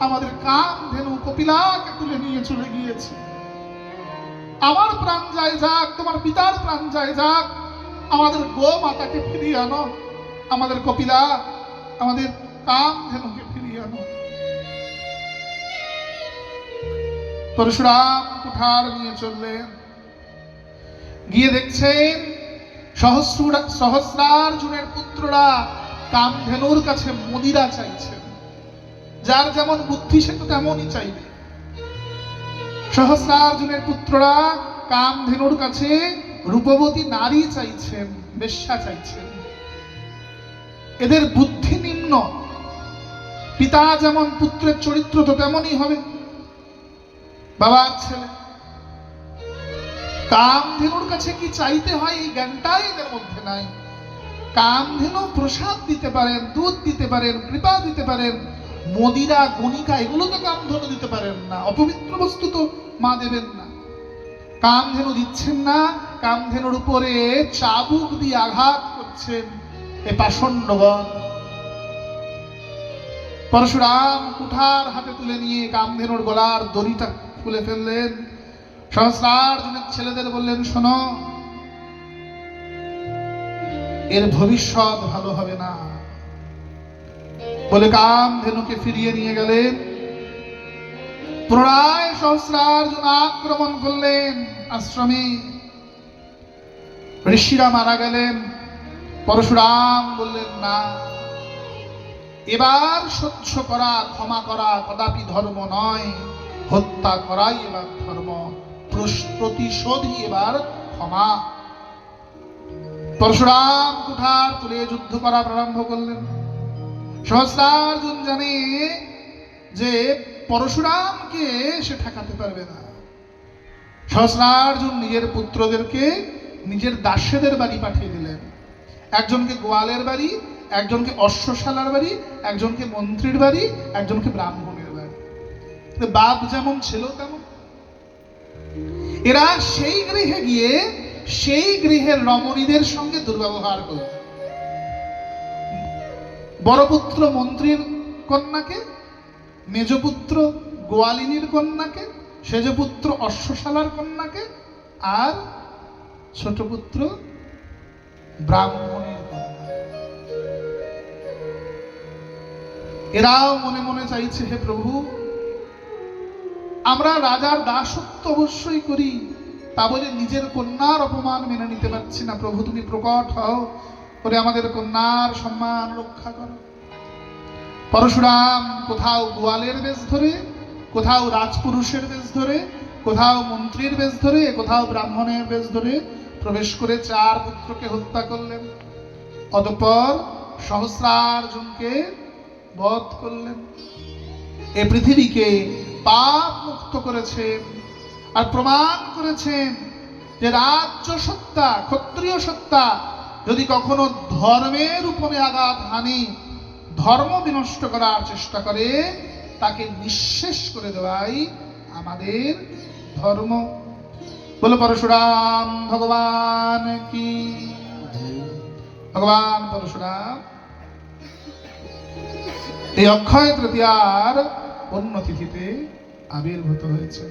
আমাদের কামধেনু কপিলাকে তুলে নিয়ে চলে গিয়েছে। আমার প্রাণ যায় যাক, তোমার পিতার প্রাণ যায় যাক, আমাদের গো মাতাকে ফিরিয়ে আনো, আমাদের কপিলা, আমাদের কামধেনুকে ফিরিয়ে আনো। পরশুরাম কুঠার নিয়ে চললেন। গিয়ে দেখছেন সহস্রার্জুনের পুত্ররা কামধেনুর কাছে মদিরা চাইছেন। যার যেমন বুদ্ধি সে তো তেমনই চাইবে। সহস্রার্জুনের পুত্ররা কামধেনুর কাছে রূপবতী নারী চাইছেন, বেশ্যা চাইছেন। এদের বুদ্ধি নিম্ন। পিতা যেমন পুত্রের চরিত্র তো তেমনই হবে, বাবার ছেলে। কামধেনুর কাছে কি চাইতে হয় এই জ্ঞানটাই এদের মধ্যে নাই। কামধেনু প্রসাদ দিতে পারেন, দুধ দিতে পারেন, কৃপা দিতে পারেন, মদিরা, গণিকা এগুলো তো কামধেনু দিতে পারেন না। অপবিত্র বস্তু তো মা দেবেন না। কামধেনু দিচ্ছেন না, কামধেনুর উপরে চাবুক দিয়ে আঘাত করছেন এ পাষণ্ডগণ। পরশুরাম কুঠার হাতে তুলে নিয়ে কামধেনুর গলার দড়িটা খুলে ফেললেন। সহস্রার্জুনের ছেলেদের বললেন, শোনো, এর ভবিষ্যৎ ভালো হবে না বলে কামধেনুকে ফিরিয়ে নিয়ে গেলেন। পুনরায় সহস্রার্জুন আক্রমণ করলেন আশ্রমে। ঋষিরা মারা গেলেন। পরশুরাম বললেন, না, এবার সহ্য করা, ক্ষমা করা কদাপি ধর্ম নয়, হত্যা করাই এবার ধর্ম, প্রতিশোধই এবার ক্ষমা। পরশুরাম কুঠার তুলে যুদ্ধ করা প্রারম্ভ করলেন। সহস্রার্জুন জানে যে পরশুরামকে সে ঠেকাতে পারবে না। সহস্রার্জুন নিজের পুত্রদেরকে নিজের দাসেদের বাড়ি পাঠিয়ে দিলেন। একজনকে গোয়ালের বাড়ি, একজনকে অশ্বশালার বাড়ি, একজনকে মন্ত্রীর বাড়ি, একজনকে ব্রাহ্মণের বাড়ি। বাপ যেমন ছিল তেমন। এরা সেই গৃহে গিয়ে সেই গৃহের রমণীদের সঙ্গে দুর্ব্যবহার করল। বড় পুত্র মন্ত্রীর কন্যাকে, মেজপুত্র গোয়ালিনীর কন্যাকে, সেজপুত্র অশ্বশালার কন্যাকে, আর ছোট পুত্র ব্রাহ্মণের কন্যা। এরাও মনে মনে চাইছে, হে প্রভু, আমরা রাজার দাসত্ব অবশ্যই করি, তা বলে নিজের কন্যার অপমান মেনে নিতে পারছি না। প্রভু তুমি প্রকট হও, করে আমাদের কন্যার সম্মান রক্ষা করো। পরশুরাম কোথাও গোয়ালের বেশ ধরে, কোথাও রাজপুরুষের বেশ ধরে, কোথাও মন্ত্রীর বেশ ধরে, কোথাও ব্রাহ্মণের বেশ ধরে প্রবেশ করে 4 পুত্রকে হত্যা করলেন। অতঃপর সহস্রার্জুনকে বধ করলেন। এ পৃথিবীকে পাপ মুক্ত করেছেন আর প্রমাণ করেছেন যে রাজ্য সত্তা, ক্ষত্রিয় সত্তা যদি কখনো ধর্মের উপরে আঘাত হানি, ধর্ম বিনষ্ট করার চেষ্টা করে, তাকে নিঃশেষ করে দেওয়াই আমাদের ধর্ম। বলো পরশুরাম ভগবান কি। ভগবান পরশুরাম এই অক্ষয় তৃতীয়ার অন্য তিথিতে আবির্ভূত হয়েছে।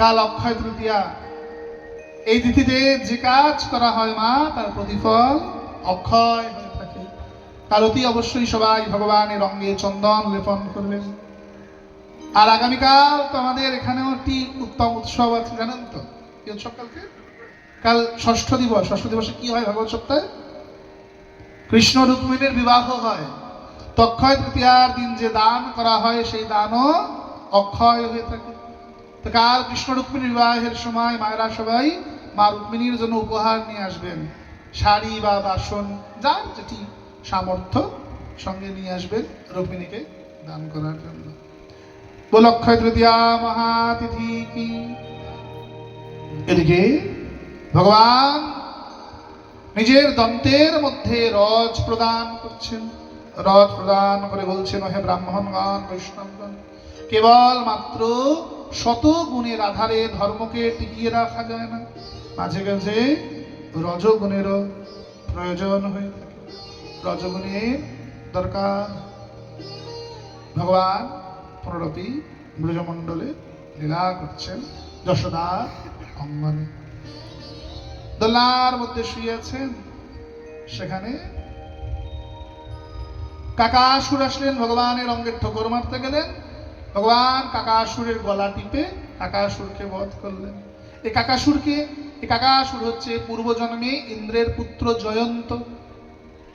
কাল অক্ষয় তৃতীয়া। এই তিথিতে যে কাজ করা হয় মা, তার প্রতিফল অক্ষয় হয়ে থাকে। কাল অতি অবশ্যই সবাই ভগবানের অঙ্গে চন্দন লেপন করবেন। আর আগামীকাল তো আমাদের এখানেও একটি উত্তম উৎসব আছে, জানেন তো? কি উৎসব কালকে? কাল ষষ্ঠ দিবস। ষষ্ঠ দিবসে কি হয় ভগবত সপ্তাহে? কৃষ্ণ রুক্মিণীর বিবাহ হয়। তো অক্ষয় তৃতীয়ার দিন যে দান করা হয়, সেই দানও অক্ষয় হয়ে থাকে। তো কাল কৃষ্ণ রুক্মিণীর বিবাহের সময় মায়েরা সবাই মা রুক্মিণীর জন্য উপহার নিয়ে আসবেন। শাড়ি বা বাসন, যার যেটি সামর্থ্য, সঙ্গে নিয়ে আসবেন রুক্মিণীকে দান করার জন্য। বল অক্ষয় তৃতীয়া মহাতিথি কি। এদিকে ভগবান নিজের দন্তের মধ্যে রজ প্রদান করছেন। রজ প্রদান করে বলছেন, হে ব্রাহ্মণগণ, বৈষ্ণবগণ, কেবল মাত্র শত গুণের আধারে ধর্মকে টিকিয়ে রাখা যায় না, মাঝে মাঝে রজগুণেরও প্রয়োজন হয়ে থাকে। রজগুণের দরকার। ভগবান পুনরপি ব্রজমণ্ডলে লীলা করছেন যশোদার অঙ্গনে। দোলনার মধ্যে শুয়েছেন, সেখানে কাকাসুর আসলেন, ভগবানের অঙ্গের ঠোকর মারতে গেলেন। ভগবান কাকাসুরের গলা টিপে কাকাসুরকে বধ করলেন। এই কাকাসুর হচ্ছে পূর্বজন্মে ইন্দ্রের পুত্র জয়ন্ত।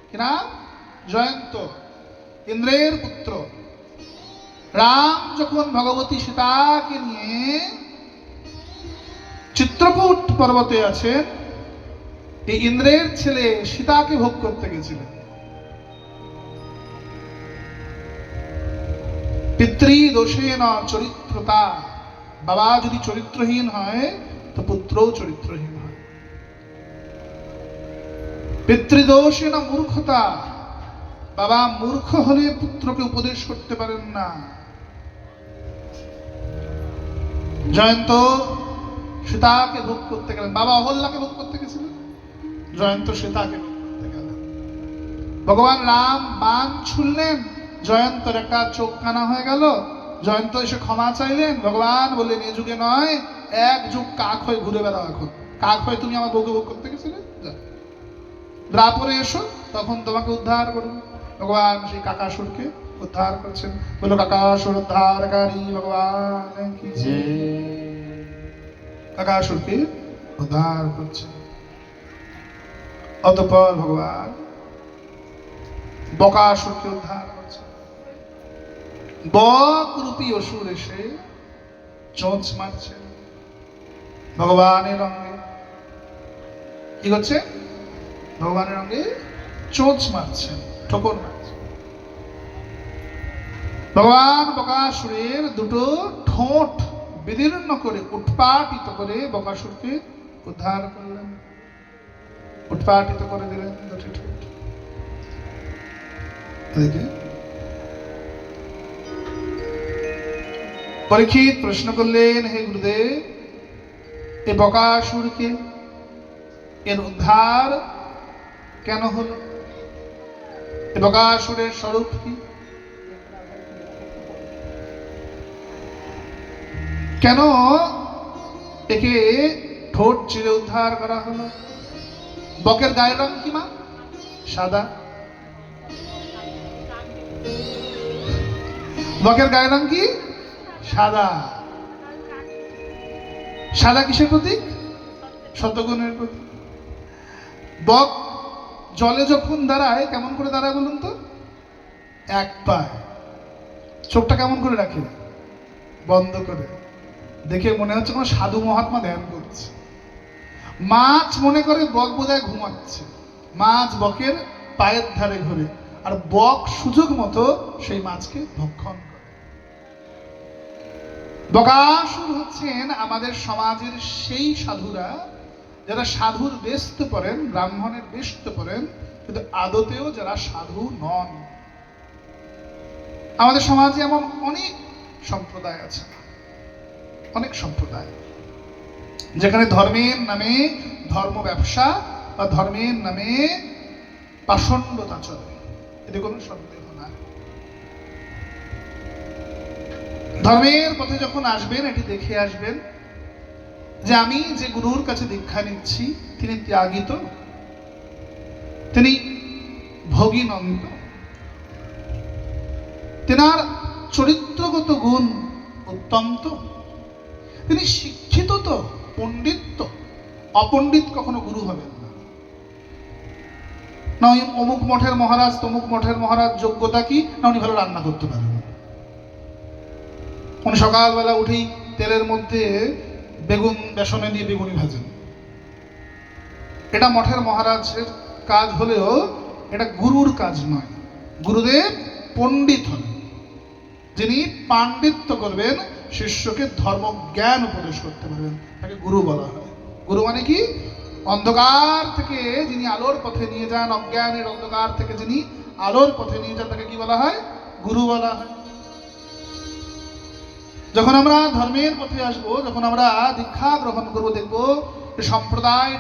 কিনা? জয়ন্ত ইন্দ্রের পুত্র। রাম যখন ভগবতী সীতাকে নিয়ে চিত্রকূট পর্বতে আছেন, এই ইন্দ্রের ছেলে সীতাকে ভোগ করতে গেছিলেন। পিতৃদোষেন চরিত্রতা। বাবা যদি চরিত্রহীন হয়, তো পুত্রও চরিত্রহীন হয়। পিতৃদোষেন মূর্খতা। বাবা মূর্খ হলে পুত্রকে উপদেশ করতে পারেন না। জয়ন্ত সীতাকে ভোগ করতে গেলেন। বাবা অহল্যাকে ভোগ করতে গেছিলেন, জয়ন্ত সীতাকে ভোগ করতে গেলেন। ভগবান রাম বাণ ছুড়লেন, জয়ন্তর একটা চোখ কানা হয়ে গেল। জয়ন্ত এসে ক্ষমা চাইলেন। ভগবান বললেন, এ যুগে নয়, এক যুগ কাক হয়ে ঘুরে বেড়াও। এখন কাক হয়ে তুমি আমার বউকে ভোগ করতে গেছিলে, দ্রাপরে এসো, তখন তোমাকে উদ্ধার করুন। ভগবান সেই কাকাসুরকে উদ্ধার করছেন। বলো কাকাসুর উদ্ধারকারী ভগবান কি জয়। কাকাসুরকে উদ্ধার করছেন। অতঃপর ভগবান বকাসুরকে উদ্ধার করছেন। বক রূপী অসুর এসে চোঁচ মারছেন ভগবানের অঙ্গে। কি করছে? ভগবানের অঙ্গে চোঁচ মারছেন, ঠোকর মারছেন। ভগবান বকাসুরের দুটো ঠোঁট বিদীর্ণ করে উৎপাটিত করে বকাসুরকে উদ্ধার করলেন, উৎপাটিত করে দিলেন দুটি ঠোঁট। এদিকে পরীক্ষিত প্রশ্ন করলেন, হে গুরুদেব, এ বকাসুরকে এর উদ্ধার কেন হলো? এ বকাসুরের স্বরূপ কি? কেন একে ঠোঁট চিরে উদ্ধার করা হলো? বকের গায়ের রং কি মা? সাদা। বকের গায়ের রং কি? সাদা। সাদা কিসের প্রতীক? সত্যগুণের প্রতীক। বক জলে যখন দাঁড়ায় কেমন করে দাঁড়ায় বলুন তো? এক পায়ে। চোখটা কেমন করে রাখে? বন্ধ করে। দেখে মনে হচ্ছে কোনো সাধু মহাত্মা ধ্যান করছে। মাছ মনে করে বক বোধহয় ঘুমাচ্ছে, মাছ বকের পায়ের ধারে ঘুরে, আর বক সুযোগ মতো সেই মাছকে ভক্ষণ করে। বকাসুর হচ্ছেন আমাদের সমাজের সেই সাধুরা যারা সাধুর বেশতে পড়েন, ব্রাহ্মণের বেশতে পড়েন, কিন্তু আদতেও যারা সাধু নন। আমাদের সমাজে এমন অনেক সম্প্রদায় আছে, অনেক সম্প্রদায় যেখানে ধর্মের নামে ধর্ম ব্যবসা বা ধর্মের নামে পাষণ্ডতা চলে, এতে কোনো সন্দেহ না। ধর্মের পথে যখন আসবেন এটি দেখে আসবেন যে আমি যে গুরুর কাছে দীক্ষা নিচ্ছি তিনি ত্যাগী তো, তিনি ভোগী নন তো, তেনার চরিত্রগত গুণ উত্তম তো, তিনি শিক্ষিত তো, পণ্ডিত তো। অপণ্ডিত কখনো গুরু হবেন না। না ওই অমুক মঠের মহারাজ তমুক মঠের মহারাজ যোগ্যতা কি না উনি ভালো রান্না করতে পারেন, উনি সকালবেলা উঠেই তেলের মধ্যে বেগুন বেসনে দিয়ে বেগুনি ভাজেন। এটা মঠের মহারাজের কাজ হলেও এটা গুরুর কাজ নয়। গুরুদেব পণ্ডিত হন, যিনি পাণ্ডিত্য করবেন, শিষ্যকে ধর্ম জ্ঞান উপদেশ করতে পারবেন, তাকে গুরু বলা হয়। গুরু মানে কি? অন্ধকার থেকে যিনি আলোর পথে নিয়ে যান, অজ্ঞানের অন্ধকার থেকে যিনি আলোর পথে নিয়ে যান, তাকে কি বলা হয়? গুরু বলা হয়। যখন আমরা ধর্মের পথে আসবো, যখন আমরা দীক্ষা গ্রহণ করবো, দেখবো সম্প্রদায়